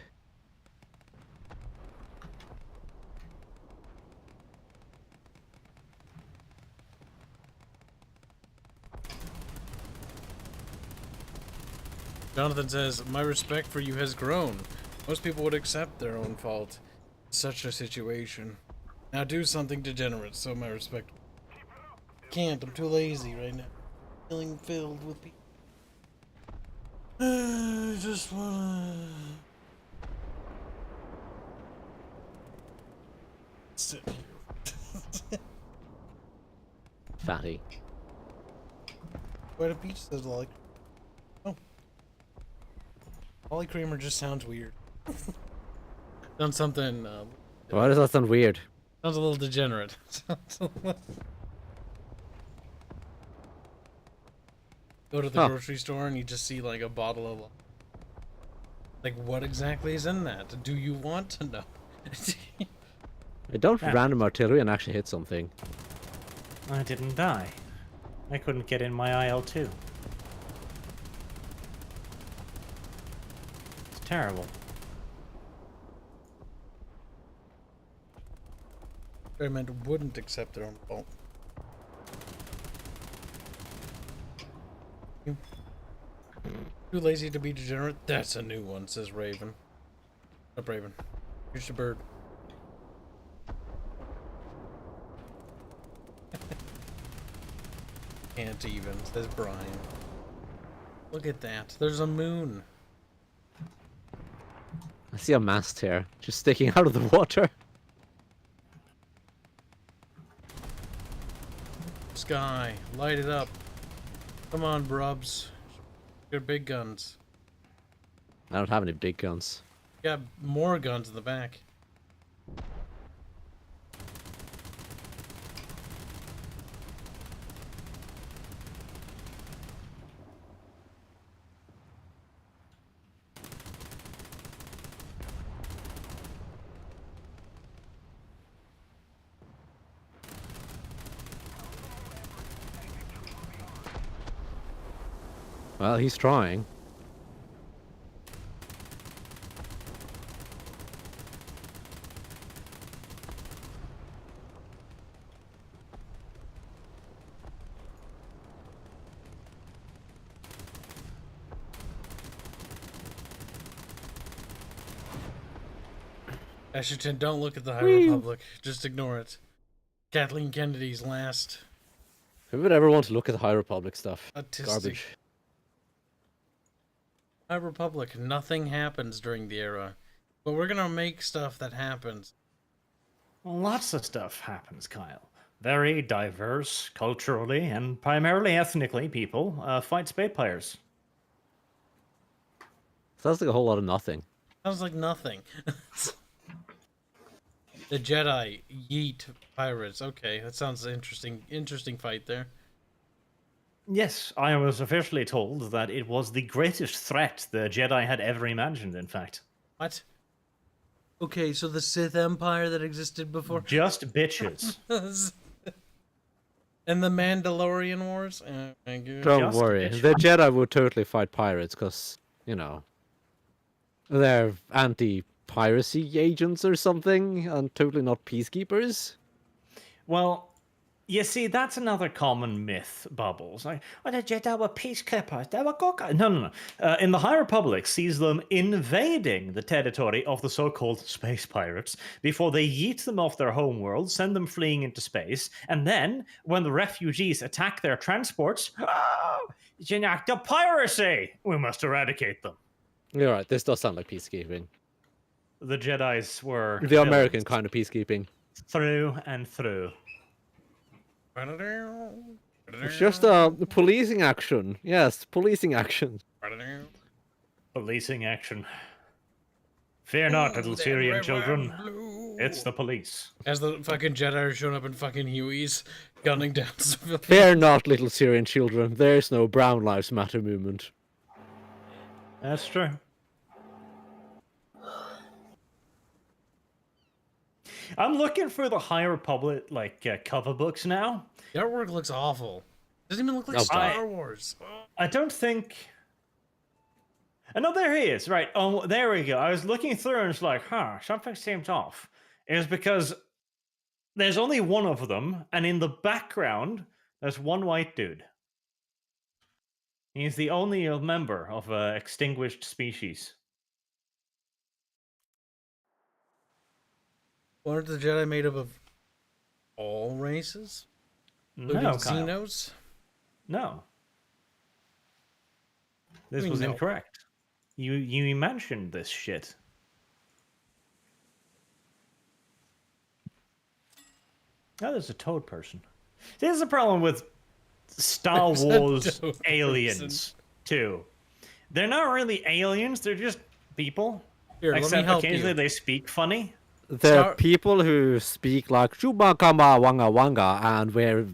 Jonathan says, my respect for you has grown. Most people would accept their own fault in such a situation. Now do something degenerate, so my respect. Can't, I'm too lazy right now. Feeling filled with people. I just wanna sit here. Fatty. Why do peach says like? Oh. Ollie Creamer just sounds weird. Done something, Why does that sound weird? sounds a little degenerate. Go to the Huh. grocery store and you just see like a bottle of... Like, what exactly is in that? Do you want to know? I don't Yeah. random artillery and actually hit something. I didn't die. I couldn't get in my IL-2. It's terrible. I meant wouldn't accept their own fault. Too lazy to be degenerate? That's a new one, says Raven. Up, Raven. Here's your bird. Can't even, says Brian. Look at that. There's a moon. I see a mast here, just sticking out of the water. Sky, light it up. Come on, Bubs. Got big guns. I don't have any big guns. Got more guns in the back. Well, he's trying. Asherton, don't look at the High Republic. Just ignore it. Kathleen Kennedy's last. Who would ever want to look at the High Republic stuff? Autistic. Garbage. High Republic, nothing happens during the era. But we're gonna make stuff that happens. Lots of stuff happens, Kyle. Very diverse culturally and primarily ethnically people fight Spitfires. Sounds like a whole lot of nothing. Sounds like nothing. The Jedi yeet pirates. Okay, that sounds interesting. Interesting fight there. Yes, I was officially told that it was the greatest threat the Jedi had ever imagined, in fact. What? Okay, so the Sith Empire that existed before. Just bitches. And the Mandalorian Wars. Thank you. Don't Just worry, bitch. the Jedi would totally fight pirates because, you know, they're anti-piracy agents or something, and totally not peacekeepers. Well, you see, that's another common myth, Bubbles. Like, oh, the Jedi were peacekeepers. They were good guys. No. In the High Republic sees them invading the territory of the so-called space pirates before they yeet them off their homeworld, send them fleeing into space, and then, when the refugees attack their transports, it's an act of piracy. We must eradicate them. You're right, this does sound like peacekeeping. The Jedis were The American villains kind of peacekeeping. through and through. It's just policing action. Yes, policing action. Policing action. Fear not, little Syrian children. It's the police. As the fucking Jedi are showing up in fucking Hueys, gunning down civilians. Fear not, little Syrian children. There's no Brown Lives Matter movement. That's true. I'm looking for the High Republic cover books now. The artwork looks awful. Doesn't even look like Oh, Star Wars. I don't think. No, there he is. Right. Oh, there we go. I was looking through and it's like, something seems off. It's because there's only one of them, and in the background, there's one white dude. He's the only member of an extinguished species. Weren't the Jedi made up of all races? Including No, Kyle. Xenos? No. This We was know. incorrect. You mentioned this shit. Oh, there's a toad person. This is the problem with Star There's a Wars toad aliens, too. They're not really aliens, they're just people. Here, let me Except help occasionally you. they speak funny. There Star- are people who speak like Chuba Kama Wanga Wanga and wear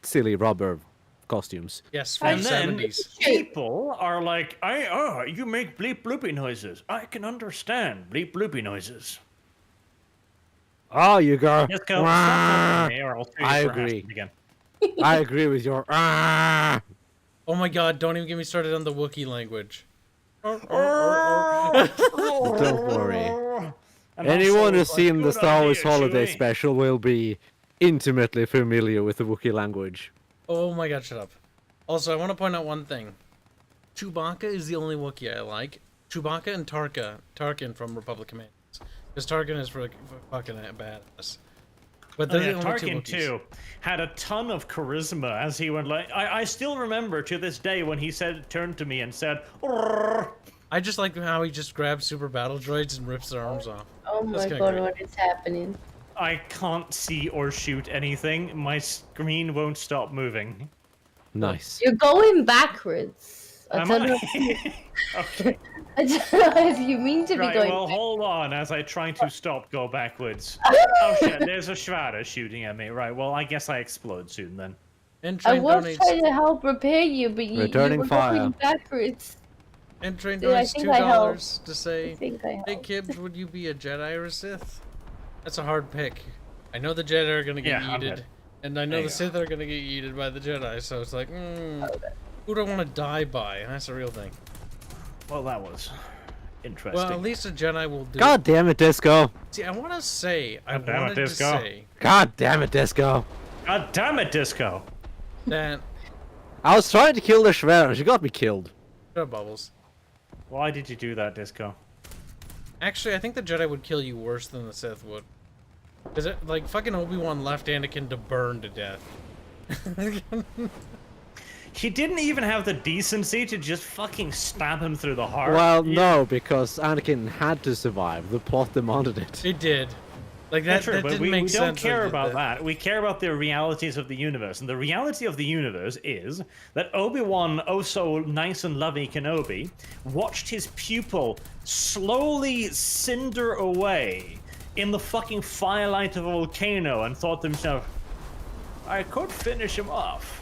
silly rubber costumes. Yes, from And the then 70s. people are like, you make bleep bloopy noises. I can understand bleep bloopy noises. Oh, you go. Just go. "Wah." Stop me or I'll sue you I for agree. harassment again. I agree with your. Ah. Oh my god, don't even get me started on the Wookiee language. Don't worry. And Anyone also, who's seen the good Star Wars idea, Holiday Chewie. special will be intimately familiar with the Wookiee language. Oh my god, shut up. Also, I want to point out one thing. Chewbacca is the only Wookiee I like. Chewbacca and Tarkin from Republic Commanders. Because Tarkin is fucking badass. But they're the only Tarkin two Wookiees. too had a ton of charisma as he went like. I still remember to this day when he turned to me and said, "Rrrr." I just like how he just grabs super battle droids and rips their arms off. Oh That's my kinda god, great. what is happening? I can't see or shoot anything. My screen won't stop moving. Nice. You're going backwards. I Am don't know. Okay. I don't know if you mean to be Right, going. well, hold on as I try to go backwards. Oh shit, there's a Shvada shooting at me. Right, well, I guess I explode soon then. And I Train was donates. trying to help repair you, but you Returning were fire. going backwards. And Train Dude, I donates think I $2 to I say, think I "Hey helped. Kibs, would you be a Jedi or a Sith?" That's a hard pick. I know the Jedi are gonna get Yeah, I'm yeeted, good. and I know There the you Sith are gonna get yeeted by the Jedi. So it's like, who do I want to die by? That's a real thing. Well, that was interesting. Well, at least a Jedi will do. God damn it, Disco. See, I want to say, I God damn it, wanted to Disco. say God damn it, Disco. God damn it, Disco! that. I was trying to kill the Shvera and she got me killed. Shut up, Bubbles. Why did you do that, Disco? Actually, I think the Jedi would kill you worse than the Sith would. Cause like fucking Obi-Wan left Anakin to burn to death. He didn't even have the decency to just fucking stab him through the heart. Well, no, because Anakin had to survive. The plot demanded it. It did. Like Yeah, that, true, that but didn't we make don't sense. care when he about did that. We care about the realities of the universe. And the reality of the universe is that Obi-Wan, oh so nice and lovey Kenobi, watched his pupil slowly cinder away in the fucking firelight of a volcano and thought to himself, I could finish him off.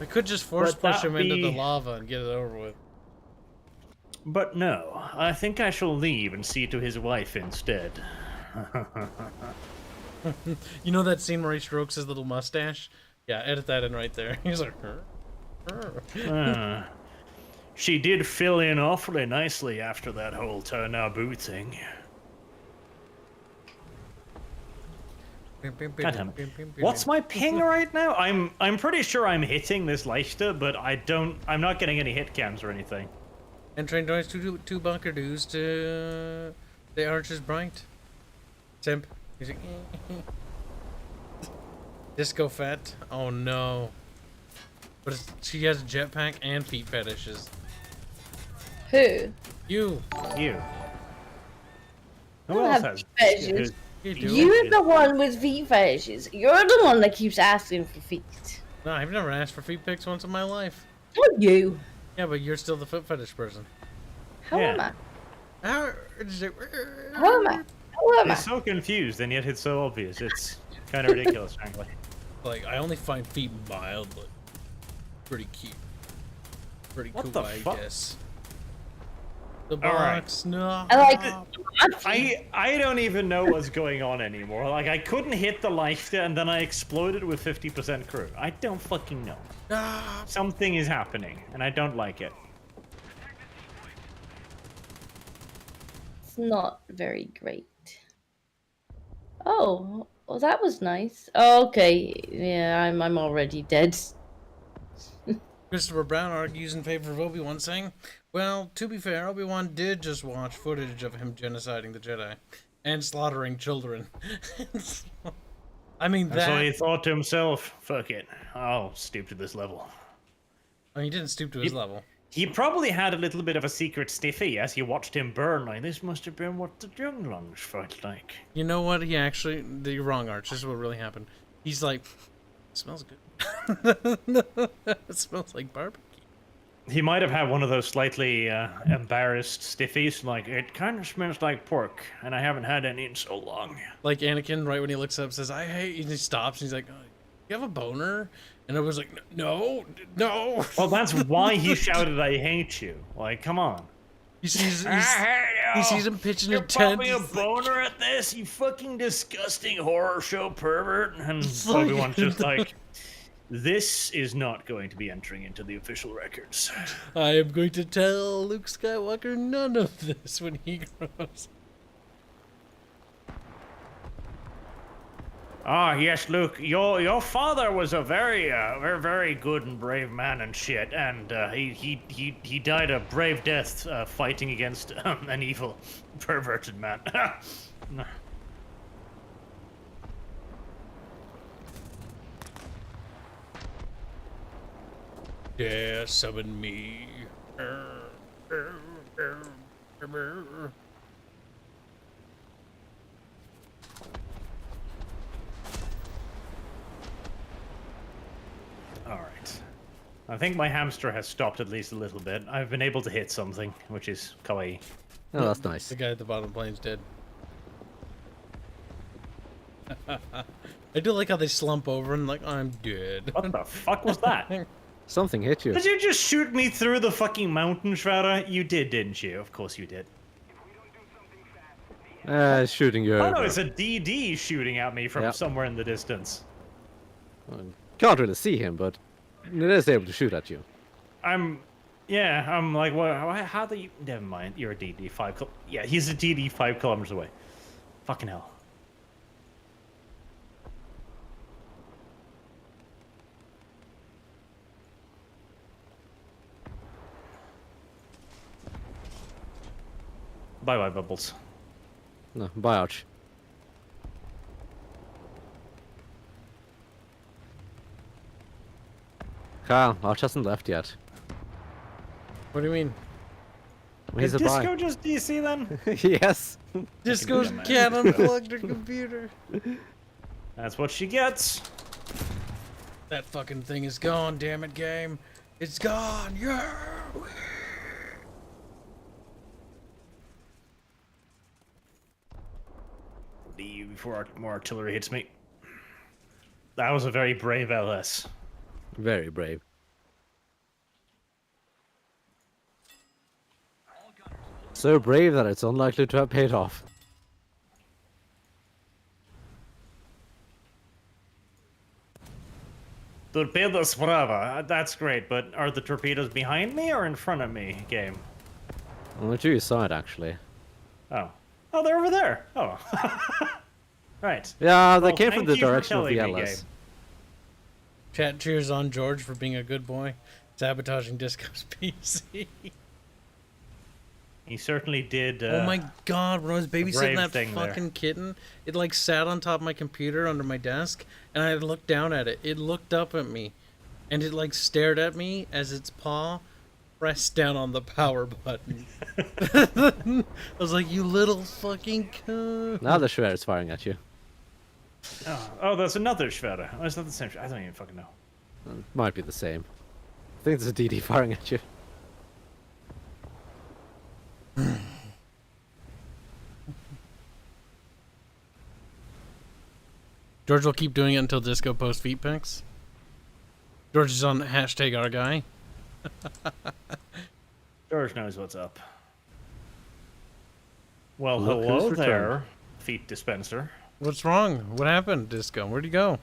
We could just force But push that him into the be- lava and get it over with. But no, I think I shall leave and see to his wife instead. You know that scene where he strokes his little mustache? Yeah, edit that in right there. He's like, She did fill in awfully nicely after that whole Nabu thing. God damn it. What's my ping right now? I'm pretty sure I'm hitting this Leichter, but I'm not getting any hit cams or anything. And Train donates two bunker dues to the Archer's Bright. Simp. He's like, Disco Fett. Oh no. But she has a jetpack and feet fetishes. Who? You. You. I Who don't else have has fetishes. You do. You're the one with feet fetishes. You're the one that keeps asking for feet. No, I've never asked for feet pics once in my life. Not you. Yeah, but you're still the foot fetish person. How Yeah. am I? How How am I? How am I? He's so confused, and yet it's so obvious. It's kind of ridiculous, frankly. Like, I only find feet mildly pretty cute. Pretty What cool, the I fuck? guess. The All right. box, no. I like it. I don't even know what's going on anymore. Like, I couldn't hit the Leichter, and then I exploded with 50% crew. I don't fucking know. Ah, Something is happening, and I don't like it. It's not very great. Oh, well, that was nice. Oh, okay, yeah, I'm already dead. Christopher Brown argues in favor of Obi-Wan, saying, well, to be fair, Obi-Wan did just watch footage of him genociding the Jedi and slaughtering children. I mean, And so he that... thought to himself, fuck it, I'll stoop to this level. I mean, he didn't stoop to his level. He probably had a little bit of a secret stiffy as he watched him burn. Like, this must have been what the young lungs felt like. You know what? He actually... You're wrong, Arch. This is what really happened. He's like, it smells good. It smells like barbecue. He might have had one of those slightly embarrassed stiffies, like, it kind of smells like pork, and I haven't had any in so long. Like Anakin, right when he looks up, says, I hate... And he stops, and he's like, you have a boner? And I was like, no. Well, that's why he shouted, I hate you. Like, come on. He sees I he hate sees you. him pitching You're a tent. probably a He's like, boner at this, you fucking disgusting horror show pervert. And like- Obi-Wan's just like, this is not going to be entering into the official records. I am going to tell Luke Skywalker none of this when he grows. Ah, yes, Luke. Your father was a very good and brave man and shit, and he died a brave death fighting against an evil, perverted man. Yeah, summon me. All right. I think my hamster has stopped at least a little bit. I've been able to hit something, which is kawaii. Oh, that's nice. The guy at the bottom plane's dead. I do like how they slump over and like, I'm dead. What the fuck was that? Something hit you. Did you just shoot me through the fucking mountain, Shredder? You did, didn't you? Of course you did. Shooting you Oh over. no, it's a DD shooting at me from Yep. somewhere in the distance. Can't really see him, but it is able to shoot at you. I'm like, what? How do you? Never mind. You're a DD 5. Yeah, he's a DD 5 kilometers away. Fucking hell. Bye bye, Bubbles. No, Barch. Kyle, Arch hasn't left yet. What do you mean? He's Did a Disco bye. just DC then? Yes. Disco's man. can't unplug the computer. That's what she gets. That fucking thing is gone, damn it, game. It's gone, yeah! Before more artillery hits me. That was a very brave LS. Very brave. So brave that it's unlikely to have paid off. Torpedoes forever. That's great, but are the torpedoes behind me or in front of me, game? On to your side, actually. Oh. Oh, they're over there. Oh. Right. Yeah, they Well, came from thank the you for direction of the telling me, LS. Chat cheers on George for being a good boy, sabotaging Disco's PC. He certainly did. Oh my god, when I was babysitting brave that thing there. fucking kitten, it like sat on top of my computer under my desk, and I looked down at it. It looked up at me, and it like stared at me as its paw pressed down on the power button. I was like, you little fucking cunt. Now the Schwer is firing at you. Oh, there's another Schwerter. Oh, is that the same? I don't even fucking know. Might be the same. I think there's a DD firing at you. George will keep doing it until Disco posts feet pics. George is on hashtag our guy. George knows what's up. Well, Look hello who's there, returned. feet dispenser. What's wrong? What happened, Disco? Where'd you go?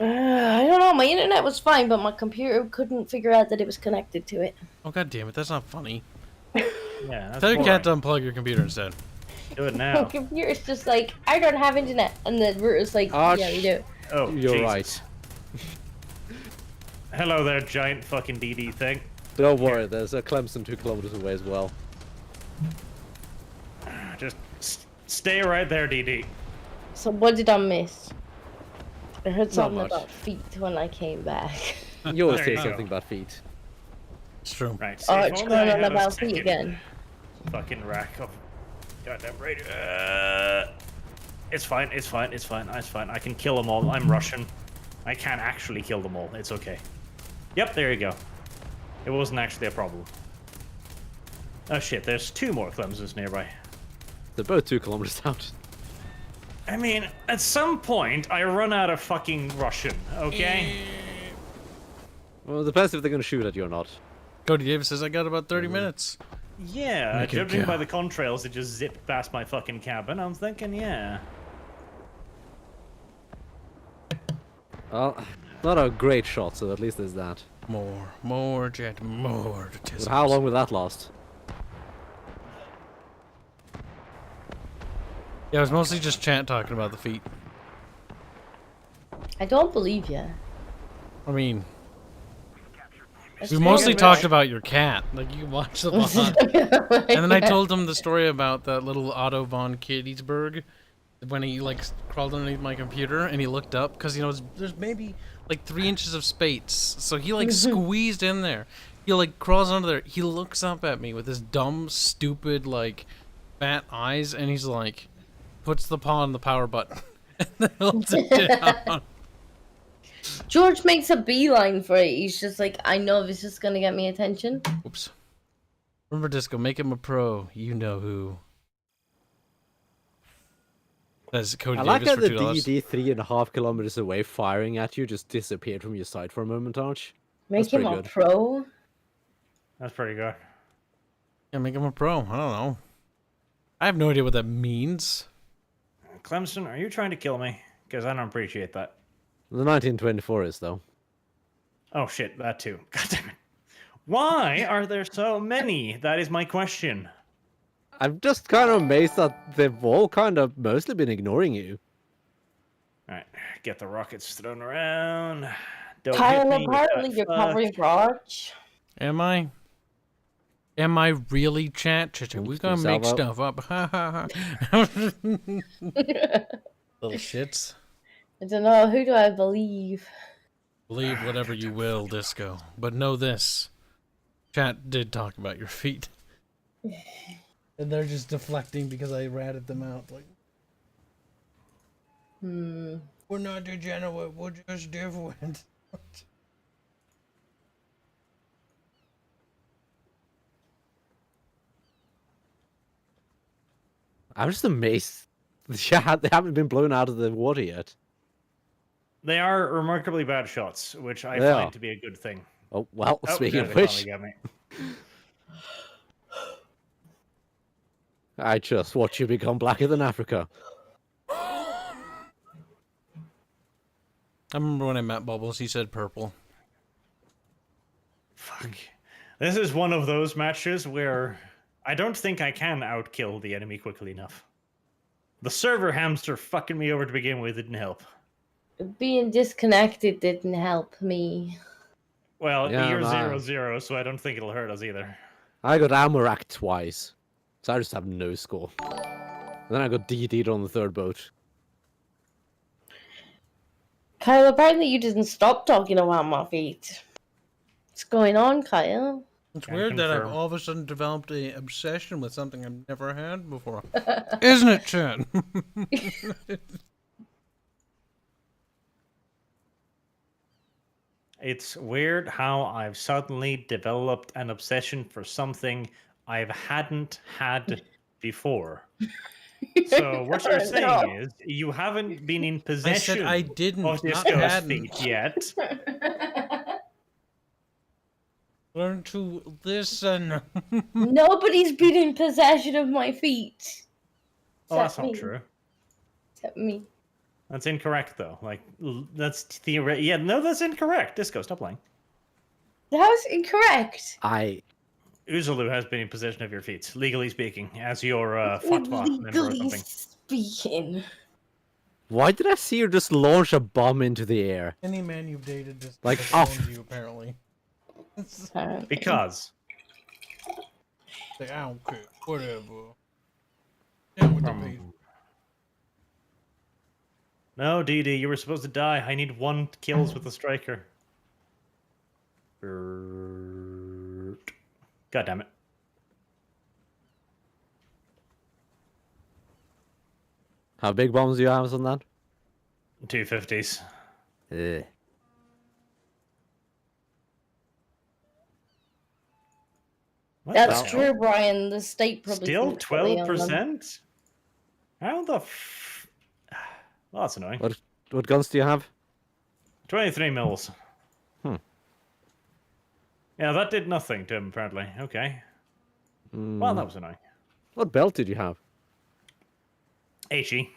I don't know. My internet was fine, but my computer couldn't figure out that it was connected to it. Oh god damn it, that's not funny. Yeah, that's Tell your boring. cat to unplug your computer instead. Do it My now. computer's just like, I don't have internet, and the router's like, Arch. yeah, we do. Oh, You're Jesus. right. Hello there, giant fucking DD thing. Don't worry, there's a Clemson 2 kilometers away as well. Just stay right there, DD. So what did I miss? I heard something much. about feet when I came back. You always There say you go. something about feet. It's true. Right. Oh, if it's only I going on had a about feet second again. Fucking rack of goddamn radio. It's fine. It's fine. It's fine. It's fine. I can kill them all. I'm Russian. I can actually kill them all. It's okay. Yep. There you go. It wasn't actually a problem. Oh shit. There's 2 more Clemsons nearby. They're both 2 kilometers out. I mean, at some point, I run out of fucking Russian. Okay. Well, it depends if they're going to shoot at you or not. Cody Davis says I got about 30 minutes. Yeah. Make it Judging by count. the contrails that just zipped past my fucking cabin, I'm thinking, yeah. Well, not a great shot, so at least there's that. More jet, more But how long will that last? Yeah, it was mostly just chat talking about the feet. I don't believe you. I mean, That's we fair mostly enough. talked about your cat. Like, you watched the VOD. And then I told him the story about that little Otto von Kittysburg when he, like, crawled underneath my computer and he looked up because, you know, there's maybe, like, 3 inches of space. So he, like, squeezed in there. He, like, crawls under there. He looks up at me with his dumb, stupid, like, fat eyes and he's like, puts the paw on the power button and then holds it down. George makes a beeline for it. He's just like, I know this is gonna get me attention. Oops. Remember, Disco, make him a pro. You know who. That's Cody I like Davis how for the $2. DD 3.5 kilometers away firing at you just disappeared from your sight for a moment, Arch. Make That's him pretty a good. pro. That's pretty good. Yeah, make him a pro. I don't know. I have no idea what that means. Clemson, are you trying to kill me? Because I don't appreciate that. The 1924 is, though. Oh shit, that too. God damn it. Why are there so many? That is my question. I'm just kind of amazed that they've all kind of mostly been ignoring you. Alright, get the rockets thrown around. Don't hit Kyle, me. apparently you're fuck. covering Barch. Am I? Am I really, chat? We're gonna yourself make up. stuff up. Ha ha ha. Little shits. I don't know, who do I believe? Believe whatever you will, Disco. But know this. Chat did talk about your feet. And they're just deflecting because I ratted them out. Like, we're not degenerate, we're just different. I'm just amazed. Yeah, they haven't been blown out of the water yet. They are remarkably bad shots, which I They find are. to be a good thing. Oh, well, Oh, speaking there of they which, finally got me. I just watch you become blacker than Africa. I remember when I met Bubbles, he said purple. Fuck. This is one of those matches where I don't think I can outkill the enemy quickly enough. The server hamster fucking me over to begin with didn't help. Being disconnected didn't help me. Well, Yeah, you're nah. 0-0, so I don't think it'll hurt us either. I got ammo racked twice, so I just have no score. And then I got DD'd on the third boat. Kyle, apparently you didn't stop talking about my feet. What's going on, Kyle? It's Can weird that I've confirm. all of a sudden developed an obsession with something I've never had before. Isn't it, Chan? It's weird how I've suddenly developed an obsession for something I hadn't had before. So what you're saying is you haven't been in I possession said I didn't, of not Disco's hadn't. feet yet. Learn to listen. Nobody's been in possession of my feet. Oh, that's Except not me. true. Except me. That's incorrect, though. Like, that's theoretic. Yeah, no, that's incorrect. Disco, stop lying. That was incorrect. Uzulu has been in possession of your feet, legally speaking, as your fatwa member or Legally something. speaking. Why did I see her just launch a bomb into the air? Any man you've dated just Like, owns you, apparently. Because Say, I don't care, whatever. Yeah, with the beat. no, DD, you were supposed to die. I need 1 kills with the striker. God damn it. How big bombs do you have on that? 250s. Ugh. What That's the true, hell? Brian. The state probably Still thinks fully on them. 12%? How the well, that's annoying. What guns do you have? 23 mils. Hmm. Yeah, that did nothing to him, apparently. Okay. Well, that was annoying. What belt did you have? HE.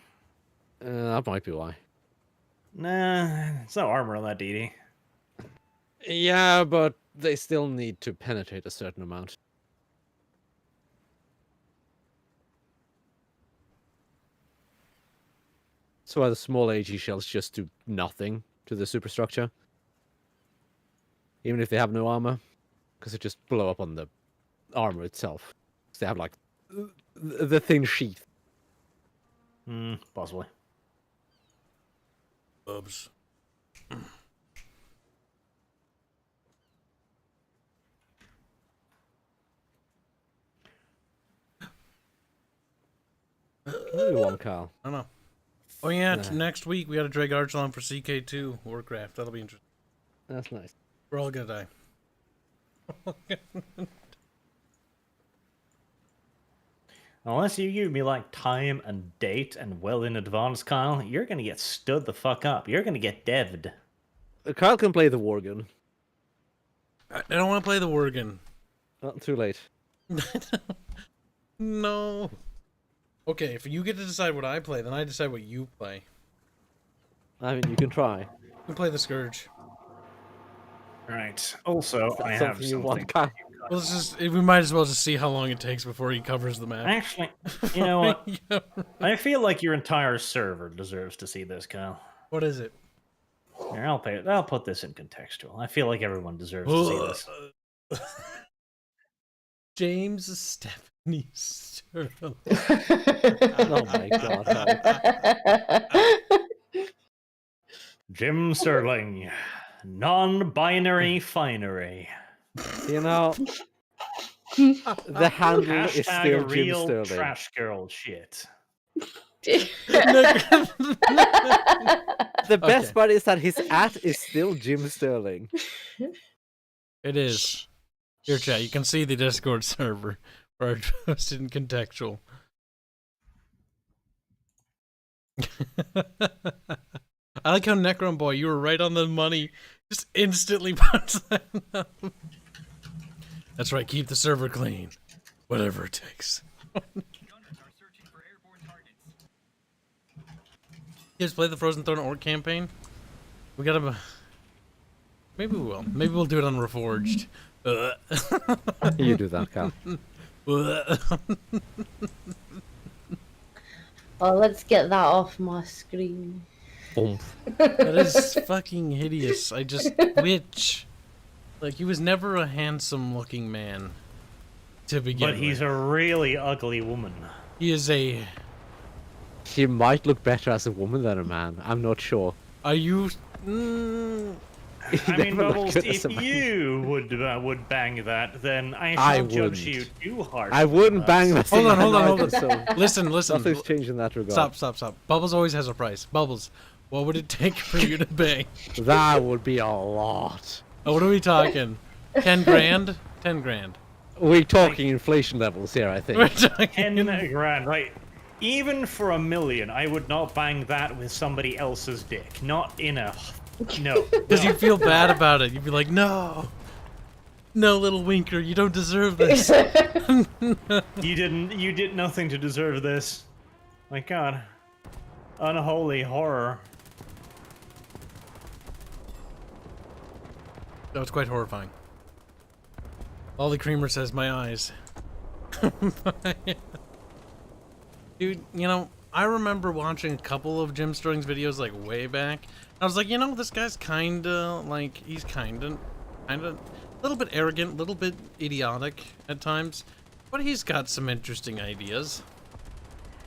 That might be why. Nah, it's no armor on that DD. Yeah, but they still need to penetrate a certain amount. That's why the small AG shells just do nothing. to the superstructure. Even if they have no armor, because it just blow up on the armor itself. 'Cause they have like the thin sheath. Possibly. Bubs. What do you want, Kyle? I don't know. Oh yeah, Nah. next week we got to drag Archelon for CK2 Warcraft. That'll be interesting. That's nice. We're all gonna die. Unless you give me like time and date and well in advance, Kyle, you're gonna get stood the fuck up. You're gonna get dev'd. Kyle can play the Worgen. I don't want to play the Worgen. Not too late. No. Okay, if you get to decide what I play, then I decide what you play. I mean, you can try. You can play the Scourge. Right. Also, I have Something you something. want, Kyle. Well, we might as well just see how long it takes before he covers the map. Actually, you know what? Yeah. I feel like your entire server deserves to see this, Kyle. What is it? Here, I'll put this in contextual. I feel like everyone deserves to see this. James Stephanie Sterling. Oh my god. Jim Sterling, non-binary finery. You know, the handle is Hashtag still Jim real Sterling. trash girl shit. The best Okay. part is that his @ is still Jim Sterling. It is. Here, chat. You can see the Discord server where I posted in contextual. I like how Necron Boy, you were right on the money. Just instantly puts that up. That's right. Keep the server clean, whatever it takes. You guys play the Frozen Throne Orc campaign? We gotta. Maybe we will. Maybe we'll do it on Reforged. You do that, Kyle. Oh, let's get that off my screen. That is fucking hideous. I just witch. Like, he was never a handsome looking man to begin But he's with. a really ugly woman. He is a. He might look better as a woman than a man. I'm not sure. Are you? I mean, never looked Bubbles, good as if a man. you would bang that, then I I shall judge you wouldn't. too hard. I wouldn't bang that. Hold on, hold on, hold on. So Listen. nothing's changed in that regard. Stop. Bubbles always has a price. Bubbles, what would it take for you to bang? That would be a lot. Oh, what are we talking? 10 grand? 10 grand. We're talking inflation levels here, I We're think. talking. 10 grand, right? Even for $1 million, I would not bang that with somebody else's dick. Not in a... No. Because you'd feel bad about it. You'd be like, no, little winker, you don't deserve this. You did nothing to deserve this. My god. Unholy horror. That was quite horrifying. Ollie Creamer says, my eyes. Dude, you know, I remember watching a couple of Jim Sterling's videos, like, way back. I was like, you know, this guy's kinda, like, he's kinda, a little bit arrogant, a little bit idiotic at times. But he's got some interesting ideas.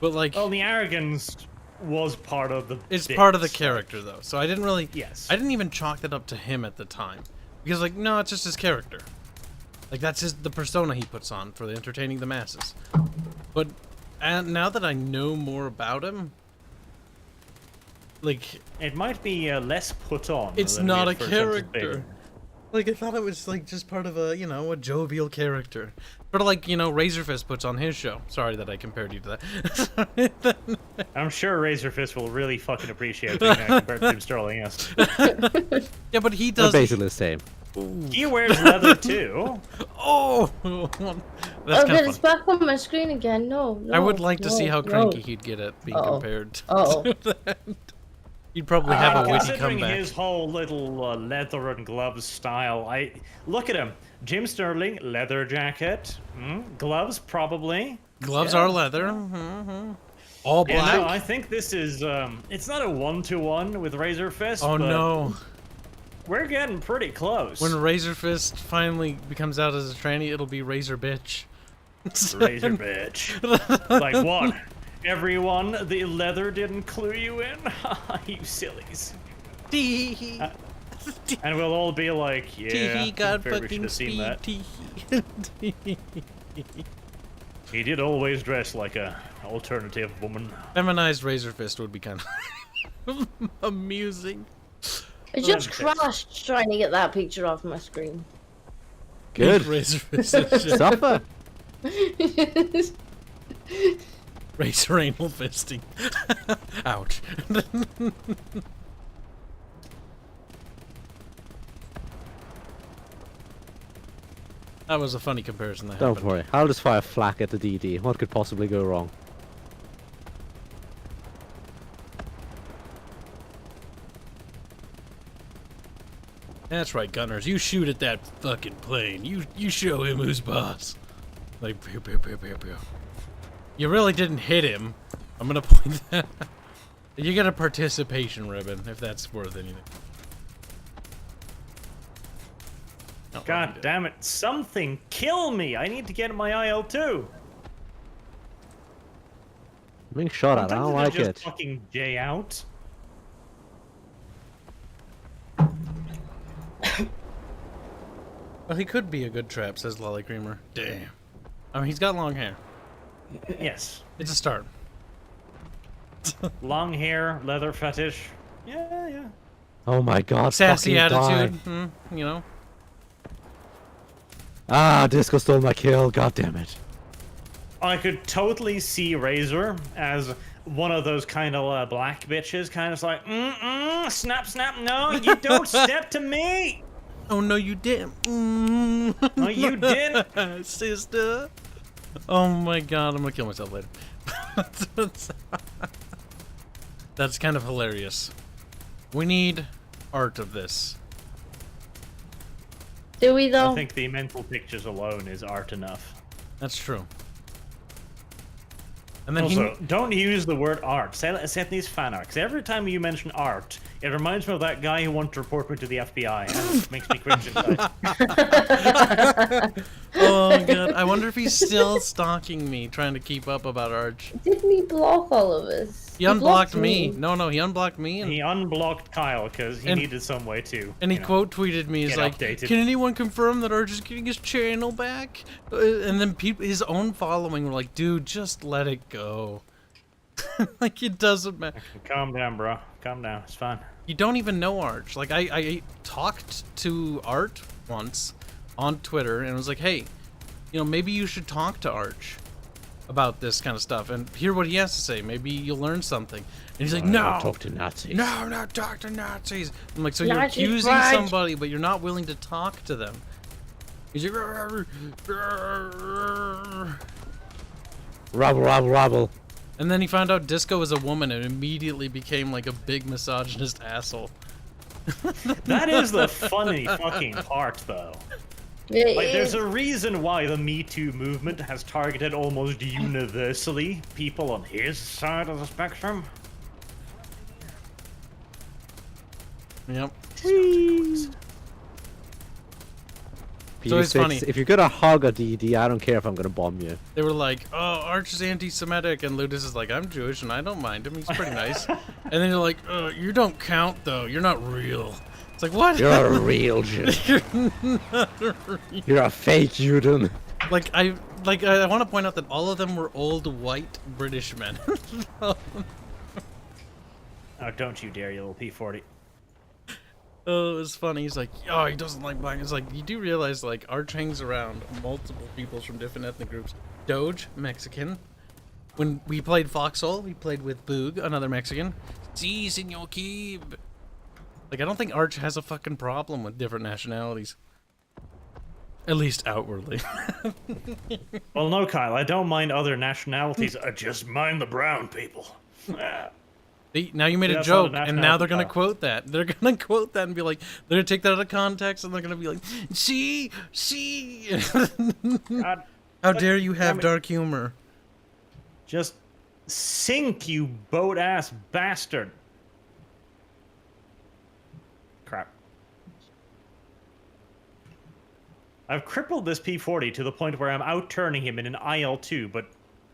But, like... Well, the arrogance was part of the It's bit, part of the so- character, though. So I didn't really... Yes. I didn't even chalk that up to him at the time. Because, like, no, it's just his character. Like, that's the persona he puts on for entertaining the masses. But now that I know more about him... Like... It might be less put on. It's than we not at a first character. anticipated. Like, I thought it was, like, just part of a, you know, a jovial character. But, like, you know, Razorfist puts on his show. Sorry that I compared you to that. I'm sure Razorfist will really fucking appreciate being compared to Jim Sterling, yes. Yeah, but he They're does... basically the same. He wears leather too. Oh! That's Oh, kind but of it's funny. back on my screen again. No, I would like to no, see how no. cranky he'd get at being Uh-oh. compared to Uh-oh. that. He'd probably have a witty Considering comeback. his whole little leather and gloves style, I look at him. Jim Sterling, leather jacket, gloves probably. Gloves Yeah. are leather. Mm-hmm. All Yeah, black? no, I think this is, it's not a 1-to-1 with Razor Fist, Oh but no. we're getting pretty close. When Razor Fist finally becomes out as a tranny, it'll be Razor Bitch. Razor bitch. Like what? Everyone, the leather didn't clue you in? You sillies. Tee-hee. And we'll all be like, yeah, Tee-hee got maybe we should fucking have seen speed. that. Tee-hee. He did always dress like a alternative woman. Feminized Razor Fist would be kind of amusing. I just Let's- crashed trying to get that picture off my screen. Good. Razor Fist is shit. Suffer. Razor anal fisting. Ouch. That was a funny comparison that Don't happened. worry. I'll just fire flak at the DD. What could possibly go wrong? That's right, Gunners. You shoot at that fucking plane. You show him who's boss. Like, pew, pew, pew, pew, pew. You really didn't hit him. I'm gonna point that out. You get a participation ribbon, if that's worth anything. Not God like you damn it, something kill me! I need to get my IL-2. I'm being shot at. I Sometimes don't I like just it. fucking J out. did. Well, he could be a good trap, says Lolly Creamer. Damn. I mean, he's got long hair. Yes. It's a start. Long hair, leather fetish. Yeah, yeah. Oh my god. Sassy fucking die. attitude, you know. Ah, Disco stole my kill. God damn it. I could totally see Razor as one of those kind of black bitches, kind of like, snap, snap, no, you don't step to me! Oh no, you didn't. No, you didn't! Sister. Oh my god, I'm gonna kill myself later. That's kind of hilarious. We need art of this. Do we though? I think the mental pictures alone is art enough. That's true. And then Also, don't use the word art. Set these fan art. 'Cause every time you mention art, it reminds me of that guy who wanted to report me to the FBI. And it makes me cringe inside. oh god, I wonder if he's still stalking me, trying to keep up about Arch. Didn't he block all of us? He unblocked me. No, he unblocked me. He unblocked Kyle because he And- needed some way to. And he you know. quote tweeted me, he's get like, updated. can anyone confirm that Arch is getting his channel back? And then his own following were like, dude, just let it go. Like, it doesn't matter. Calm down, bro. Calm down. It's fine. You don't even know Arch. Like, I talked to Art once on Twitter and was like, hey, you know, maybe you should talk to Arch about this kind of stuff and hear what he has to say. Maybe you'll learn something. And he's like, no, Talk to Nazis. no, not talk to Nazis. I'm like, so you're Nazis, accusing Raj. somebody, but you're not willing to talk to them. He's like, "Rrr, rrr." Rabble, rabble, rabble. And then he found out Disco was a woman and immediately became like a big misogynist asshole. That is the funny fucking part, though. It Like, there's is. a reason why the Me Too movement has targeted almost universally people on his side of the spectrum. Yep. So it's funny. If you're gonna hog a DD, I don't care if I'm gonna bomb you. They were like, oh, Arch is anti-Semitic, and Ludus is like, I'm Jewish and I don't mind him, he's pretty nice. And then they're like, you don't count though, you're not real. It's like, what? You're a real Jew. You're a fake Juden. Like, I want to point out that all of them were old white British men. Oh, don't you dare, you little P40. Oh, it was funny. He's like, oh, he doesn't like black. It's like, you do realize, like, Arch hangs around multiple peoples from different ethnic groups. Doge, Mexican. When we played Foxhole, we played with Boog, another Mexican. Si, senor Kib. Like, I don't think Arch has a fucking problem with different nationalities. At least outwardly. Well, no, Kyle, I don't mind other nationalities. I just mind the brown people. Now you made a That's not a joke, and now they're gonna nationality. quote that. They're gonna quote that and be like, they're gonna take that out of context, and they're gonna be like, see. God, How dare you damn have it. dark humor? just Sink, you boat-ass bastard. Crap. I've crippled this P-40 to the point where I'm out-turning him in an IL-2, but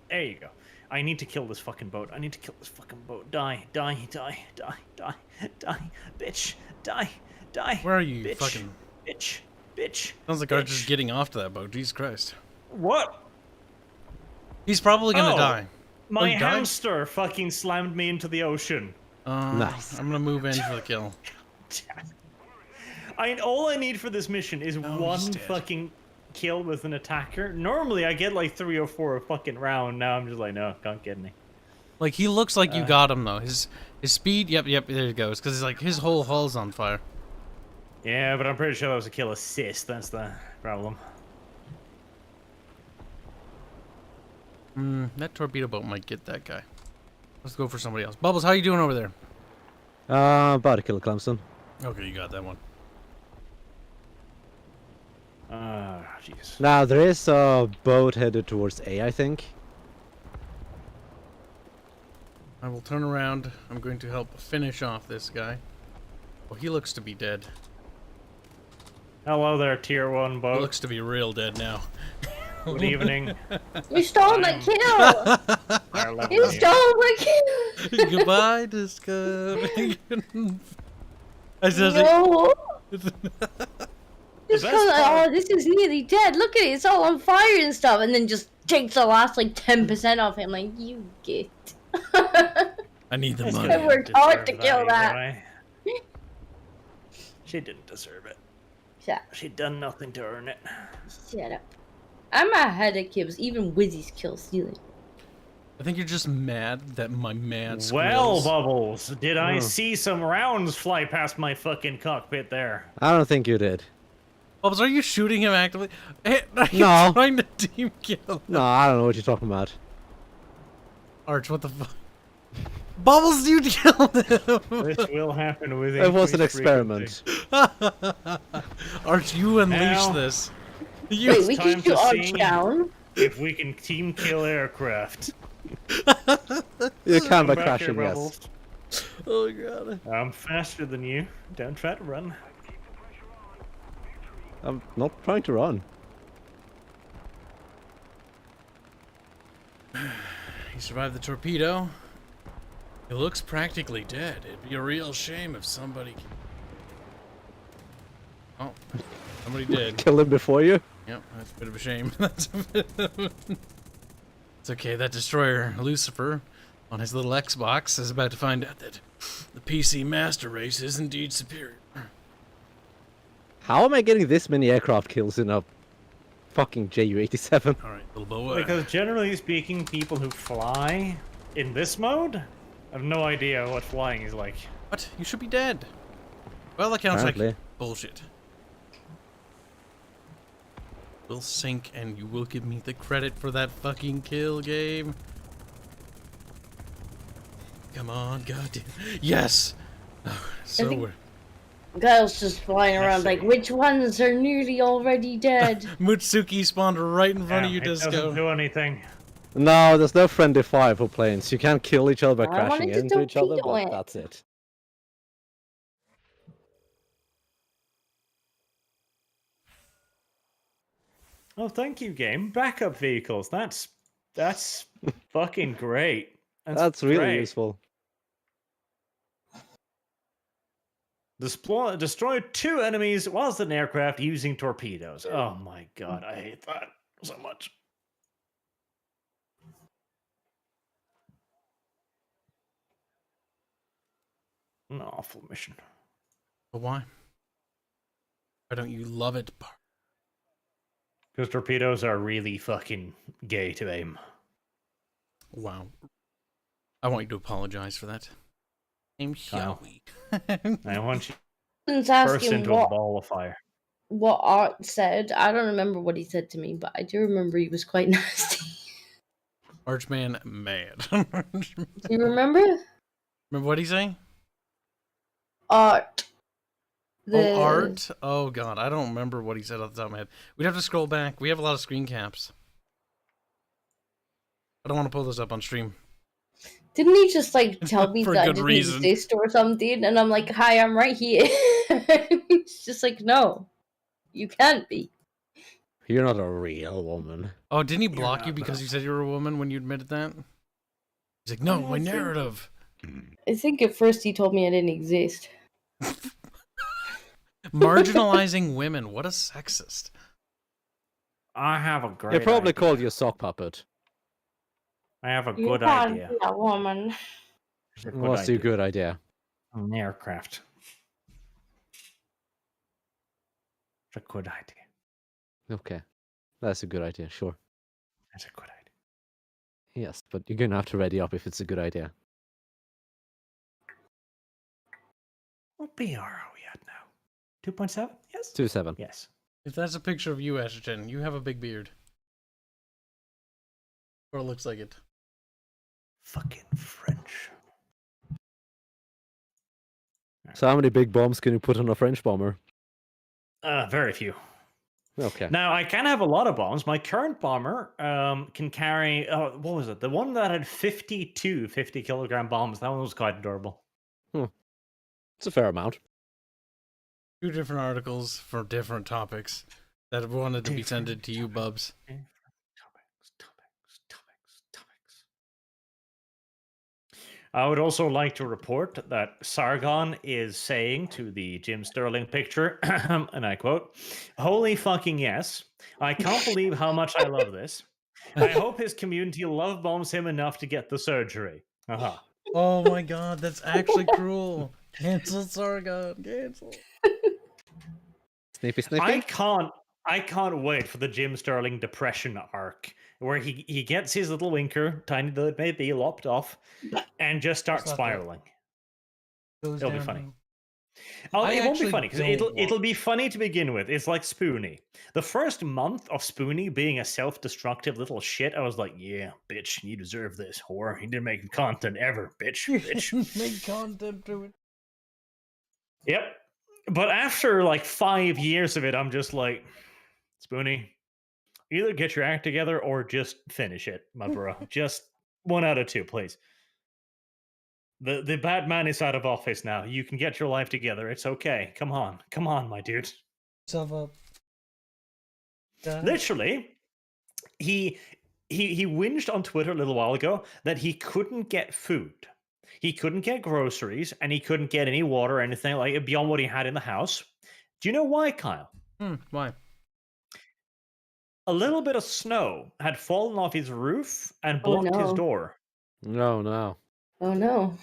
there you go. I need to kill this fucking boat. I need to kill this fucking boat. Die, die, die, die, die, die, bitch, die, die. Where are you, bitch, fucking... bitch, bitch. Sounds like Archer's getting off to that boat. Jesus Christ. What? He's probably gonna die. My you died? hamster fucking slammed me into the ocean. Nice. I'm gonna move in for the kill. All I need for this mission is one he's dead. fucking kill with an attacker. Normally I get like 3 or 4 a fucking round. Now I'm just like, no, can't get any. Like, he looks like you got him, though. His speed, yep, there he goes. Because, like, his whole hull's on fire. Yeah, but I'm pretty sure that was a kill assist. That's the problem. That torpedo boat might get that guy. Let's go for somebody else. Bubbles, how you doing over there? About to kill Clemson. Okay, you got that one. Jeez. Now, there is a boat headed towards A, I think. I will turn around. I'm going to help finish off this guy. Oh, he looks to be dead. Hello there, tier 1 He boat. looks to be real dead now. Good evening. You stole my kill! Our level You here. stole my kill! Goodbye, Discovery. I said No! it. Just best cause, part- oh, this is nearly dead. Look at it, it's all on fire and stuff. And then just takes the last, like, 10% off him. Like, you get. I need the This money. guy I worked didn't hard to deserve kill either that. way. She didn't deserve it. Shut, She'd done nothing to earn it. shut up. I'm ahead of Kibs, even with his kill stealing. I think you're just mad that my man Well, squeals. Bubbles, did I Oh. see some rounds fly past my fucking cockpit there? I don't think you did. Bubbles, are you shooting him actively? Hey, are you No. trying to team kill? No, I don't know what you're talking about. Arch, what the fuck? Bubbles, you killed him! This will happen with It was an increased experiment. frequency. Arch, you unleash Now- this. You, Wait, we time can to shoot Arch see. down. If we can team kill aircraft. You can Come by back here, crashing, yes. Rebels. oh god. I'm faster than you. Don't try to run. I'm not trying to run. He survived the torpedo. He looks practically dead. It'd be a real shame if somebody... Oh, somebody did. Kill him before you? Yep, that's a bit of a shame. That's a bit of... It's okay, that destroyer, Lucifer, on his little Xbox, is about to find out that the PC Master Race is indeed superior. How am I getting this many aircraft kills in a fucking Ju-87? Alright, little boy. Because generally speaking, people who fly in this mode have no idea what flying is like. What? You should be dead. Well, that counts Apparently. like bullshit. We'll sink and you will give me the credit for that fucking kill game. Come on, goddamn. Yes! Oh, so think- we're... Kyle's just flying around like, which ones are nearly already dead? Mutsuki spawned right in front of you, it doesn't Disco. do anything. No, there's no friendly fire for planes. You can't kill each other by I crashing wanted to into each other, torpedo but it. that's it. Oh, thank you, game. Backup vehicles. That's fucking great. That's really great. useful. Destroy 2 enemies whilst an aircraft using torpedoes. Oh my god, I hate that so much. An awful mission. But why? Why don't you love it? Because torpedoes are really fucking gay to aim. Wow. I want you to apologize for that. I'm Kyle. sorry. I want you Someone's to burst asking into a what, ball of fire. what Art said. I don't remember what he said to me, but I do remember he was quite nasty. Archman mad. Do you remember? Remember what he's saying? Art. Oh, Art? Oh, God. I don't remember what he said off the top of my head. We'd have to scroll back. We have a lot of screen caps. I don't want to pull this up on stream. Didn't he just like tell me For that I good didn't reason. exist or something? And I'm like, hi, I'm right here. It's just like, no, you can't be. You're not a real woman. Oh, didn't he You're block not you because that. you said you were a woman when you admitted that? He's like, no, I my think- narrative. I think at first he told me I didn't exist. Marginalizing women. What a sexist. I have a great They probably idea. called you a sock puppet. I have a You good can't idea. be a woman. It's a good What's your idea. good idea? An aircraft. It's a good idea. Okay. That's a good idea, sure. It's a good idea. Yes, but you're gonna have to ready up if it's a good idea. What BR are we at now? 2.7? Yes? 2-7. Yes. If that's a picture of you, Astrian, you have a big beard. Or it looks like it. Fucking French. So how many big bombs can you put on a French bomber? Very few. Okay. Now, I can have a lot of bombs. My current bomber can carry, what was it? The one that had 52 50-kilogram bombs. That one was quite adorable. It's a fair amount. 2 different articles for different topics that wanted to be sent to you, Bubs. Topics. I would also like to report that Sargon is saying to the Jim Sterling picture, and I quote, "Holy fucking yes. I can't believe how much I love this. I hope his community love bombs him enough to get the surgery." Uh-huh. Oh my god, that's actually cruel. Cancel Sargon. Cancel. Snippy snippy? I can't wait for the Jim Sterling depression arc where he gets his little winker, tiny though it may be, lopped off, and just starts It's not that. spiraling. Goes It'll be down funny. now. Oh, I it won't be actually funny because don't it'll want- be funny to begin with. It's like Spoonie. The first month of Spoonie being a self-destructive little shit, I was like, yeah, bitch, you deserve this, whore. You didn't make content ever, bitch, bitch. Make content to it. Yep. But after like 5 years of it, I'm just like, Spoonie, either get your act together or just finish it, my bro. Just 1 out of 2, please. The Batman is out of office now. You can get your life together. It's okay. Come on, my dude. Self up. Literally, he whinged on Twitter a little while ago that he couldn't get food. He couldn't get groceries, and he couldn't get any water or anything like beyond what he had in the house. Do you know why, Kyle? Why? A little bit of snow had fallen off his roof and Oh, blocked his no. door. No. Oh no.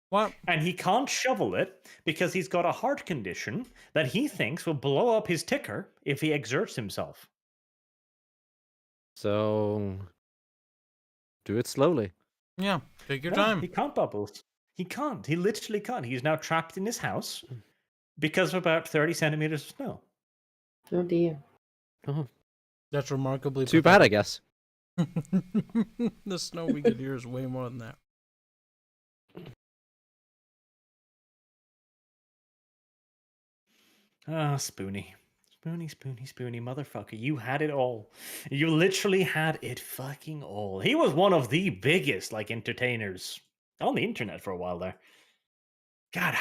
What? And he can't shovel it because he's got a heart condition that he thinks will blow up his ticker if he exerts himself. So do it slowly. Yeah, take your No, time. He can't, Bubbles. He can't. He literally can't. He's now trapped in his house because of about 30 centimeters of snow. Oh dear. Oh, That's remarkably too bad, I guess. The snow we get here is way more than that. Ah, Spoonie. Spoonie, motherfucker. You had it all. You literally had it fucking all. He was one of the biggest, like, entertainers on the internet for a while there. God,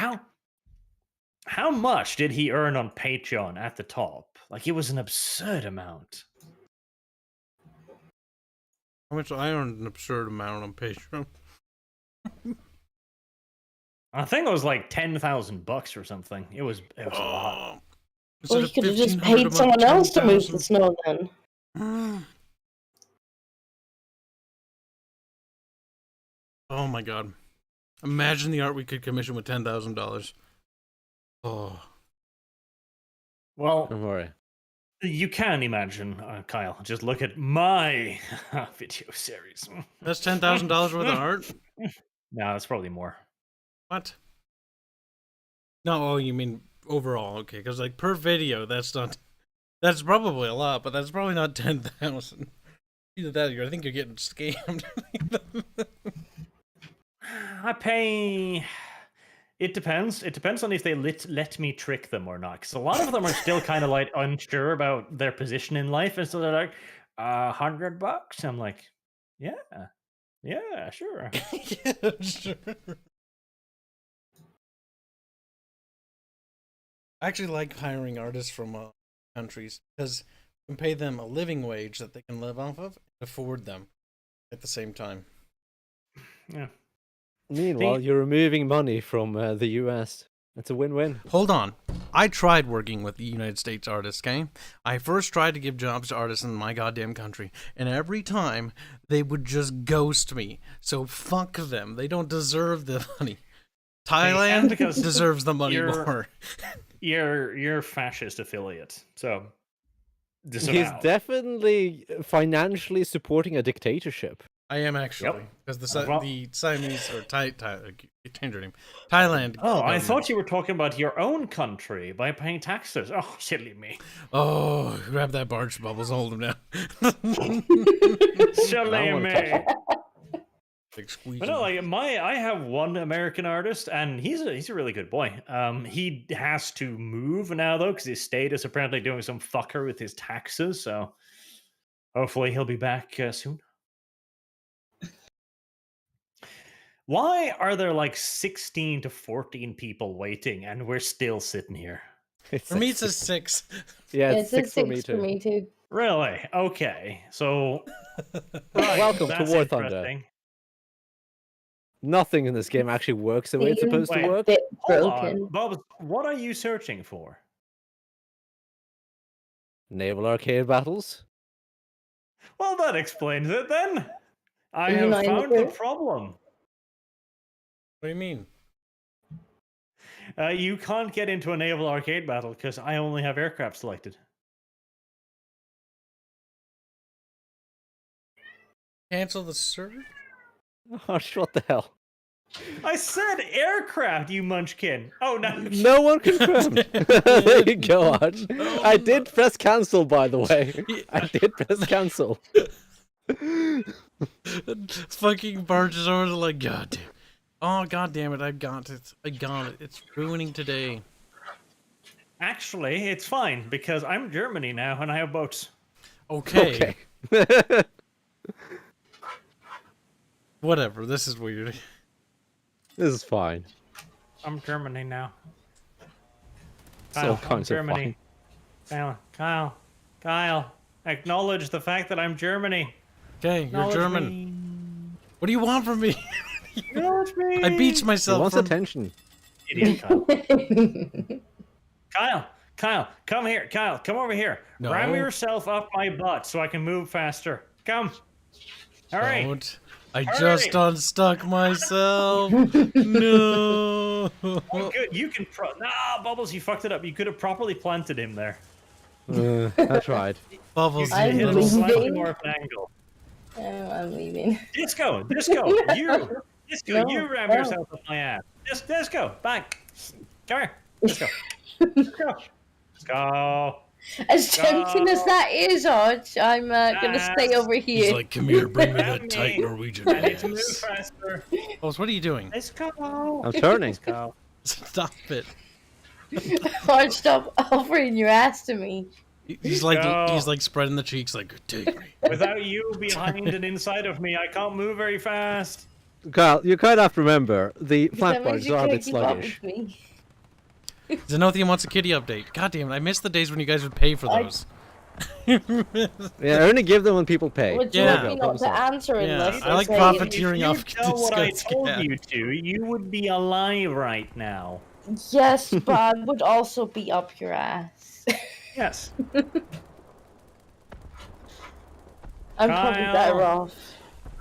how much did he earn on Patreon at the top? Like, it was an absurd amount. How much I earned an absurd amount on Patreon. I think it was like $10,000 or something. It was a lot. Well, you could have just paid someone else to move the snow then. Oh my god. Imagine the art we could commission with $10,000. Oh. Well, Don't worry. you can imagine, Kyle. Just look at my video series. That's $10,000 worth of art? No, that's probably more. What? No, oh, you mean overall, okay, because like per video, that's probably a lot, but that's probably not 10,000. Either that or I think you're getting scammed. I pay. It depends. It depends on if they let me trick them or not. Because a lot of them are still kind of like unsure about their position in life, and so they're like, $100. I'm like, yeah, Yeah, sure. Yeah, sure. I actually like hiring artists from countries because you can pay them a living wage that they can live off of and afford them at the same time. Yeah. Meanwhile, you're removing money from the US. It's a win-win. Hold on. I tried working with the United States artists, okay? I first tried to give jobs to artists in my goddamn country, and every time they would just ghost me. So fuck them. They don't deserve the money. Thailand because deserves the money you're- more. You're fascist affiliate, so He's disavow. definitely financially supporting a dictatorship. I am actually, because Well- the Siamese or change your name, Thailand. Oh, I government. thought you were talking about your own country by paying taxes. Oh, silly me. Oh, grab that Barch, Bubbles, hold him down. Silly wanna me. Like squeeze But him. no, like I have one American artist, and he's a really good boy. He has to move now though, because his state is apparently doing some fucker with his taxes. So hopefully he'll be back soon. Why are there like 16 to 14 people waiting, and we're still sitting here? For me, it's a 6. Yeah, Yeah, it's it's a 6 for me 6 too. for me too. Really? Okay. So right, Welcome to that's War Thunder. interesting. Nothing in this game actually works the way it's supposed to Wait. work. Bit Hold broken. on, Bubs, what are you searching for? Naval arcade battles. Well, that explains it then. I Are you have not in the found the group? problem. What do you mean? You can't get into a naval arcade battle because I only have aircraft selected. Cancel the server? Oh, what the hell? I said aircraft, you munchkin. Oh, no. No one confirmed. There you go, Arch. I did press cancel, by the way. I did press cancel. Fucking Barch is over there like, God damn. Oh, God damn it, I got it. I got it. It's ruining today. Actually, it's fine because I'm Germany now and I have boats. Okay. Okay. Whatever, this is weird. This is fine. I'm Germany now. It's all kinds of Germany. fine. Kyle, acknowledge the fact that I'm Germany. Okay, you're Acknowledge German. me. What do you want from me? Acknowledge me. I beat He myself. wants From... attention. Idiot, Kyle, come here. Kyle, come over here. No. Ram yourself up my butt so I can move faster. Come. Hurry. Don't. I Hurry. just unstuck myself. No. Oh, good. You can Nah, Bubbles, you fucked it up. You could have properly planted him there. I tried. Bubbles, You I'm hit him leaving. slightly more of an angle. I'm leaving. Disco, you No, ram no. yourself up my ass. Disco, back. Come here. Disco. Let's go. As tempting as that is, Arch, I'm gonna stay Yes. over he's here. like, come here, bring me Grab that tight me. Norwegian I need to move ass. faster. Bubbles, what are you doing? Let's go. I'm turning. Let's go. Stop it. Arch, stop offering your ass to me. He's like Go. he's like spreading the cheeks like, take me. Without you behind and inside of me, I can't move very fast. Kyle, you kind of have to remember, the That flat means bars you are a can't bit keep up sluggish. with me. Zenothium wants a kitty update. God damn it, I miss the days when you guys would pay for those. Yeah, only give them when people pay. Would you Yeah. like me not to answer Yeah, unless I like say- profiteering If off you know what I this told guy's you to, you would be alive right now. Yes, but I would also be up your ass. Yes. I'm probably Kyle. better off.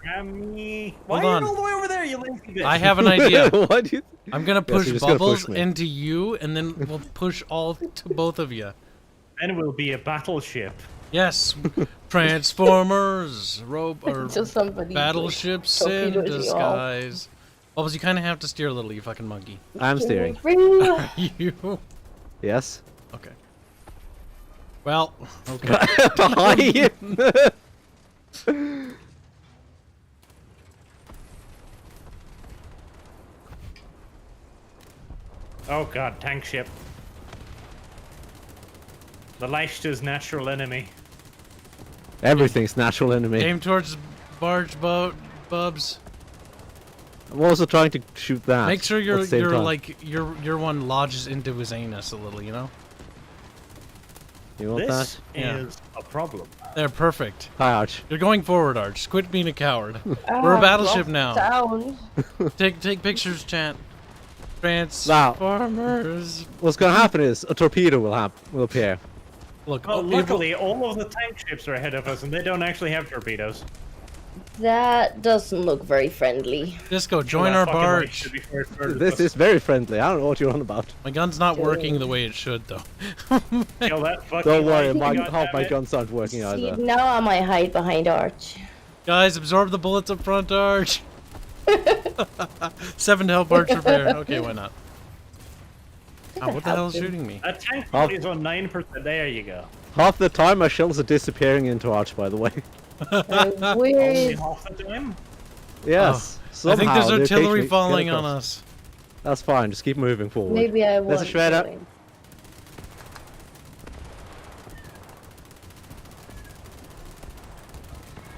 Ram me. Why Hold are on. you all the way over there, you lazy bitch? I have an idea. What do you... I'm gonna Yes, push you're just gonna Bubbles push me. into you, and then we'll push all to both of you. Then we'll be a battleship. Yes, Transformers, or Until somebody battleships in torpedoes you all. disguise. Bubbles, you kind of have to steer a little, you fucking monkey. I'm steering. You? Yes. Okay. Well, okay. Hi. Oh god, tank ship. The Leicester's natural enemy. Everything's natural enemy. Aim towards barge boat. Bubs. I'm also trying to shoot that. Make sure at your the same time. like your one lodges into his anus a little, you know? You want This that? Yeah. is a problem. They're perfect. Hi, Arch. You're going forward, Arch. Quit being a coward. We're Ah, a battleship drop now. Down. Take pictures, chat. Now- Transformers. What's gonna happen is a torpedo will appear. Look, Well, oh, luckily, all of the tank ships are ahead of us, and they don't actually have torpedoes. That doesn't look very friendly. Disco, join That our fucking light barge. should be further This is very friendly. I don't know what you're on about. My gun's not working the way it should, though. Kill that fucking Don't worry, light, half my goddammit. guns aren't working See, either. now I might hide behind Arch. Guys, absorb the bullets up front, Arch. 7 to help Arch repair. Okay, why not? Oh, what the hell is shooting me? That tank Oh. is on 9%. There you go. Half the time my shells are disappearing into Arch, by the way. Where Only is... half the time. Yes. I think there's somehow they artillery occasionally get falling on across. us. That's fine, just keep moving forward. Maybe I There's a was shredder. going.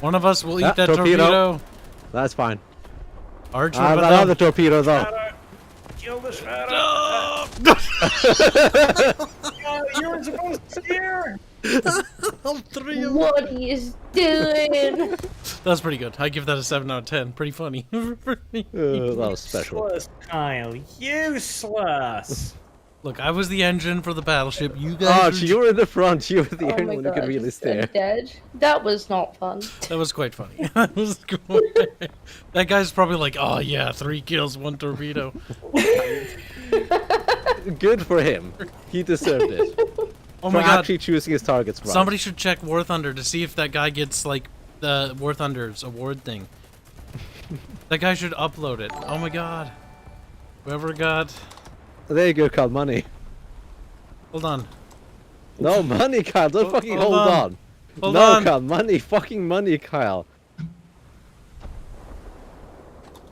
One of us will eat Ah, that torpedo. torpedo. That's fine. Arch, I what have about another them? torpedo though. Shadow. Kill the shadow. Oh, Oh, you were supposed to steer. all 3 of them. What he is doing? That's pretty good. I give that a 7 out of 10. Pretty funny. That was special. Useless, Kyle. Useless. Look, I was the engine for the battleship. You guys Arch, were you were in the front. You were the Oh only my one who could god, really he's steer. dead. That was not fun. That was quite funny. That was cool. That guy's probably like, oh yeah, 3 kills, 1 torpedo. Good for him. He deserved it. Oh For my god. actually choosing his targets right. Somebody should check War Thunder to see if that guy gets like the War Thunder's award thing. That guy should upload it. Oh my god. Whoever got... There you go, Kyle. Money. Hold on. No, money, Kyle. Don't fucking hold on. Hold no, on. Kyle. Money. Fucking money, Kyle.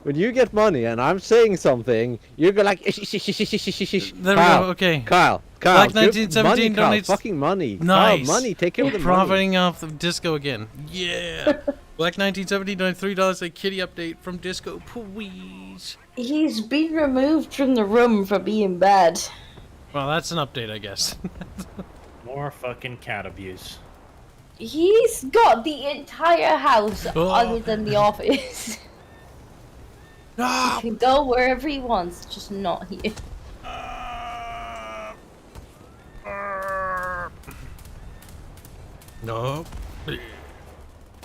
When you get money and I'm saying something, you go like, ish, ish, ish, ish, ish, ish, ish, ish. There we Kyle, go, okay. Kyle, Black give 1917 money, Kyle, donates- fucking money. Nice. Kyle, money, take care of the money. Profiting off the disco again. Yeah. Black 1917 donated $3 a kitty update from disco, please. He's been removed from the room for being bad. Well, that's an update, I guess. More fucking cat abuse. He's got the entire house Oh. other than the office. He No. can go wherever he wants, just not here. No.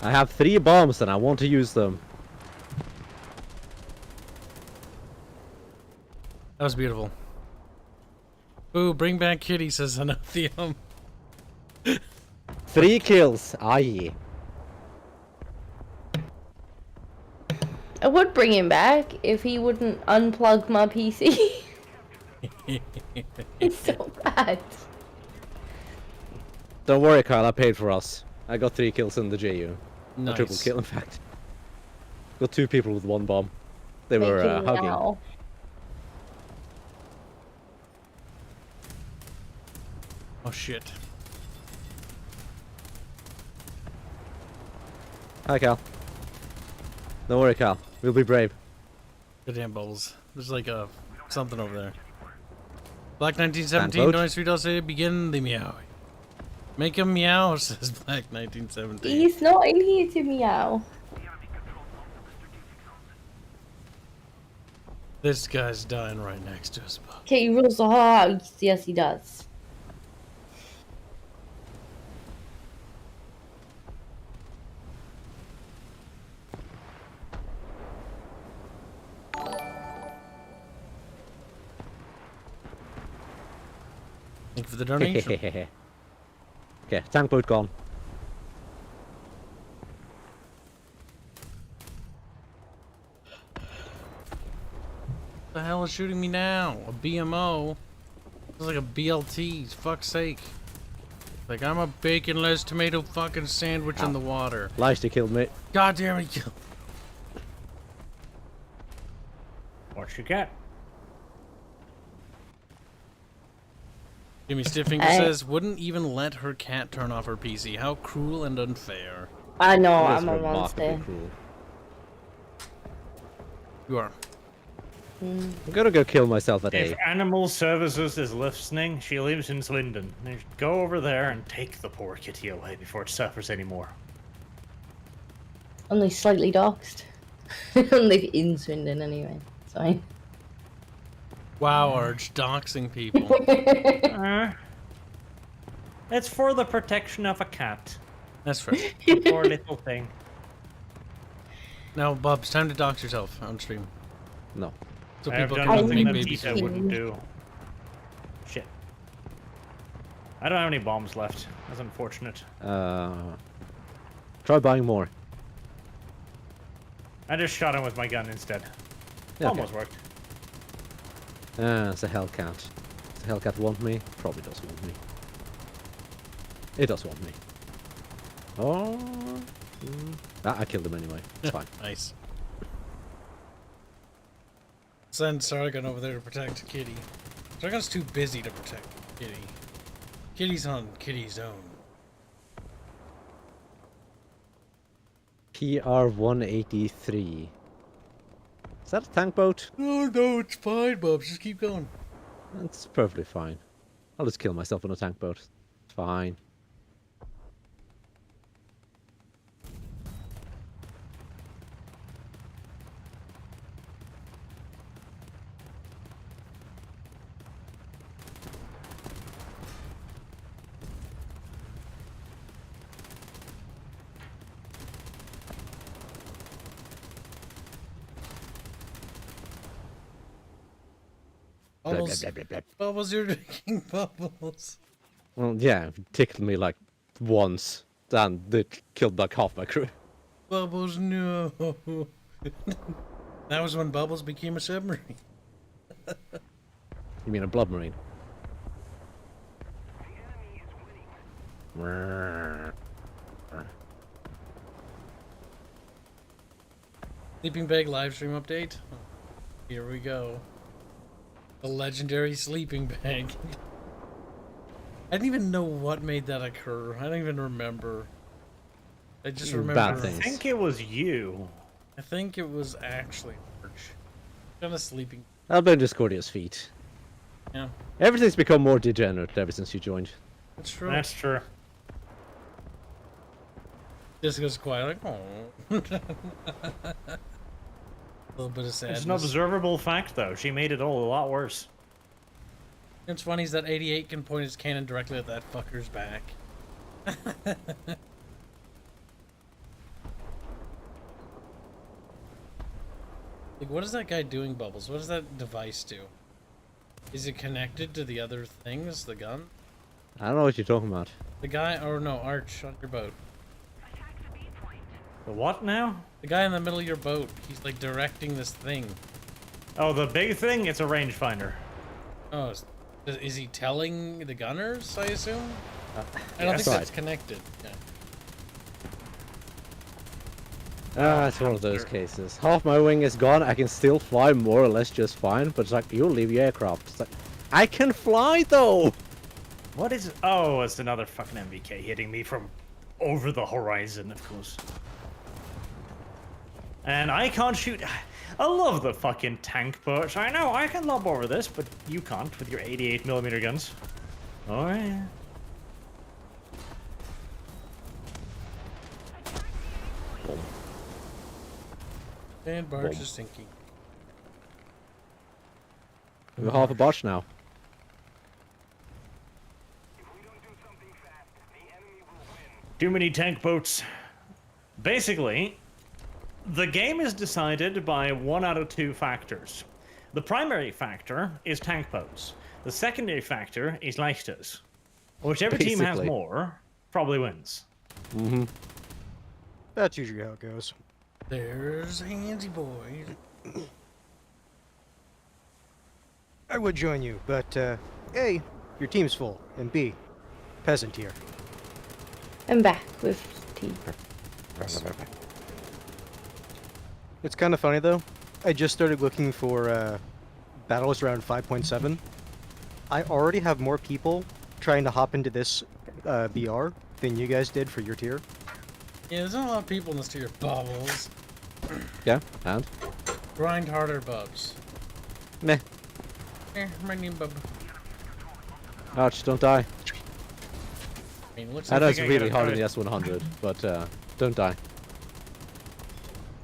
I have 3 bombs and I want to use them. That was beautiful. Ooh, bring back kitty, says Anothium. 3 kills. Aye. I would bring him back if he wouldn't unplug my PC. It's so bad. Don't worry, Kyle. I paid for us. I got 3 kills in the JU. A triple Nice. kill, in fact. Got 2 people with 1 bomb. They were Making hugging. now. Oh shit. Hi, Cal. Don't worry, Cal. We'll be brave. Goddamn bubbles. There's like a something over there. Black 1917 Boat. donates $3 to begin the meow. Make him meow, says Black 1917. He's not in here to meow. This guy's dying right next to us. Okay, he rules the whole house. Yes, he does. Thank you for the donation. Okay, tank boat gone. What the hell is shooting me now? A BMO? It's like a BLT, fuck's sake. Like I'm a baconless tomato fucking sandwich in the water. Leister killed me. God damn it, kill. What you got? Jimmy Stifffinger says, wouldn't even let her cat turn off her PC. How cruel and unfair. I know, That is I'm a remarkably monster. cruel. You are. I'm gonna go kill myself at If A. Animal Services is listening, she lives in Swindon. You should go over there and take the poor kitty away before it suffers anymore. Only slightly doxed. I don't live in Swindon anyway. It's fine. Wow, Arch, doxing people. It's for the protection of a cat. That's fair. Poor little thing. Now, Bubs, time to dox yourself on stream. No. So I have people done can nothing make that babies. Tita wouldn't do. Shit. I don't have any bombs left. That's unfortunate. Try buying more. I just shot him with my gun instead. Yeah, Almost worked. It's a Hellcat. Does the Hellcat want me? Probably does want me. It does want me. Oh. I killed him anyway. It's fine. Nice. Send Sargon over there to protect Kitty. Sargon's too busy to protect Kitty. Kitty's on Kitty's own. PR-183. Is that a tank boat? Oh no, it's fine, Bubs. Just keep going. That's perfectly fine. I'll just kill myself on a tank boat. It's fine. Bubbles, Bubbles, you're drinking Bubbles. Well, yeah, it tickled me like once, and it killed like half my crew. Bubbles, no. That was when Bubbles became a submarine. You mean a blood marine? Sleeping Bag livestream update. Here we go. The legendary sleeping bag. I didn't even know what made that occur. I don't even remember. I just remember. Bad I things. think it was you. I think it was actually Barch. Kind of sleeping. I'll blame Discordia's feet. Yeah, Everything's become more degenerate ever since you joined. that's true. That's true. Just goes quiet, like, oh. A little bit of sadness. It's an observable fact, though. She made it all a lot worse. What's funny is that 88 can point his cannon directly at that fucker's back. Like, what is that guy doing, Bubbles? What does that device do? Is it connected to the other things, the gun? I don't know what you're talking about. The guy, or no, Arch, on your boat. The what now? The guy in the middle of your boat, he's like directing this thing. Oh, the big thing? It's a rangefinder. Oh, is he telling the gunners, I assume? I don't yes. think that's connected. Yeah. It's one of those cases. Half my wing is gone. I can still fly more or less just fine, but it's like, you'll leave your aircraft. It's like, I can fly though! What is it? Oh, it's another fucking MVK hitting me from over the horizon, of course. And I can't shoot. I love the fucking tank, Barch. I know, I can lob over this, but you can't with your 88mm guns. Alright. And Barch is sinking. We're half a Barch now. Too many tank boats. Basically, the game is decided by one out of two factors. The primary factor is tank boats. The secondary factor is Leichters. Whichever team has Basically. more, probably wins. Mm-hmm. That's usually how it goes. There's Handsy Boy. I would join you, but A, your team's full, and B, peasant here. I'm back with tea. It's kind of funny though. I just started looking for battles around 5.7. I already have more people trying to hop into this BR than you guys did for your tier. Yeah, there's not a lot of people in this tier. Bubbles. Yeah, and? Grind harder, Bubs. Meh. My name Bub. Arch, don't die. I mean, looks I like know I it's think I really get hard it in the S100, but don't die.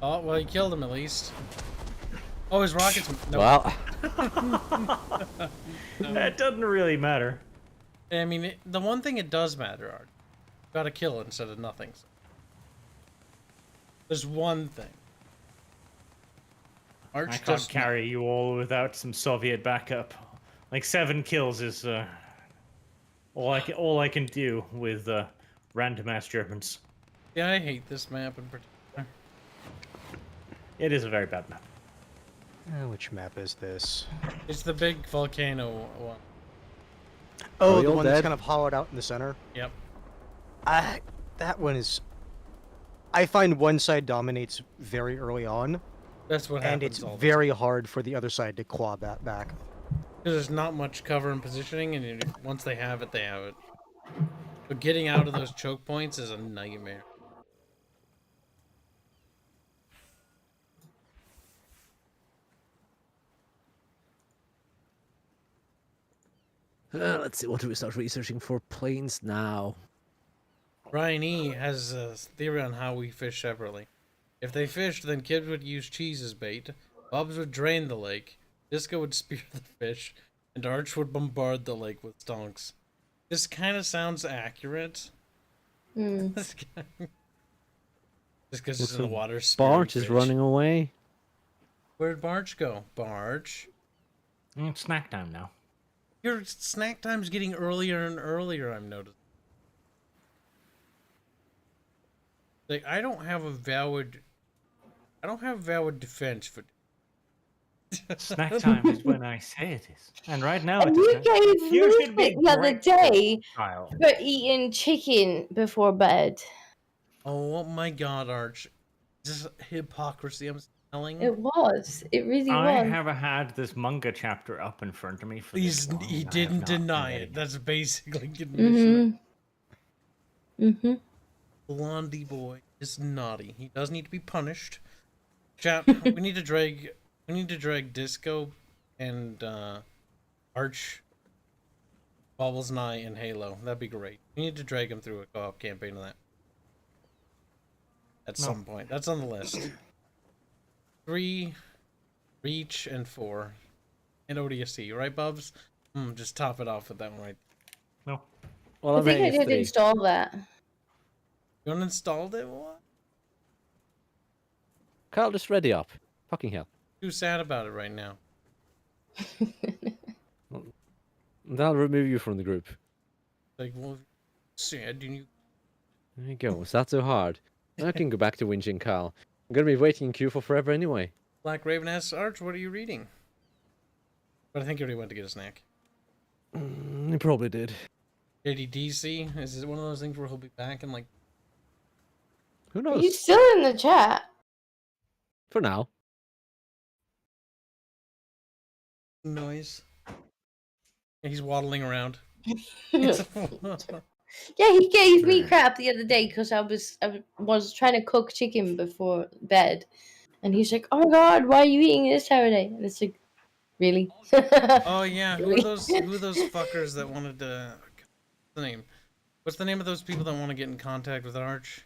Oh, well, he killed him at least. Oh, his rockets. No. Well, It doesn't really matter. I mean, the one thing it does matter, Art. Got a kill instead of nothing. There's one thing. Arch I can't does carry you all without some Soviet backup. Like 7 kills is all I can do with random ass Germans. Yeah, I hate this map in particular. It is a very bad map. Which map is this? It's the big volcano one. Oh, we the all one that's dead? kind of hollowed out in the center. Yep. That one is. I find one side dominates very early on, That's what and happens it's all the very hard for the other side to claw that back. Because there's not much cover and positioning, and once they have it, they have it. But getting out of those choke points is a nightmare. let's see, what do we start researching for planes now? Ryan E has a theory on how we fish separately. If they fished, then Kibs would use cheese as bait, Bubs would drain the lake, Disco would spear the fish, and Arch would bombard the lake with stonks. This kind of sounds accurate. Hmm. Just because it's in So the water. spearing Barch is fish. running away. Where'd Barch go? Barch? It's snack time now. Your snack time's getting earlier and earlier, I'm noticing. Like, I don't have valid defense for. Snack time is when I say it is. And right now And it you is. gave You me should be the other grateful, day child. for eating chicken before bed. Oh my God, Arch! Just hypocrisy I'm smelling. It was. It really I was. have had this manga chapter up in front of me for this long, He and I have didn't not deny read it. That's basically admission. Mm-hmm. Blondie boy is naughty. He does need to be punished. Chat, we need to drag Disco and Arch, Bubbles and I in Halo. That'd be great. We need to drag him through a co-op campaign of that. At some point. That's on the list. 3, Reach, and 4. And ODST, right, Bubs? Just top it off with that one right. No. Well, I I'm think I ready did three. install that. You uninstalled it? What? Carl, just ready up. Fucking hell. Too sad about it right now. That'll remove you from the group. Like, well, sad, you. There you go. Is that so hard? I can go back to whinging Carl. I'm gonna be waiting in queue for forever anyway. Black Raven asks, Arch, what are you reading? But I think you already went to get a snack. He probably did. JDDC? Is it one of those things where he'll be back in like. Who knows? He's still in the chat. For now. Noise? Yeah, he's waddling around. Yeah, he gave me crap the other day because I was trying to cook chicken before bed, and he's like, "Oh my God, why are you eating this time of day?" And it's like, really? Oh yeah, who are those fuckers that wanted to? What's the name? What's the name of those people that want to get in contact with Arch?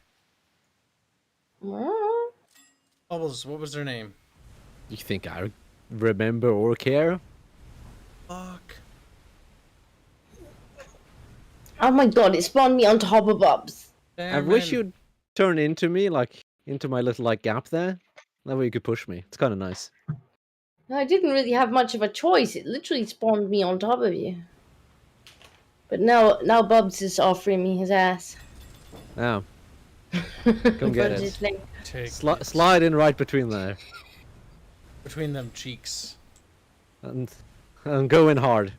Bubbles, what was their name? You think I remember or care? Fuck. Oh my God, it spawned me on top of Bubs. I wish you'd turn into me, like, into my little, like, gap there. That way you could push me. It's kind of nice. I didn't really have much of a choice. It literally spawned me on top of you. But now Bubs is offering me his ass. Now, come get Bubs it. is like, Take Slide in right between there. between them cheeks. And go in hard.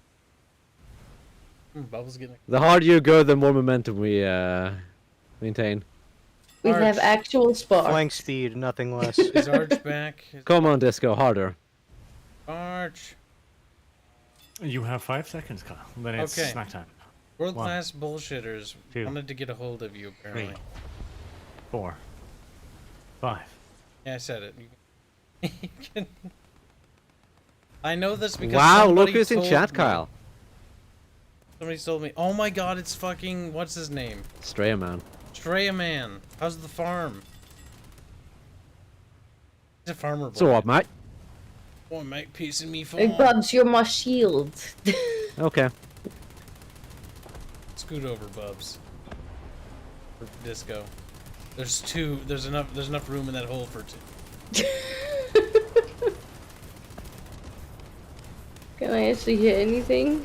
Bubbles getting. The harder you go, the more momentum we maintain. we Arch. have actual spark. Flank speed, nothing less. Is Arch back? Come on, Disco, harder. Arch. You have 5 seconds, Kyle. Then it's Okay. snack time. World class bullshitters 2, wanted to get a hold of you, apparently. 4, 5. Yeah, I said it. I know this because Wow, look somebody who's in told chat, me. Kyle. Somebody told me. Oh my god, it's fucking what's his name? Stray man. Treya Man. How's the farm? He's a farmer boy. So what, mate? Boy, mate, piecing me Hey, farm. Bubs, you're my shield. Okay. Scoot over, Bubs. For Disco. There's two. There's enough room in that hole for two. Can I actually hit anything?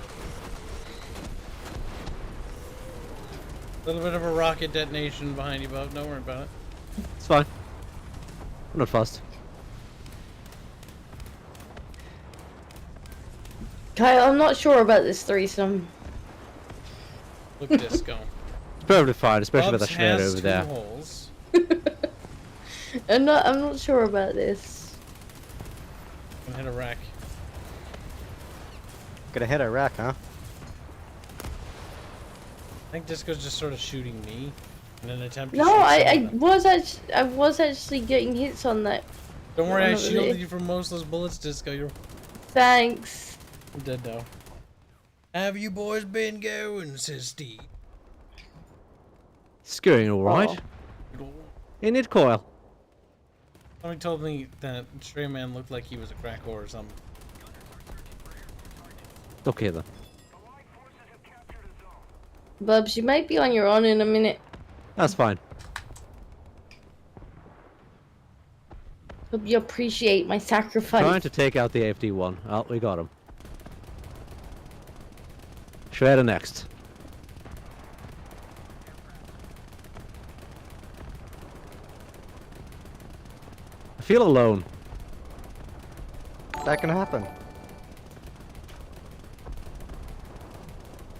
A little bit of a rocket detonation behind you, Bub. Don't worry about it. It's fine. I'm not fussed. Kyle, I'm not sure about this threesome. Look, Disco. It's perfectly fine, especially with Bubs the shred has over two there. holes. I'm not sure about this. I'm gonna hit a rack. Gonna hit Iraq, huh? I think Disco's just sort of shooting me in an attempt to No, shoot I someone. was actually getting hits on that. Don't worry, one I over shielded there. you from most of those bullets, Disco. You're Thanks. dead now. Have you boys been going, says Steve. It's going alright. In it, Coil. Somebody told me that Stray Man looked like he was a crack whore or something. Okay then. Bubs, you might be on your own in a minute. That's fine. Hope you appreciate my sacrifice. Trying to take out the AFD one. Oh, we got him. Shredder next. I feel alone. That can happen.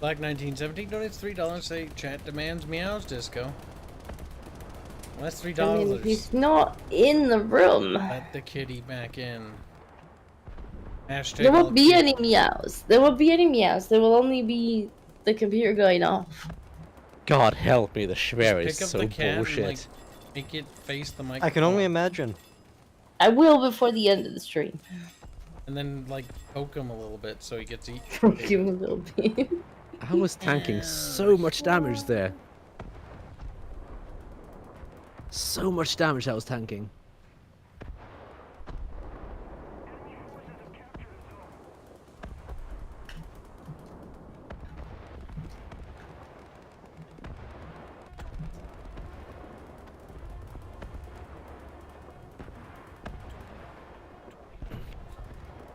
Black 1917 donates $3. Say chat demands meows, Disco. Well, that's $3. I mean, he's not in the room. Let the kitty back in. Hashtag There all won't be kitty. any meows. There won't be any meows. There will only be the computer going off. God help me, the Schwer Pick is up so the cat bullshit. and, like, make it face the microphone. I can only imagine. I will before the end of the stream. And then, like, poke him a little bit so he gets eaten. Give him a little bit. I was tanking so much damage there. So much damage I was tanking.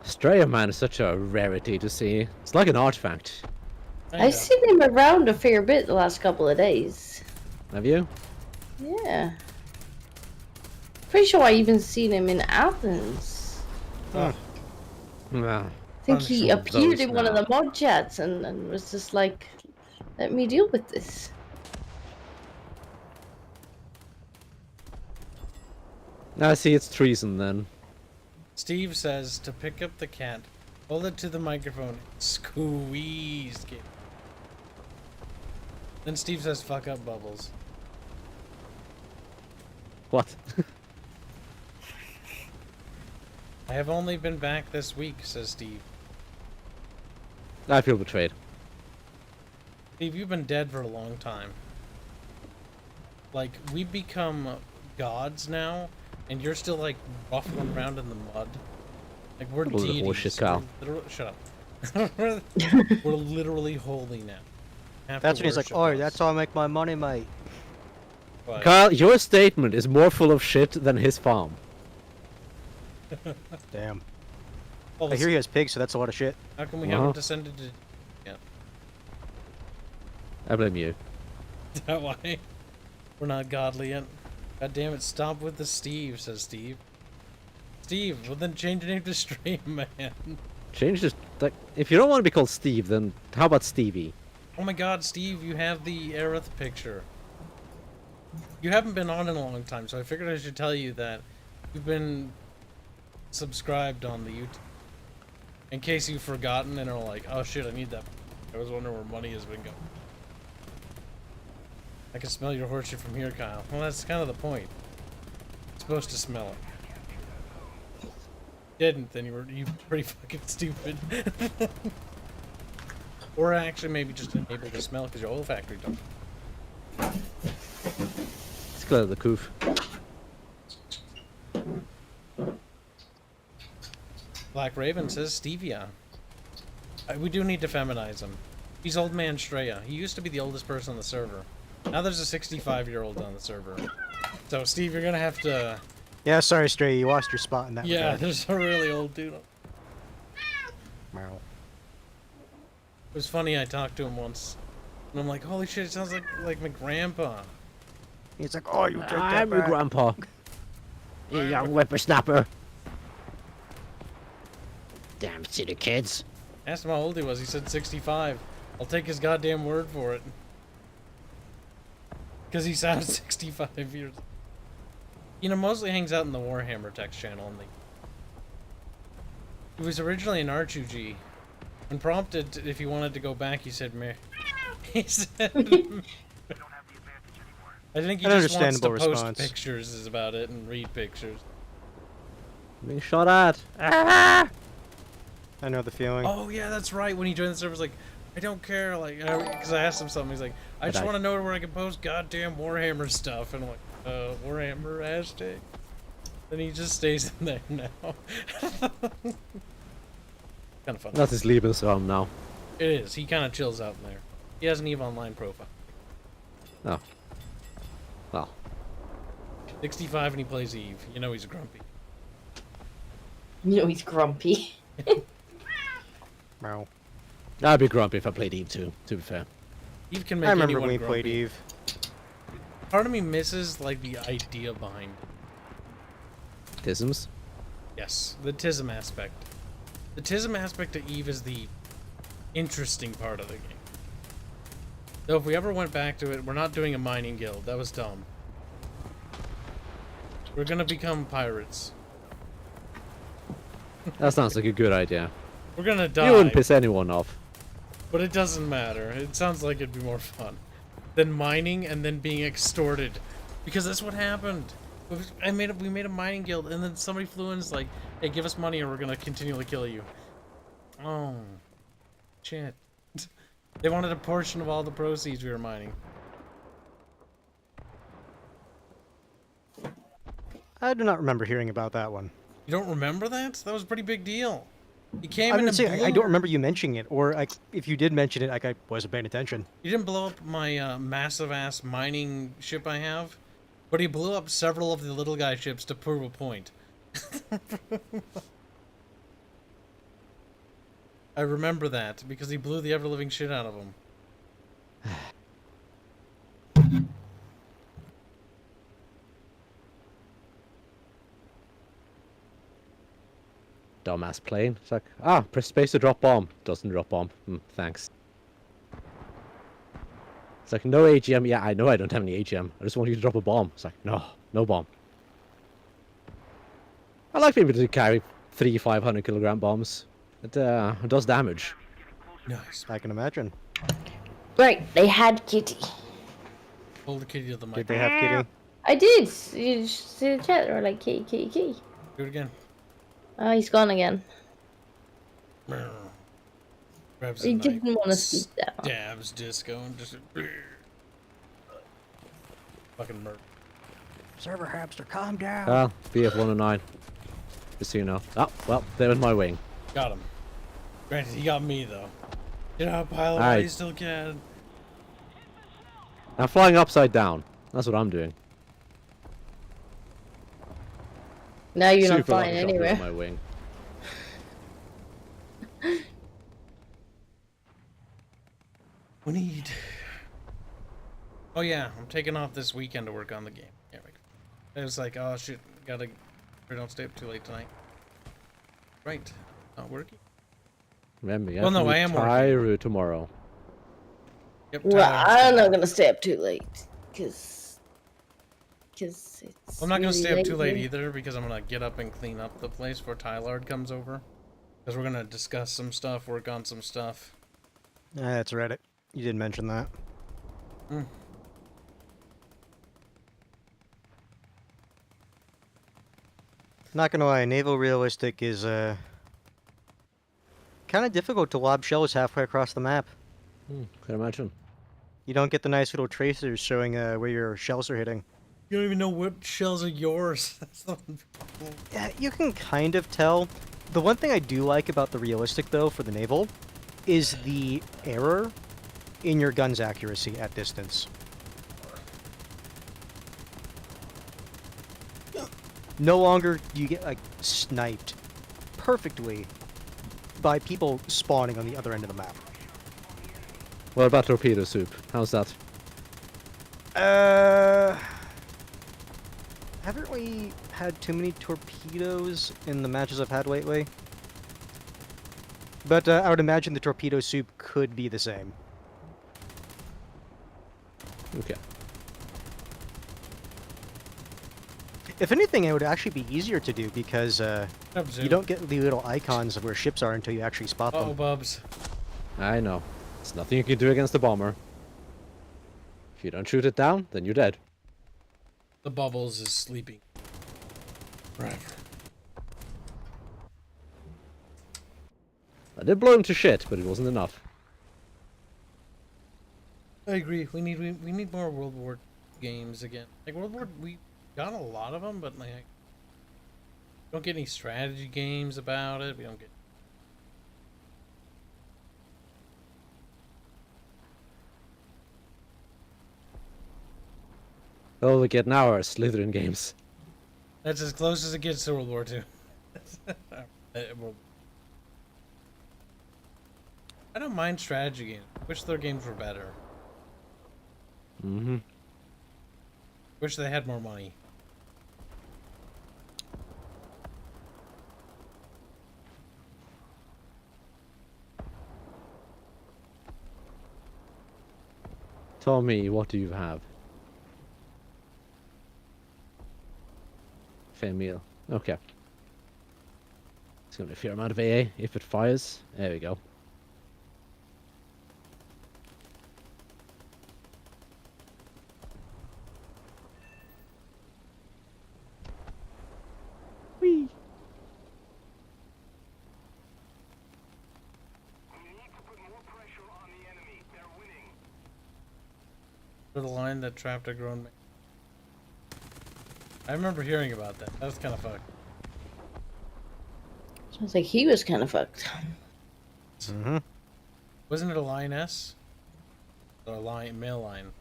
Strayer Man is such a rarity to see. It's like an artifact. I've seen him around a fair bit the last couple of days. Have you? Yeah. Pretty sure I even seen him in Athens. Oh, Nah. I think he Some of appeared those in one of now. the mod chats and was just like, let me deal with this. I see it's treason then. Steve says to pick up the cat, hold it to the microphone, squeeze it. Then Steve says, fuck up, Bubbles. What? I have only been back this week, says Steve. I feel betrayed. Steve, you've been dead for a long time. Like, we've become gods now, and you're still, like, ruffling around in the mud. Like, we're What a deities. bullshit, Kyle. Shut up. We're literally holy now. Have That's to when he's like, worship oh, us. that's how I make my money, mate. But- Kyle, your statement is more full of shit than his farm. Damn. Well, I hear he has pigs, so that's a lot of shit. How come we Well. haven't descended to... Yeah. I blame you. Is that why? We're not godly yet. God damn it, stop with the Steve, says Steve. Steve, well then change your name to Stream Man. Change this. Like, if you don't want to be called Steve, then how about Stevie? Oh my god, Steve, you have the Aerith picture. You haven't been on in a long time, so I figured I should tell you that you've been subscribed on the YouTube. In case you've forgotten and are like, oh shit, I need that. I was wondering where money has been going. I can smell your horseshit from here, Kyle. Well, that's kind of the point. It's supposed to smell it. Didn't, then you pretty fucking stupid. Or actually maybe just enable the smell because your olfactory don't. It's clear the coof. Black Raven says stevia. We do need to feminize him. He's old man Shreya. He used to be the oldest person on the server. Now there's a 65-year-old on the server. So Steve, you're gonna have to. Yeah, sorry, Stray, you lost your spot in that. Yeah, regard. there's a really old dude. Meow. It was funny. I talked to him once, and I'm like, "Holy shit! It sounds like my grandpa." He's like, oh, you take that I'm your back. grandpa. You young whippersnapper. Damn city kids. Asked him how old he was. He said 65. I'll take his goddamn word for it. Because he sounds 65 years. You know, mostly hangs out in the Warhammer text channel. And he was originally an R2G. When prompted if he wanted to go back, he said, meh. He said... I think he An just wants to understandable post response. pictures is about it and read pictures. Being shot at. Ah! I know the feeling. Oh yeah, that's right. When he joined the server, he's like, I don't care, like, because I asked him something. He's like, I just want to know where I can post goddamn Warhammer stuff, and I'm like, Warhammer hashtag. Then he just stays in there now. Kind of fun. That's his Lebensraum now. It is. He kind of chills out in there. He has an EVE Online profile. Oh. Well. 65 and he plays EVE. You know he's grumpy. You know he's grumpy. Meow. I'd be grumpy if I played Eve too, to be fair. EVE can make I remember anyone when we grumpy. played Eve. Part of me misses like the idea behind it. Tisms? Yes, the TISM aspect. The TISM aspect of EVE is the interesting part of the game. Though if we ever went back to it, we're not doing a mining guild. That was dumb. We're gonna become pirates. That sounds like a good idea. We're gonna die. You wouldn't piss anyone off. But it doesn't matter. It sounds like it'd be more fun than mining and then being extorted, because that's what happened. We made a mining guild, and then somebody flew in and was like, "Hey, give us money, or we're gonna continually kill you." Oh, shit! They wanted a portion of all the proceeds we were mining. I do not remember hearing about that one. You don't remember that? That was a pretty big deal. He came I'm in gonna and say, I blew- don't remember you mentioning it, or if you did mention it, I wasn't paying attention. He didn't blow up my massive ass mining ship I have, but he blew up several of the little guy ships to prove a point. I remember that because he blew the ever living shit out of them. Dumbass plane. It's like, press space to drop bomb. Doesn't drop bomb. Thanks. It's like, no AGM. Yeah, I know I don't have any AGM. I just want you to drop a bomb. It's like, no, no bomb. I like being able to carry 500 kilogram bombs. It does damage. Nice. I can imagine. Right, they had Kitty. Hold the kitty to the mic. Did they have Kitty? I did. You see the chat? They were like, Kitty, Kitty, Kitty. Do it again. Oh, he's gone again. Grabs He the knife, didn't want to sleep that long. stabs disco and just fucking murder. Server hamster, calm down. Well, BF109. Just so you know. Oh, well, there was my wing. Got him. Granted, he got me though. Get out, pile of Alright. while you still can. I'm flying upside down. That's what I'm doing. Now you're not Super flying long shot with anywhere. my wing. We need. Oh yeah, I'm taking off this weekend to work on the game. Yeah, it was like, oh shit, gotta. Don't stay up too late tonight. Right, not working. Remember, yeah. Well, no, I am working. Tyru tomorrow. Yep. Well, Tyler. I'm not gonna stay up too late, cause it's. I'm not gonna really stay up too late here. either because I'm gonna get up and clean up the place before Tylard comes over. Because we're gonna discuss some stuff, work on some stuff. That's Reddit. You did mention that. Not gonna lie, naval realistic is kind of difficult to lob shells halfway across the map. Can imagine. You don't get the nice little tracers showing where your shells are hitting. You don't even know what shells are yours. That's the one problem. Yeah, you can kind of tell. The one thing I do like about the realistic, though, for the naval, is the error in your gun's accuracy at distance. No longer do you get, like, sniped perfectly by people spawning on the other end of the map. What about torpedo soup? How's that? Haven't we had too many torpedoes in the matches I've had lately? But I would imagine the torpedo soup could be the same. Okay. If anything, it would actually be easier to do because you don't get the little icons of where ships are until you actually spot them. Oh, Bubs. I know. There's nothing you can do against a bomber. If you don't shoot it down, then you're dead. The Bubbles is sleeping. Forever. I did blow him to shit, but it wasn't enough. I agree. We need more World War games again. Like World War, we got a lot of them, but like, don't get any strategy games about it. We don't get. All we get now are Slytherin games. That's as close as it gets to World War II. I don't mind strategy games. Wish their games were better. Mm-hmm. Wish they had more money. Tommy, what do you have? Fair meal. Okay. It's gonna be a fair amount of AA if it fires. There we go. Whee! For the line that trapped a grown man. I remember hearing about that. That was kind of fucked. Sounds like he was kind of fucked. Mm-hmm. Wasn't it a lioness? Or a lion, male lion?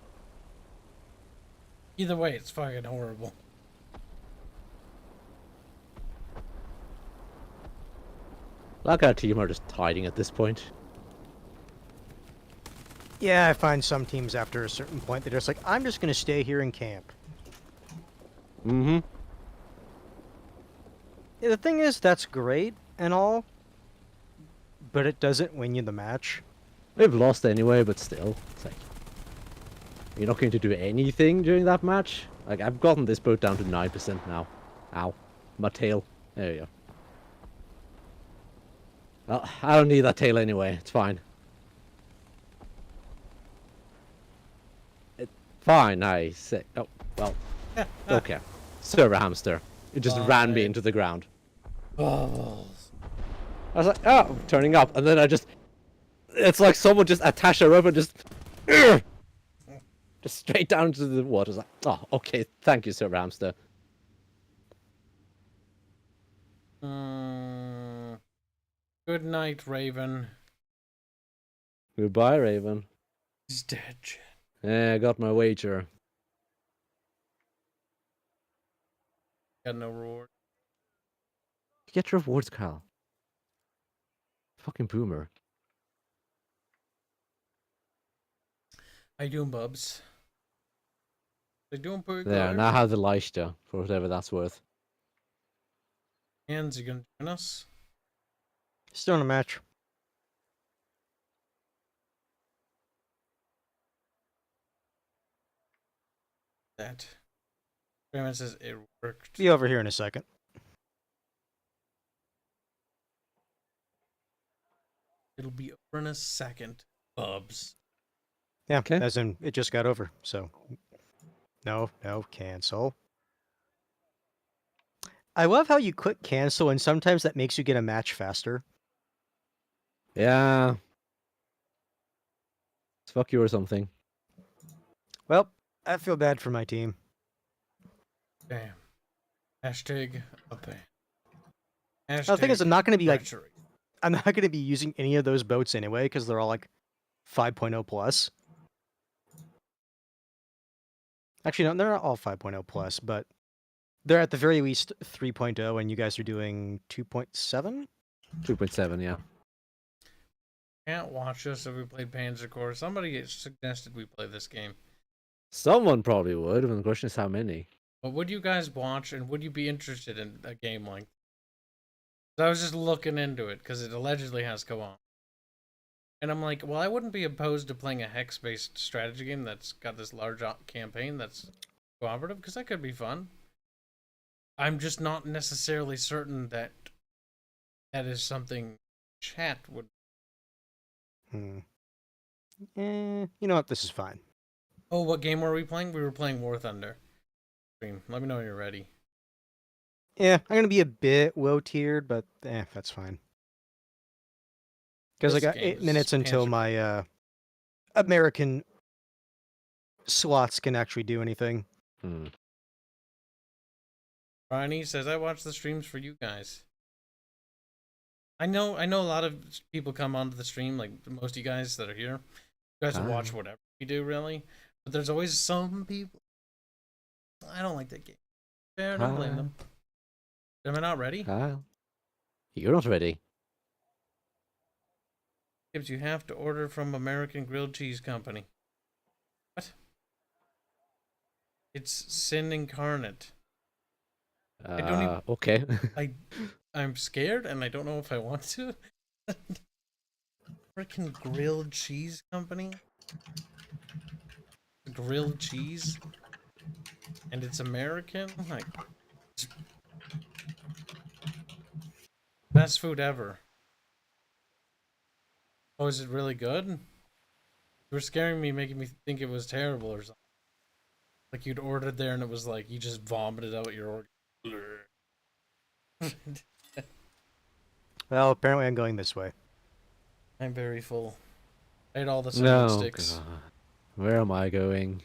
Either way, it's fucking horrible. Like our team are just hiding at this point. Yeah, I find some teams after a certain point, they're just like, I'm just going to stay here and camp. Mm-hmm. Yeah, the thing is, that's great and all, but it doesn't win you the match. We've lost anyway, but still. It's like, you're not going to do anything during that match? Like, I've gotten this boat down to 9% now. Ow. My tail. There you go. Well, I don't need that tail anyway. It's fine. Fine, I say. Oh, well. Okay. Server hamster. It just ran me into the ground. Bubbles. I was like, oh, turning up. And then I just... It's like someone just attached a rope and just... Just straight down into the water. I was like, oh, okay. Thank you, server hamster. Good night, Raven. Goodbye, Raven. He's dead. Yeah, I got my wager. Got no reward. You get rewards, Kyle. Fucking boomer. How you doing, Bubs? They doing pretty good. There, now I have the Leicester, for whatever that's worth. Hands, you gonna join us? Still in a match. That. Raymond says it worked. Be over here in a second. It'll be over in a second, Bubs. Yeah, Okay. as in, it just got over, so... No, cancel. I love how you click cancel, and sometimes that makes you get a match faster. Yeah. It's fuck you or something. Well, I feel bad for my team. Damn. Hashtag a ban. The thing is, I'm not going to be like, treachery. I'm not going to be using any of those boats anyway because they're all like 5.0 plus. Actually, no, they're not all 5.0 plus, but they're at the very least 3.0, and you guys are doing 2.7? 2.7, yeah. Can't watch us if we played Panzer Corps. Somebody suggested we play this game. Someone probably would, but the question is how many. But would you guys watch, and would you be interested in a game like this? So I was just looking into it, because it allegedly has co-op. And I'm like, well, I wouldn't be opposed to playing a hex-based strategy game that's got this large campaign that's cooperative, because that could be fun. I'm just not necessarily certain that that is something chat would. You know what? This is fine. Oh, what game were we playing? We were playing War Thunder. Let me know when you're ready. Yeah, I'm going to be a bit low-tiered, but that's fine. Because I got 8 minutes until my American slots can actually do anything. Ronnie says, I watch the streams for you guys. I know a lot of people come onto the stream, like most of you guys that are here. You guys watch whatever we do, really. But there's always some people. I don't like that game. Fair, don't blame them. Am I not ready? You're not ready. Kibs, you have to order from American Grilled Cheese Company. What? It's sin incarnate. I don't even, okay. I'm scared and I don't know if I want to. Freaking Grilled Cheese Company? Grilled cheese? And it's American? Like, best food ever. Oh, is it really good? You were scaring me, making me think it was terrible or something. Like you'd ordered there and it was like you just vomited out your organ. Well, apparently I'm going this way. I'm very full. I ate all the cinnamon No, sticks. God. Where am I going?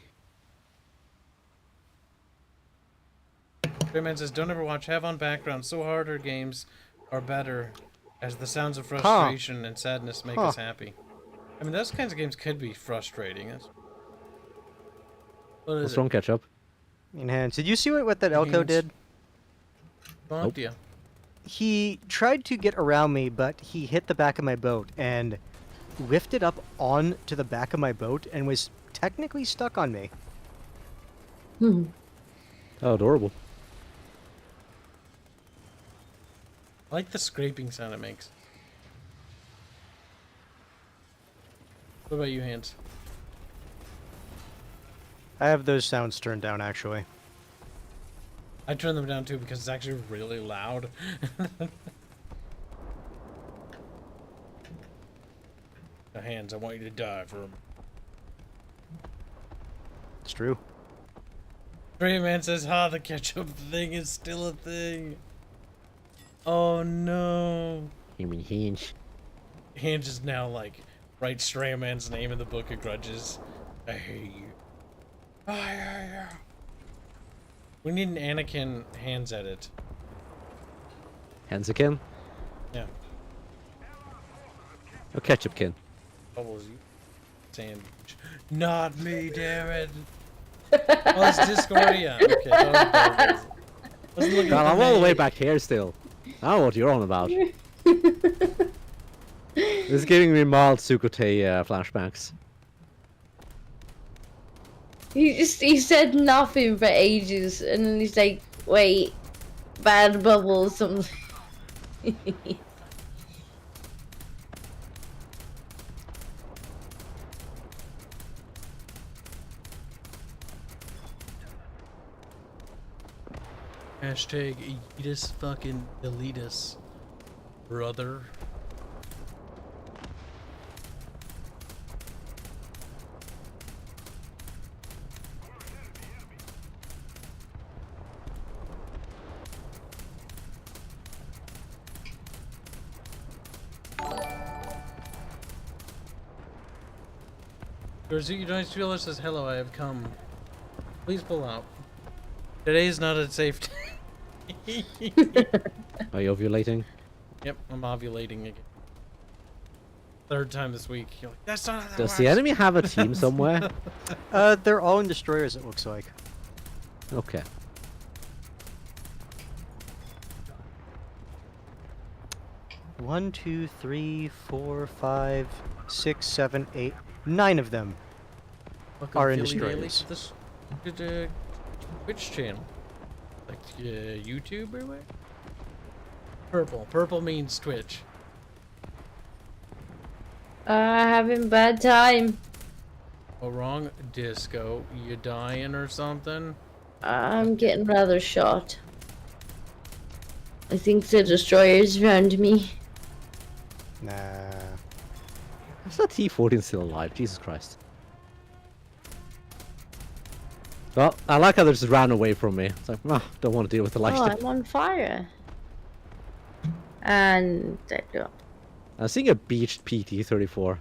Greyman says, don't ever watch Have on background. So harder games are better as the sounds of frustration and sadness make us happy. I mean, those kinds of games could be frustrating. What's wrong, Ketchup? Enhance. Did you see what that Elko did? Nope. Yeah. He tried to get around me, but he hit the back of my boat and lifted up onto the back of my boat and was technically stuck on me. Oh, adorable. I like the scraping sound it makes. What about you, Hans? I have those sounds turned down, actually. I turn them down too because it's actually really loud. Hans, I want you to die for him. It's true. Greyman says, the ketchup thing is still a thing. Oh no. You mean Hinge? Hans is now like, write Strayman's name in the book of grudges. I hate you. I hate you. We need an Anakin Hans edit. Hansakin? Yeah. Oh, Ketchupkin. Bubbles, you sandwich. Not me, damn it. Oh, it's Discordia. Okay, that was Bubbles. God, I'm all the way back here still. I don't know what you're on about. This is giving me mild Sukote flashbacks. He said nothing for ages, and then he's like, wait, bad bubble something. Hashtag eat us fucking delete us, brother. Bersuit United Jeweler says, hello, I have come. Please pull out. Today is not a safe day. Are you ovulating? Yep, I'm ovulating again. Third time this week. You're like, that's not how that Does works. the enemy have a team somewhere? They're all in destroyers, it looks like. Okay. One, two, three, 4, 5, 6, 7, 8, 9 of them. Welcome, are in Philly Daily destroyers. to this good, Twitch channel. Like YouTube or what? Purple. Purple means Twitch. Having bad time. Oh, wrong. Disco. You dying or something? I'm getting rather shot. I think the destroyer's around me. Nah. Is that T14 still alive? Jesus Christ. Well, I like how they just ran away from me. It's like, oh, don't want to deal with the Oh, light. I'm on fire. And there you go. I'm seeing a beached PT-34.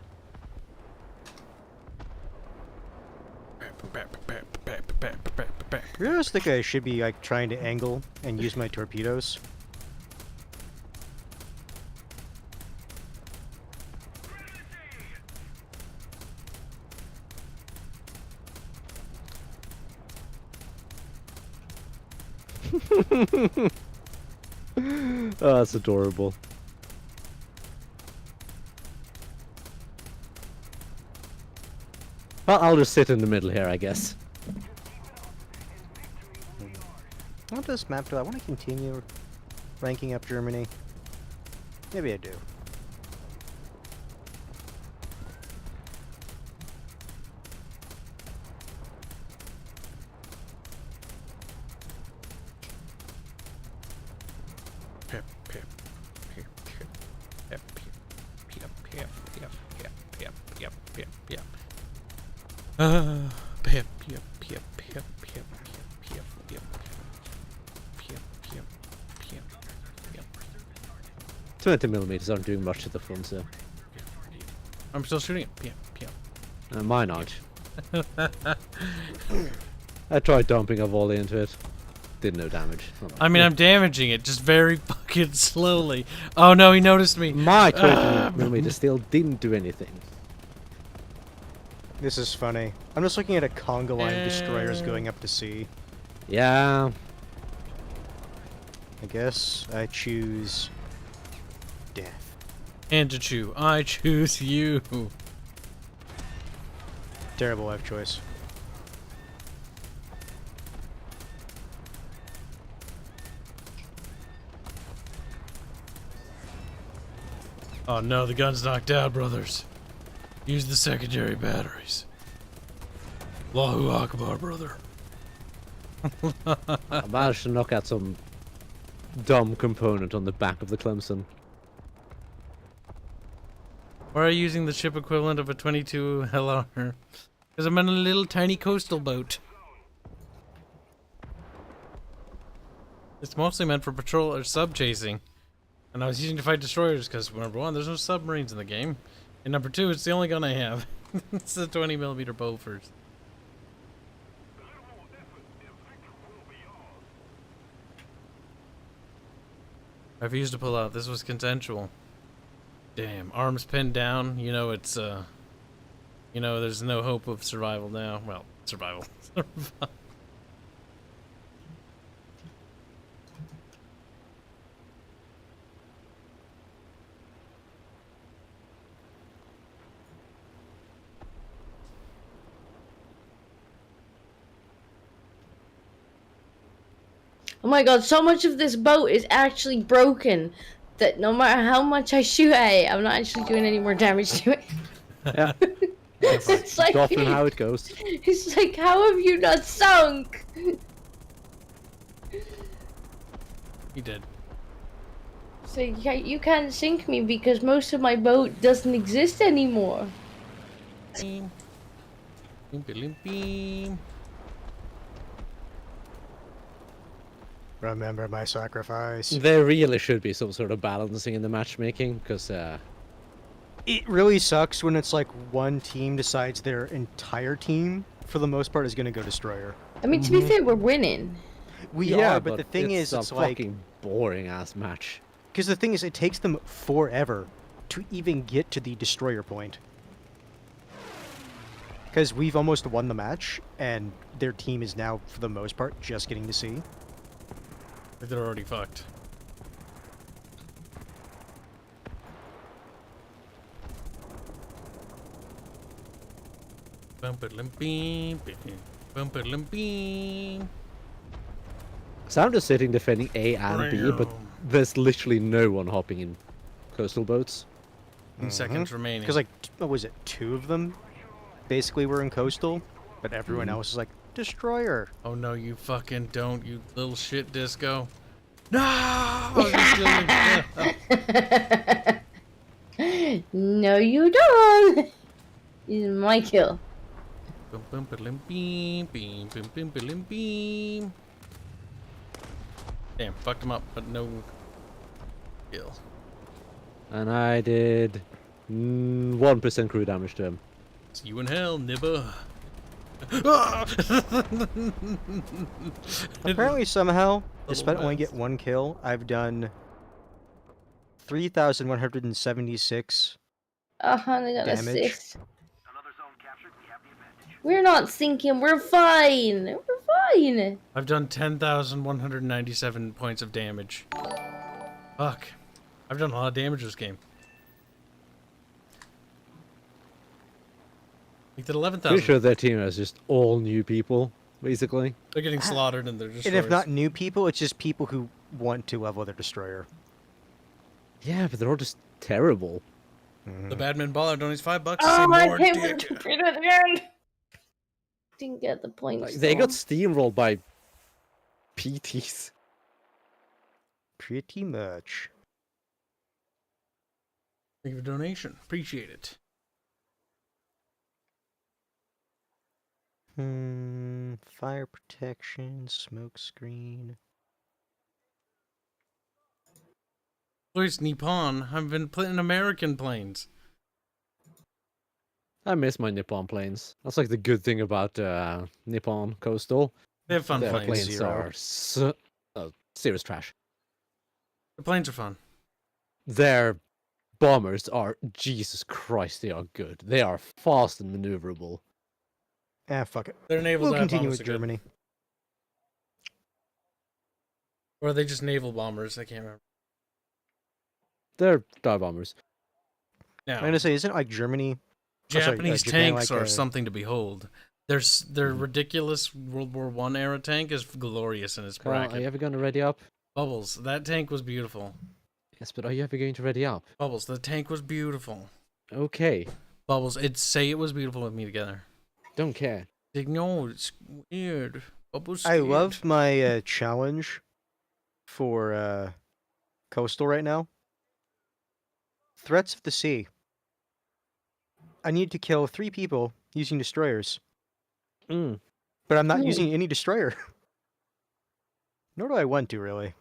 You always think I should be like trying to angle and use my torpedoes? Oh, that's adorable. Well, I'll just sit in the middle here, I guess. On this map, do I want to continue ranking up Germany? Maybe I do. Pip. 20mm aren't doing much to the front, so. I'm still shooting it. Pip. Mine aren't. I tried dumping a volley into it. Did no damage. I mean, I'm damaging it, just very fucking slowly. Oh no, he noticed me. My 20mm still didn't do anything. This is funny. I'm just looking at a conga line of destroyers going up to sea. Yeah. I guess I choose death. And to chew, I choose you. Terrible life choice. Oh no, the gun's knocked out, brothers. Use the secondary batteries. Allahu Akbar, brother. I managed to knock out some dumb component on the back of the Clemson. Why are you using the ship equivalent of a 22 LR? Because I'm on a little tiny coastal boat. It's mostly meant for patrol or sub chasing. And I was using to fight destroyers because, number one, there's no submarines in the game. And number two, it's the only gun I have. It's a 20mm bow first. I refused to pull out. This was consensual. Damn, arms pinned down. You know it's you know there's no hope of survival now. Well, survival. Oh my god, so much of this boat is actually broken that no matter how much I shoot at it, I'm not actually doing any more damage to it. Yeah. It's like, Often how it goes. it's like, how have you not sunk? He did. So yeah, you can't sink me because most of my boat doesn't exist anymore. Beam. Beam, beam, beam. Remember my sacrifice. There really should be some sort of balancing in the matchmaking, because It really sucks when it's like one team decides their entire team, for the most part, is going to go Destroyer. I mean, to be fair, we're winning. We yeah, are, but the thing is, a it's like... fucking boring ass match. Because the thing is, it takes them forever to even get to the Destroyer point. Because we've almost won the match, and their team is now, for the most part, just getting to see. They're already fucked. Bumper-lim-beam, bumper-lim-beam. So I'm just sitting defending A and B, but there's literally no one hopping in coastal boats. 2 seconds remaining. Because, like, what was it, 2 of them basically were in coastal, but everyone else is like, Destroyer. Oh no, you fucking don't, you little shit disco. No! Just No, you don't. This is my kill. Bum-bum-ba-lim-beam, beam, bum-bum-ba-lim-beam. Damn, fucked him up, but no kill. And I did 1% crew damage to him. See you in hell, nibber. Apparently, somehow, Little despite only mess. get 1 kill, I've done 3,176. Oh, they got Damage. assist. We're not sinking. We're fine. We're fine. I've done 10,197 points of damage. Fuck. I've done a lot of damage this game. We did 11,000. Pretty sure their team is just all new people, basically. They're getting slaughtered and they're just. And if not new people, it's just people who want to level their Destroyer. Yeah, but they're all just terrible. The Badman Baller donates $5 to Oh, say my more hit dick. was pretty at the end. Didn't get the points. Like, they got though. steamrolled by PTs. Pretty much. Thank you for donation. Appreciate it. Fire protection, smoke screen. Where's Nippon? I've been playing American planes. I miss my Nippon planes. That's like the good thing about Nippon Coastal. They have fun Their planes. planes Zero. are serious trash. The planes are fun. Their bombers are, Jesus Christ, they are good. They are fast and maneuverable. Ah, fuck it. They're naval We'll dive continue bombers with are good. Germany. Or are they just naval bombers? I can't remember. They're dive bombers. Now, I'm gonna say, isn't it like Germany? Japanese Japan, tanks like, are something to behold. Their ridiculous World War I era tank is glorious in its Carl, are bracket. you ever going to ready up? Bubbles, that tank was beautiful. Yes, but are you ever going to ready up? Bubbles, the tank was beautiful. Okay. Bubbles, say it was beautiful with me together. Don't care. Like, no, it's weird. Bubbles, I scared. love my challenge for Coastal right now. Threats of the Sea. I need to kill 3 people using destroyers, Mm. but I'm not Ooh. using any destroyer. Nor do I want to, really.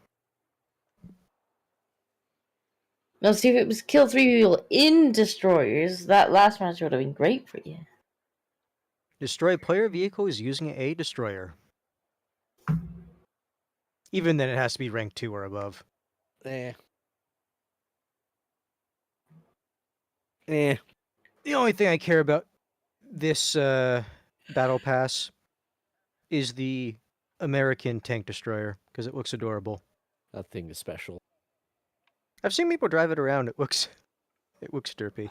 Now, see, if it was kill 3 people in destroyers, that last match would have been great for you. Destroy player vehicles using a destroyer. Even then, it has to be rank 2 or above. Eh. Eh. The only thing I care about this battle pass is the American tank destroyer, because it looks adorable. That thing is special. I've seen people drive it around. It looks derpy.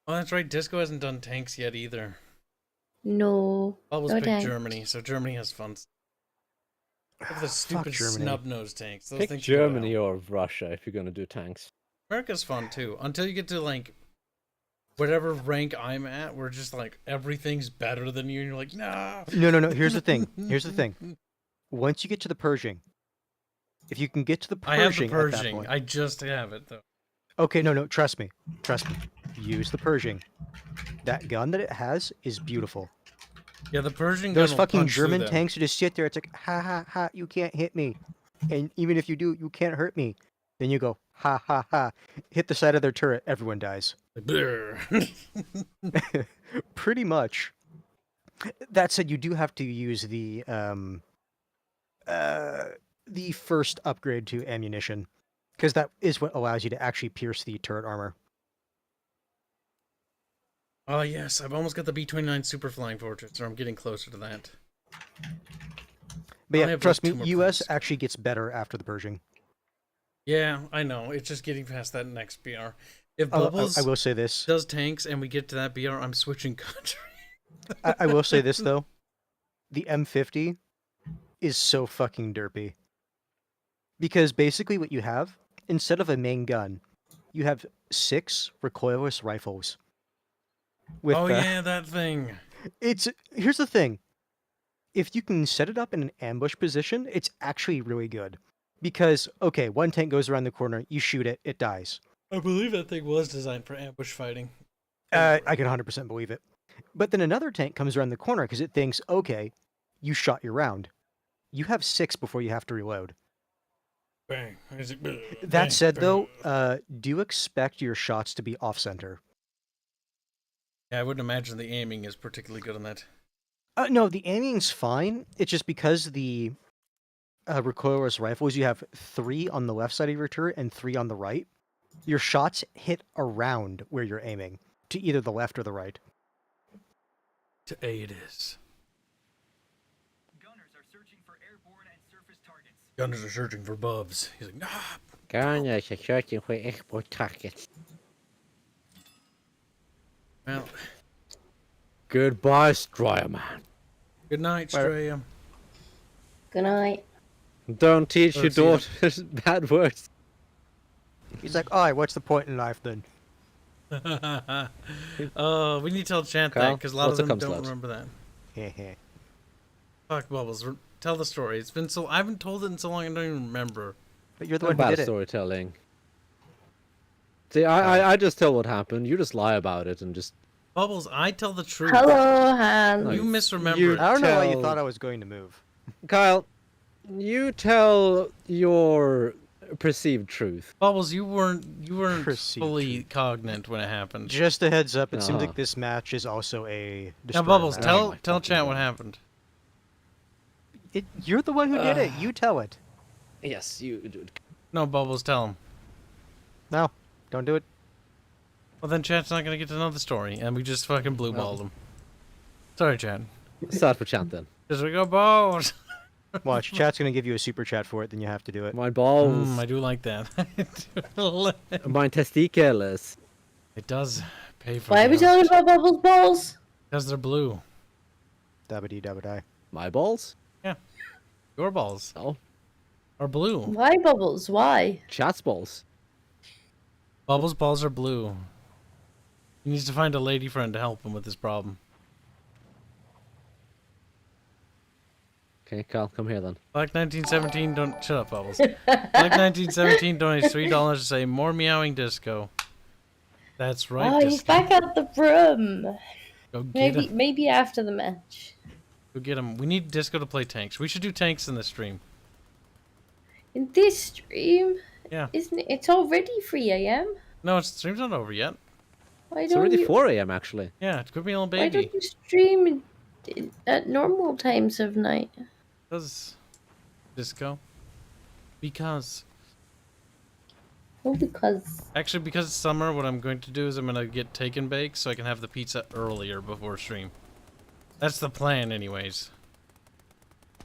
Oh, that's right. Disco hasn't done tanks yet either. No. Bubbles No picked tanks. Germany, so Germany has fun. Look at the stupid Germany. snub-nosed tanks. Those Pick things should go Germany out. or Russia if you're going to do tanks. America's fun too. Until you get to like whatever rank I'm at, where just like everything's better than you, and you're like, nah. No. Here's the thing. Here's the thing. Once you get to the Pershing, if you can get to the I have the Pershing at that Pershing. point. I just have it though. Okay, no. Trust me. Trust me. Use the Pershing. That gun that it has is beautiful. Yeah, the Pershing. Those gun will fucking punch through German them. tanks who just sit there. It's like, ha ha ha, you can't hit me. And even if you do, you can't hurt me. Then you go, ha ha ha, hit the side of their turret, everyone dies. Like, "Brr." Pretty much. That said, you do have to use the first upgrade to ammunition, because that is what allows you to actually pierce the turret armor. Oh yes, I've almost got the B-29 Super Flying Fortress, or I'm getting closer to that. But I yeah, have, trust like, me, 2 more US points. actually gets better after the purging. Yeah, I know. It's just getting past that next BR. If I Bubbles will say this. does tanks and we get to that BR, I'm switching country. I will say this though. The M50 is so fucking derpy. Because basically what you have, instead of a main gun, you have 6 recoilless rifles. With, Oh yeah, that thing. here's the thing. If you can set it up in an ambush position, it's actually really good. Because, okay, one tank goes around the corner, you shoot it, it dies. I believe that thing was designed for ambush fighting. I can 100% believe it. But then another tank comes around the corner because it thinks, okay, you shot your round. You have 6 before you have to reload. Bang. That said, though, do expect your shots to be off-center. Yeah, I wouldn't imagine the aiming is particularly good on that. No, the aiming's fine. It's just because the recoilless rifles, you have 3 on the left side of your turret and 3 on the right. Your shots hit around where you're aiming, to either the left or the right. To A it is. Gunners are searching for airborne and surface targets. Gunners are searching for Bubs. He's like, nah. Gunners are searching for export targets. Well, Goodbye, Strider Man. good night, Straya. Good night. Don't teach your See ya. daughters bad words. He's like, alright, what's the point in life then? Oh, we need to tell chat that Kyle, because a lot of what's a them cum don't slut? remember that. Heh. Fuck Bubbles. Tell the story. It's been so I haven't told it in so long I don't even remember. But you're the No one who bad did it. storytelling. See, I just tell what happened. You just lie about it and just. Bubbles, I tell the truth. Hello, Han. No, You misremember you- it. I don't know why you Tell- thought I was going to move. Kyle, you tell your perceived truth. Bubbles, you weren't Proceed, fully truth. cognizant when it happened. Just a heads up, it seems Uh-huh. like this match is also a Now, destroyer Bubbles, match. Oh tell my tell fucking chat what God. happened. You're the one who did it. You tell it. Yes, you. No, Bubbles, tell him. No, don't do it. Well, then chat's not gonna get to know the story, and we just fucking blue balled him. Sorry, chat. Start for chat then. Just we go balls. Watch, chat's gonna give you a super chat for it, then you have to do it. My balls. I do like that. My testicles. It does pay for. Why are we talking about Bubbles balls? Because they're blue. Dabba-dee dabba-die. My balls? Your balls Oh, are blue. Why Bubbles? Why? chat's balls. Bubbles' balls are blue. He needs to find a lady friend to help him with this problem. Okay, Kyle, come here then. Black 1917, don't shut up, Bubbles. Black 1917 donates $3 to say more meowing disco. That's right. Oh, he's Disco. back out the room. Go get him. Maybe after the match. Go get him. We need Disco to play tanks. We should do tanks in this stream. In this stream, Yeah. isn't it? It's already 3 a.m. No, it's stream's not over yet. Why It's don't already you? 4 a.m. actually. Yeah, it could be a little Why baby. don't you stream at normal times of night? Because Disco. Because Well, because actually, because it's summer, what I'm going to do is I'm gonna get take and bake so I can have the pizza earlier before stream. That's the plan, anyways.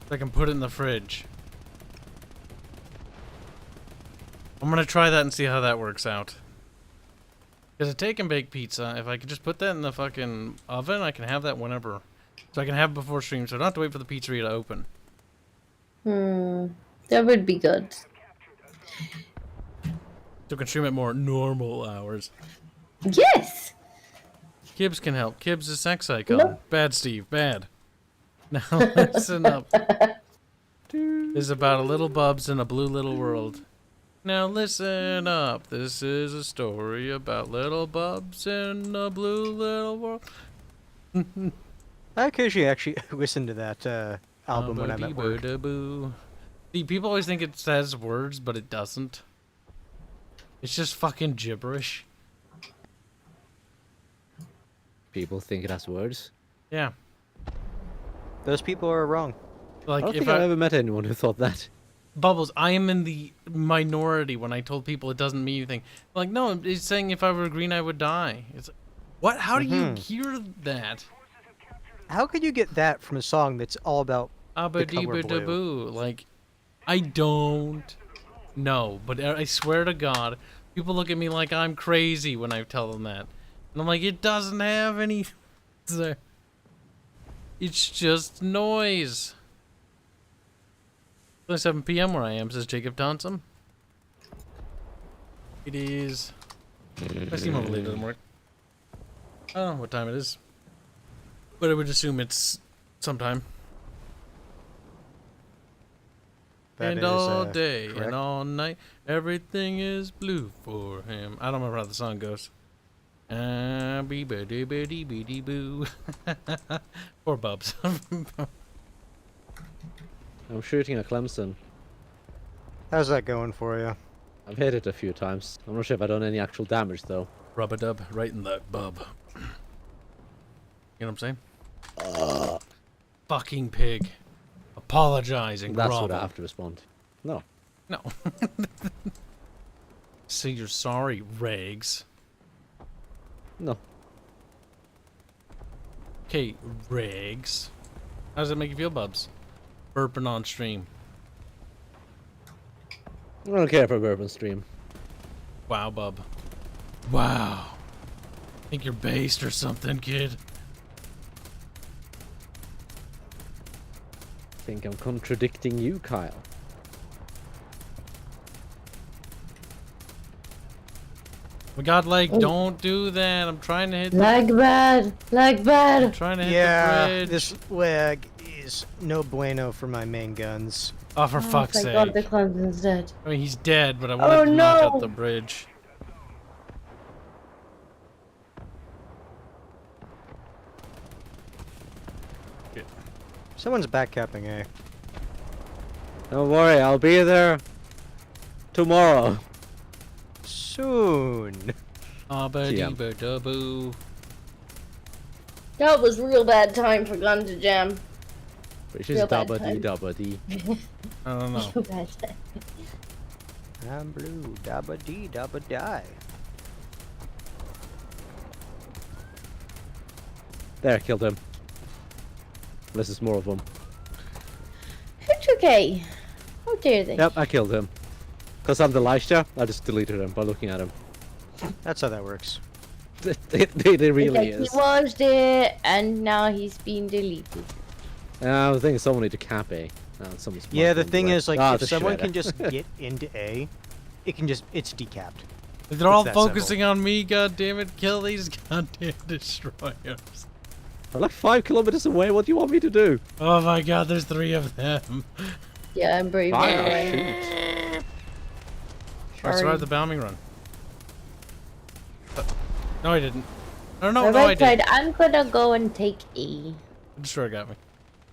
So I can put it in the fridge. I'm gonna try that and see how that works out. Because a take and bake pizza, if I could just put that in the fucking oven, I can have that whenever. So I can have it before stream, so I don't have to wait for the pizzeria to open. that would be good. So I can stream at more normal hours. Yes. Kibs can help. Kibs is sex icon. Nope. Bad, Steve. Bad. Now listen up. This is about a little Bubs in a blue little world. Now listen up. This is a story about little Bubs in a blue little world. I occasionally actually listen to that album when I'm at work. Boo. See, people always think it says words, but it doesn't. It's just fucking gibberish. People think it has words. Yeah. Those people are wrong. I Like don't if think I've ever met anyone who thought that. Bubbles, I am in the minority when I told people it doesn't mean anything. Like, no, it's saying if I were green, I would die. It's like, what? How do you hear that? How could you get that from a song that's all about the color blue? Abba-dee-ba-da-boo. Like, I don't know, but I swear to God, people look at me like I'm crazy when I tell them that. And I'm like, it doesn't have any... It's just noise. It's 7 p.m. where I am, says Jacob Thompson. It is... I see my relay doesn't work. I don't know what time it is. But I would assume it's sometime. That And is, all day correct. and all night, everything is blue for him. I don't remember how the song goes. Bee-ba-dee-ba-dee-ba-dee-boo. Poor Bubs. I'm shooting a Clemson. How's that going for you? I've hit it a few times. I'm not sure if I've done any actual damage though. Rub-a-dub, right in the bub. You know what I'm saying? Fucking pig. Apologizing. That's grovel. what I have to respond. No. No. Say you're sorry, Regs. No. Okay, Regs. How does that make you feel, Bubs? Burping on stream. I don't care for a bourbon stream. Wow, Bub. Wow. Think you're based or something, kid. I think I'm contradicting you, Kyle. We got like, don't do that. I'm trying to hit the, Lag bad. Lag I'm bad. trying to hit the Yeah, bridge. this lag is no bueno for my main guns. Oh, for fuck's Thank sake. God the Clemson's dead. I mean, he's dead, but I wanted to knock out the bridge. Someone's backcapping A. Don't worry, I'll be there tomorrow. Soon. Abba-dee-ba-da-boo. That was real bad time for gun to jam. Which is Real bad dabba dee time. dabba dee. I don't know. Real bad time. I'm blue, dabba dee, dabba die. There, killed him. Unless there's more of them. It's okay. How dare they? Yep, I killed him. Because I'm the Leicester, I just deleted him by looking at him. That's how that works. They really Because is. he was there and now he's been deleted. I think someone need to cap A. Someone's Yeah, the marking thing red. is, like, Ah, if the someone shredder. can just get into A, it's decapped. They're all that focusing on me, goddammit. Kill these goddamn destroyers. I'm like 5 kilometers away, what do you want me to do? Oh my god, there's 3 of them. Yeah, I'm brave. Fire, Anyway. I survived the bombing run. No, I didn't. No, Alright, no, I didn't. I'm gonna go and take E. The destroyer got me.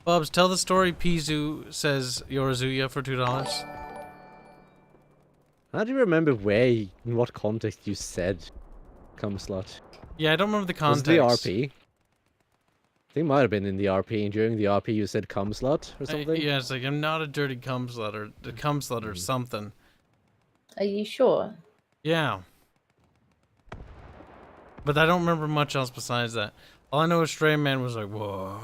Bubs, tell the story Pizu says Yorazuya for $2. How do you remember where, in what context you said cum slot? Yeah, I don't remember the Was context. it the RP? I think it might have been in the RP, and during the RP you said cum slot or something? Yeah, it's like, I'm not a dirty cum slut or a cum slut or something. Are you sure? Yeah. But I don't remember much else besides that. All I know is Stray Man was like, whoa.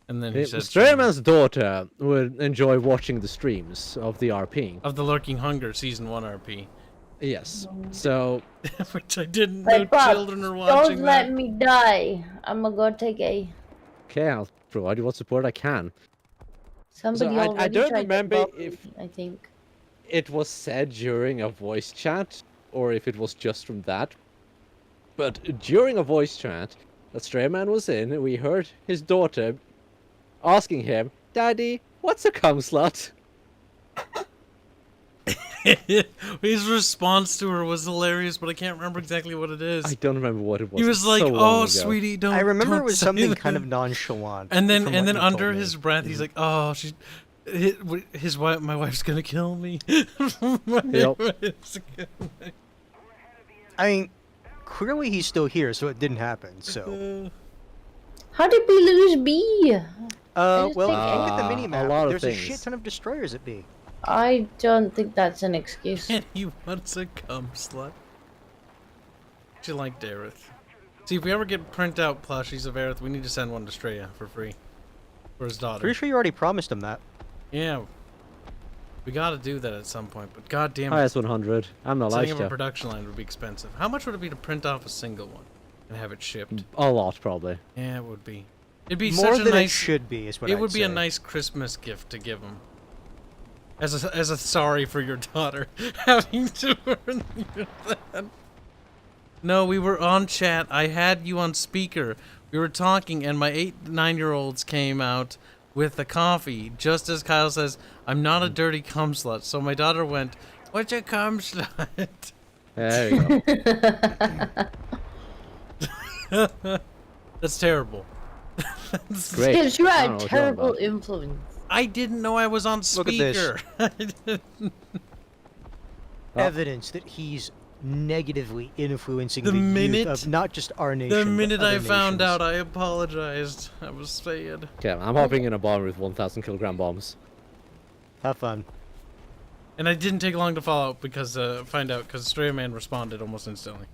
And then he said... Strayman's daughter would enjoy watching the streams of the RP. Of the Lurking Hunger Season 1 RP. Yes. So, Which I didn't know But Bob, children are watching don't that. let me die. I'm gonna go take A. okay, I'll provide you what support I can. Somebody I already don't tried to remember bomb me, if- I think. It was said during a voice chat, or if it was just from that. But during a voice chat that Strayman was in, we heard his daughter asking him, "Daddy, what's a cum slut?" His response to her was hilarious, but I can't remember exactly what it is. I don't remember what it was. He was It's like, so long "Oh, ago." sweetie, don't." I remember don't it was say something that." kind of nonchalant. And then, from and what then you told under me. his breath, he's like, "Oh, His wife, my wife's gonna kill me. Yep. I mean, clearly he's still here, so it didn't happen. So, How did we lose B? well, just think- look at the a mini-map. lot of There's a things. shit ton of destroyers at B. I don't think that's an excuse. And he wants a cum slut. She like Dareth. See, if we ever get print out plushies of Aerith, we need to send one to Straya for free. For his daughter. Pretty sure you already promised him that. Yeah. We gotta do that at some point, but god damn it. Highest 100. I'm not Setting like up a you. production line would be expensive. How much would it be to print off a single one and have it shipped? A lot, probably. Yeah, it would be. It'd be More such a than it nice. should be, is what It I'd would be a say. nice Christmas gift to give him. As a sorry for your daughter having to learn that. No, we were on chat. I had you on speaker. We were talking, and my 8-9-year-olds came out with the coffee, just as Kyle says, "I'm not a dirty cum slut." So my daughter went, "What's a cum slut?" There you go. That's terrible. Great. Because you I had don't know what you're on terrible about. influence. I didn't know I was on Look at this. speaker. I didn't- Evidence that he's negatively influencing The the, youth minute- of not just our nation. The but minute I other found nations. out, I apologized. I was sad. Okay, I'm hopping in a bomb with 1,000 kilogram bombs. Have fun. And I didn't take long to follow up because find out because Stray Man responded almost instantly.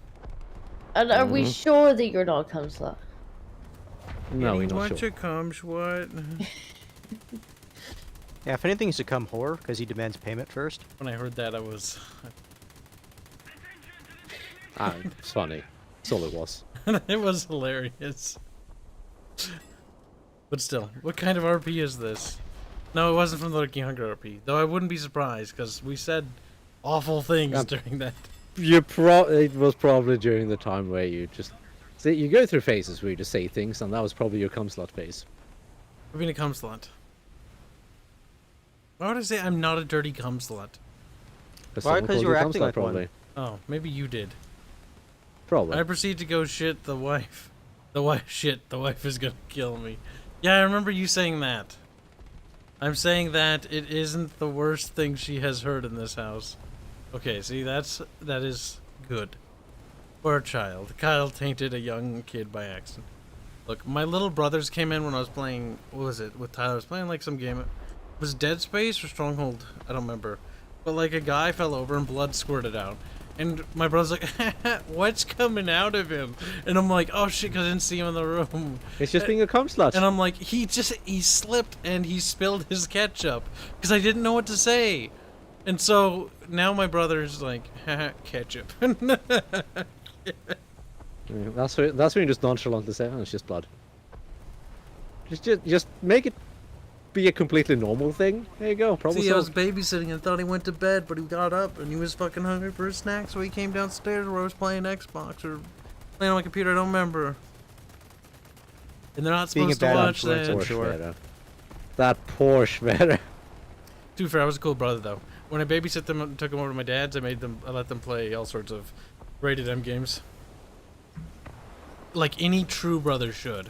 And are we Mhm. sure that you're not a cum slut? No, we're not sure. comes what? Yeah, if anything's to come whore, because he demands payment first. When I heard that, I was. Ah, it's funny. That's all it was. It was hilarious. But still, what kind of RP is this? No, it wasn't from the Lurking Hunger RP. Though I wouldn't be surprised because we said awful things during that. It was probably during the time where you just see, you go through phases where you just say things, and that was probably your cum slut phase. I've been a cum slut. Why would I say I'm not a dirty cum slut? Why? someone 'Cause called you were a cum acting slut, like one. probably. Oh, maybe you did. Probably. I proceed to go shit the wife. The wife shit, the wife is gonna kill me. Yeah, I remember you saying that. I'm saying that it isn't the worst thing she has heard in this house. Okay, see, that is good. Poor child. Kyle tainted a young kid by accident. Look, my little brothers came in when I was playing, what was it, with Tyler? I was playing like some game. It was Dead Space or Stronghold? I don't remember. But like a guy fell over and blood squirted out. And my brother's like, what's coming out of him? And I'm like, oh shit, because I didn't see him in the room. It's just being a cum slut. And I'm like, he slipped and he spilled his ketchup. Because I didn't know what to say. And so now my brother's like, haha, ketchup. Yeah, that's when you just nonchalantly say, oh, it's just blood. Just make it be a completely normal thing. There you go. Problem See, I was solved. babysitting and thought he went to bed, but he got up and he was fucking hungry for a snack, so he came downstairs where I was playing Xbox or playing on my computer, I don't remember. And they're not Being a supposed to bad watch influence, that. I'm Poor sure. Schweder. That poor Schweder. To be fair, I was a cool brother though. When I babysit them and took them over to my dad's, I let them play all sorts of rated M games. Like any true brother should.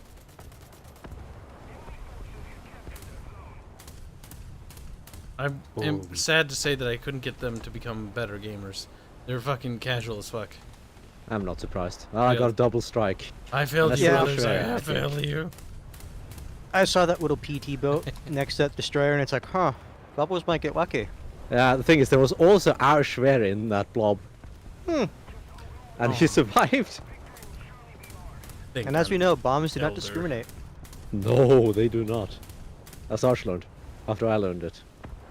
I am sad to say that I couldn't get them to become better gamers. They're fucking casual as fuck. I'm not surprised. Oh, I Yeah. got a double strike. I failed That's you, not brothers. fair. I failed you. I saw that little PT boat next to that destroyer, and it's like, huh, Bubbles might get lucky. Yeah, the thing is, there was also our Schweder in that blob. And he survived. Think And as we I'm know, bombs do not elder. discriminate. No, they do not. As Arch learned. After I learned it.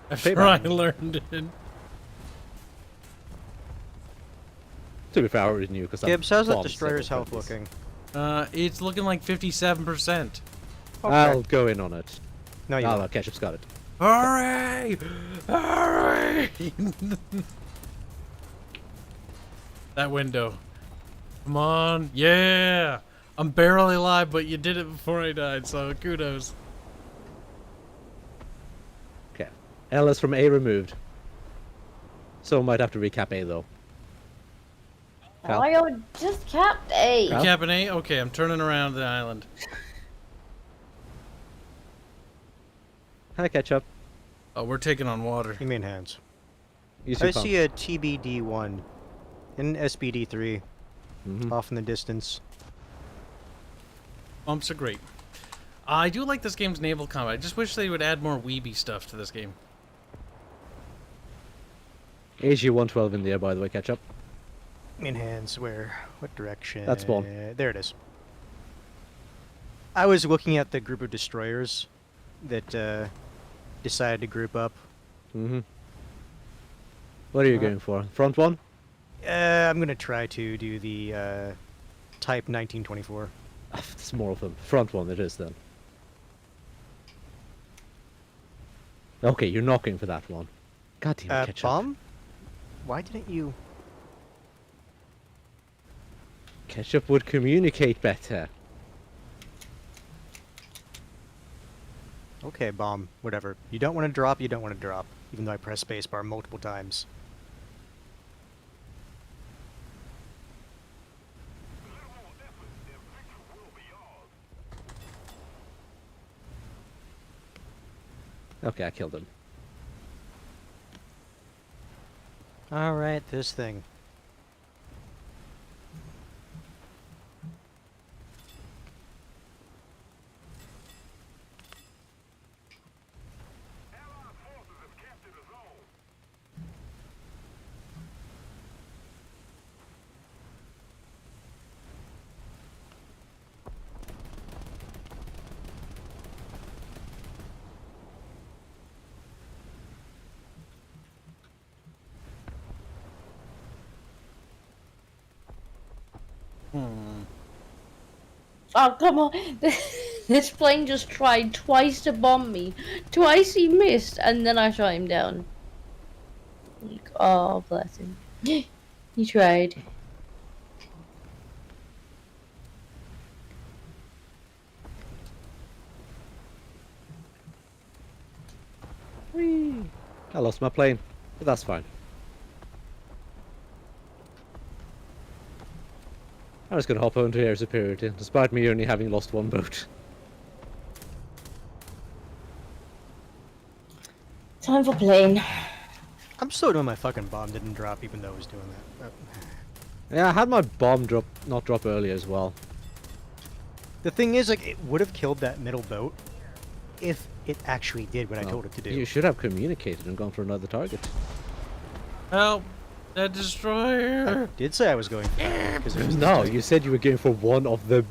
After I learned it. To be fair, I already knew because Kibs, how's that destroyer's health looking? It's looking like 57%. I'll go in on it. No, you No, won't. no, Ketchup's got it. Hurry! Hurry! That window. Come on. Yeah! I'm barely alive, but you did it before I died, so kudos. Okay. LS from A removed. So might have to recap A though. Cal? I just capped A. Cal? Captain A? Okay, I'm turning around the island. Hi, Ketchup. Oh, we're taking on water. You mean hands. Use I your pump. see a TBD1 and an SBD3 Mhm. off in the distance. Bumps are great. I do like this game's naval combat. I just wish they would add more weeby stuff to this game. AG-112 in the air, by the way, catch up. In hands, where? What direction? That's spawn. There it is. I was looking at the group of destroyers that decided to group up. Mm-hmm. What are you going for? Front one? I'm gonna try to do the Type 1924. It's more of them. Front one it is then. Okay, you're not going for that one. God damn it, catch up. Bomb? Why didn't you? Ketchup would communicate better. Okay, bomb. Whatever. You don't want to drop, you don't want to drop. Even though I pressed spacebar multiple times. Okay, I killed him. Alright, this thing. Oh, come on. This plane just tried twice to bomb me. Twice he missed, and then I shot him down. Like, oh, bless him. He tried. Whee! I lost my plane, but that's fine. I'm just gonna hop onto air superiority, despite me only having lost one boat. Time for plane. I'm so doing my fucking bomb didn't drop even though I was doing that. Yeah, I had my bomb not drop earlier as well. The thing is, like, it would have killed that middle boat if it actually did what I Well, told it to do. You should have communicated and gone for another target. Help! That destroyer! I did say I was going for that. 'Cause it was No, the- you said you were going for one of the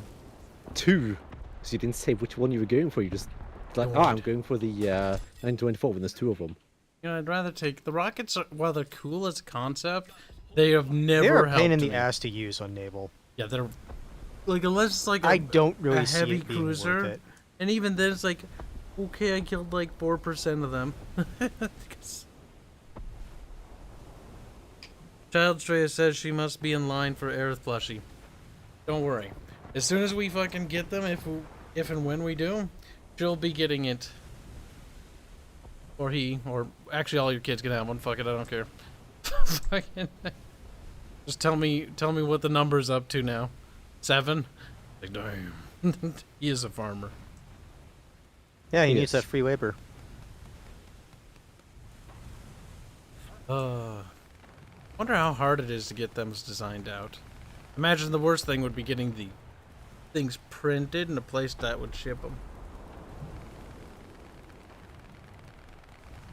two. So you didn't say which one you were going for. You just like, oh, I'm going for the 924 when there's two of them. You know, I'd rather take the rockets. While they're cool as a concept, they have never They're a pain in helped the me. ass to use on naval. Yeah, they're like unless it's like I don't really a see heavy it being cruiser, worth it. and even then it's like, okay, I killed like 4% of them. Child Straya says she must be in line for air flushy. Don't worry. As soon as we fucking get them, if and when we do, she'll be getting it. Or he, or actually all your kids can have one. Fuck it, I don't care. Fucking just tell me what the number's up to now. 7? Like, damn. He is a farmer. Yeah, he Yes. needs that free labor. Wonder how hard it is to get them designed out. Imagine the worst thing would be getting the things printed in a place that would ship them.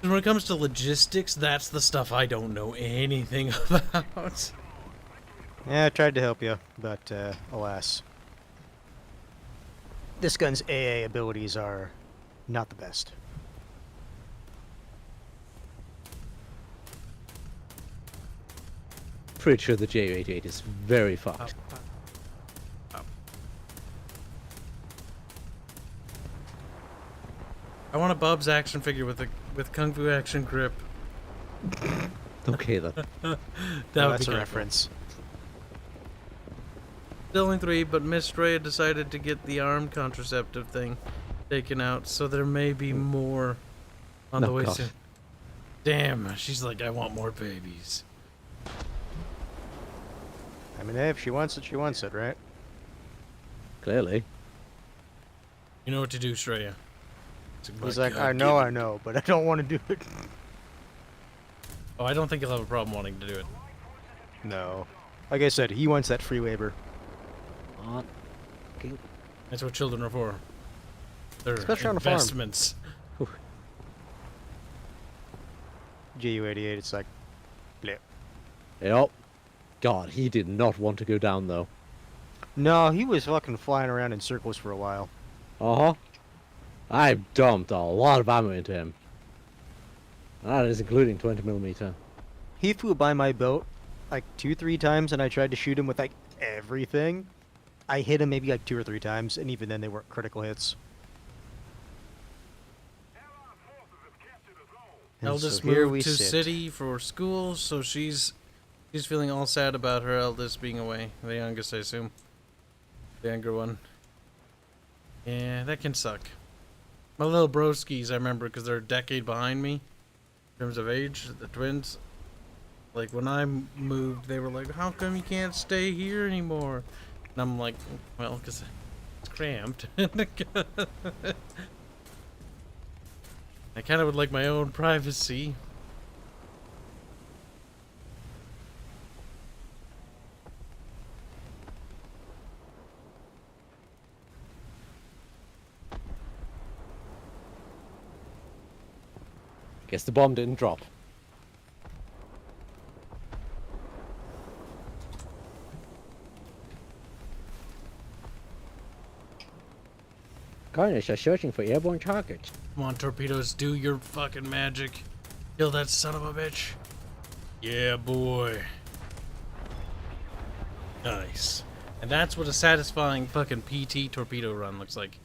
And when it comes to logistics, that's the stuff I don't know anything about. Yeah, I tried to help you, but alas. This gun's AA abilities are not the best. Pretty sure the J88 is very fucked. I want a Bubs action figure with Kung Fu action grip. Okay then. That Well, would that's be a kinda reference. Still in 3, but Miss Stray decided to get the arm contraceptive thing taken out, so there may be more on the Oh, way God. soon. Damn, she's like, I want more babies. I mean, hey, if she wants it, right? Clearly. You know what to do, Shreya. He's like, I know, but I don't want to do it. Oh, I don't think he'll have a problem wanting to do it. No. Like I said, he wants that free labor. That's what children are for. They're Especially on a farm. investments. GU88, it's like, blip. Yep. God, he did not want to go down though. No, he was fucking flying around in circles for a while. Uh-huh. I dumped a lot of ammo into him. That is including 20mm. He flew by my boat like 2-3 times, and I tried to shoot him with like everything. I hit him maybe like 2 or 3 times, and even then they weren't critical hits. And Eldest so here we moved to sit. city for school, so she's feeling all sad about her eldest being away. The youngest, I assume. The younger one. Yeah, that can suck. My little broskies, I remember, because they're a decade behind me in terms of age, the twins. Like, when I moved, they were like, how come you can't stay here anymore? And I'm like, well, because it's cramped. I kind of would like my own privacy. Guess the bomb didn't drop. Carnage are searching for airborne targets. Come on, torpedoes, do your fucking magic. Kill that son of a bitch. Yeah, boy. Nice. And that's what a satisfying fucking PT torpedo run looks like.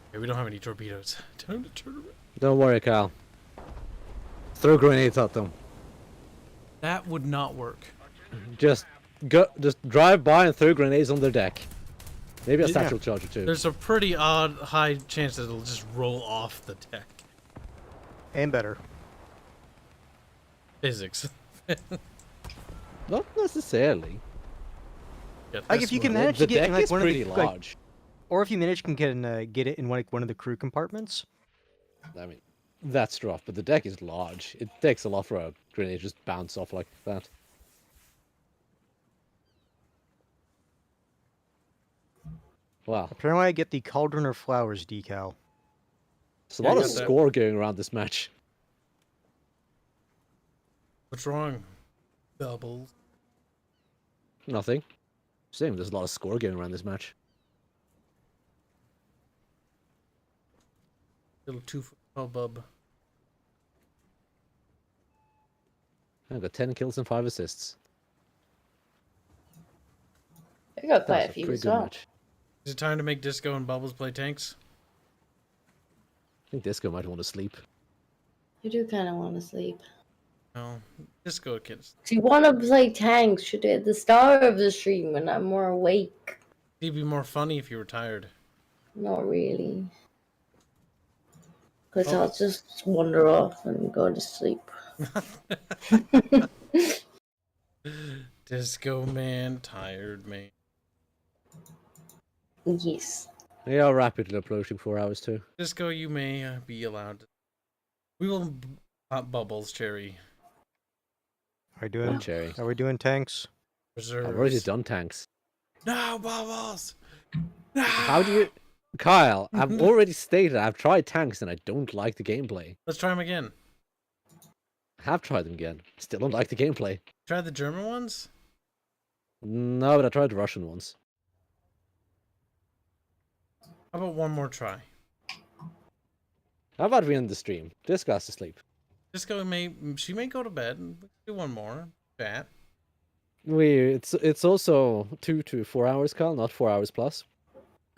Okay, we don't have any torpedoes. Time to turn around. Don't worry, Kyle. Throw grenades at them. That would not work. Just drive by and throw grenades on their deck. Maybe a satchel charge or two. There's a pretty odd high chance that it'll just roll off the deck. And better. Physics. Not necessarily. Yeah, Like this if you can one. manage The to get deck in like is one pretty of the, like, large. or if you manage to get it in one of the crew compartments. I mean, that's rough, but the deck is large. It takes a lot for a grenade to just bounce off like that. Wow. Apparently, I get the Cauldron or Flowers decal. There's a Yeah, lot I of got that. score going around this match. What's wrong? Doubles. Nothing. Saying there's a lot of score going around this match. Little 2-foot tall bub. I've got 10 kills and 5 assists. I got quite That's a few pretty as good well. match. Is it time to make Disco and Bubbles play tanks? I think Disco might want to sleep. I do kind of want to sleep. No. Disco kids. Do you want to play tanks? Should be at the start of the stream when I'm more awake. It'd be more funny if you were tired. Not really. Because Oh. I'll just wander off and go to sleep. Disco man, tired man. Yes. They are rapidly approaching 4 hours too. Disco, you may be allowed. We will pop Bubbles, Cherry. Are we doing? Cherry. Are we doing tanks? Reserves. I've already done tanks. No, Bubbles! No! How do you... Kyle, I've already stated I've tried tanks and I don't like the gameplay. Let's try them again. I have tried them again. Still don't like the gameplay. Try the German ones? No, but I tried the Russian ones. How about one more try? How about we end the stream? Disco has to sleep. Disco she may go to bed and do one more. Chat. It's also 2 to 4 hours, Kyle, not 4 hours plus.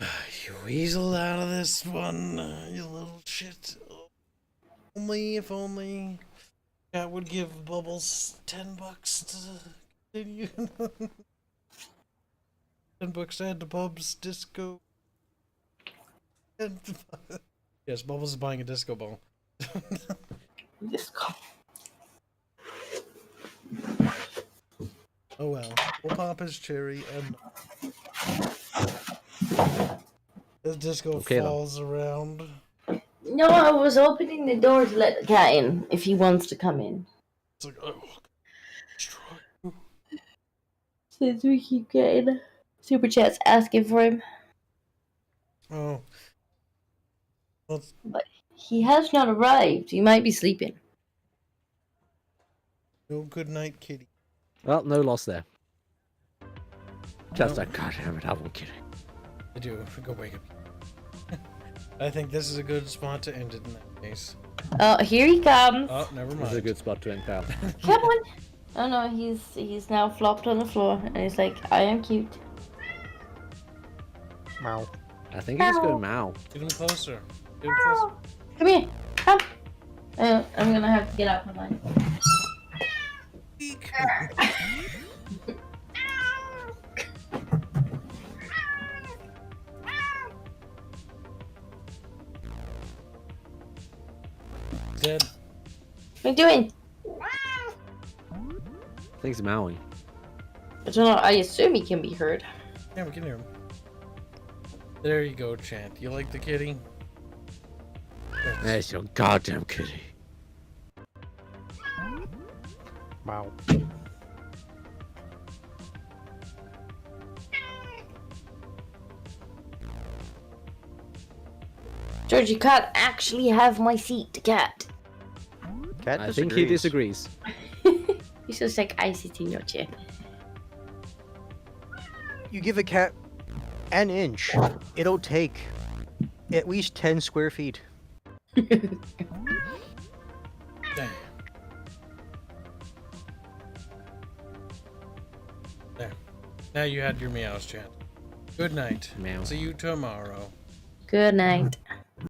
You weaseled out of this one, you little shit. If only I would give Bubbles $10 to continue. $10 to add to Bubs Disco. Yes, Bubbles is buying a disco ball. Disco. Oh well, we'll pop his cherry and The disco Okay, then. falls around. No, I was opening the door to let the cat in if he wants to come in. It's like, oh, destroy. Since we keep getting super chats asking for him. Oh. Well, But he has not arrived. He might be sleeping. no good night, kitty. Well, no loss there. Just No. like, God damn it, I won't kidding. I do. Go wake up. I think this is a good spot to end it in that case. Oh, here he comes. Oh, never This is a mind. good spot to end, pal. Come on. Oh no, he's now flopped on the floor and he's like, I am cute. Meow. I think he's just going Mao. Get him closer. Get him closer. Come here. Come. I'm gonna have to get out of line. Eek. Dead. What are you doing? I think he's Maui. I don't know. I assume he can be heard. Yeah, we can hear him. There you go, Chant. You like the kitty? There's your goddamn kitty. Wow. George, you can't actually have my seat, cat. Cat I think he disagrees. He's just like, I sit in your chair. You give a cat an inch, it'll take at least 10 square feet. Damn. There. Now you had your meows, Chant. Good night. Meow. See you tomorrow. Good night.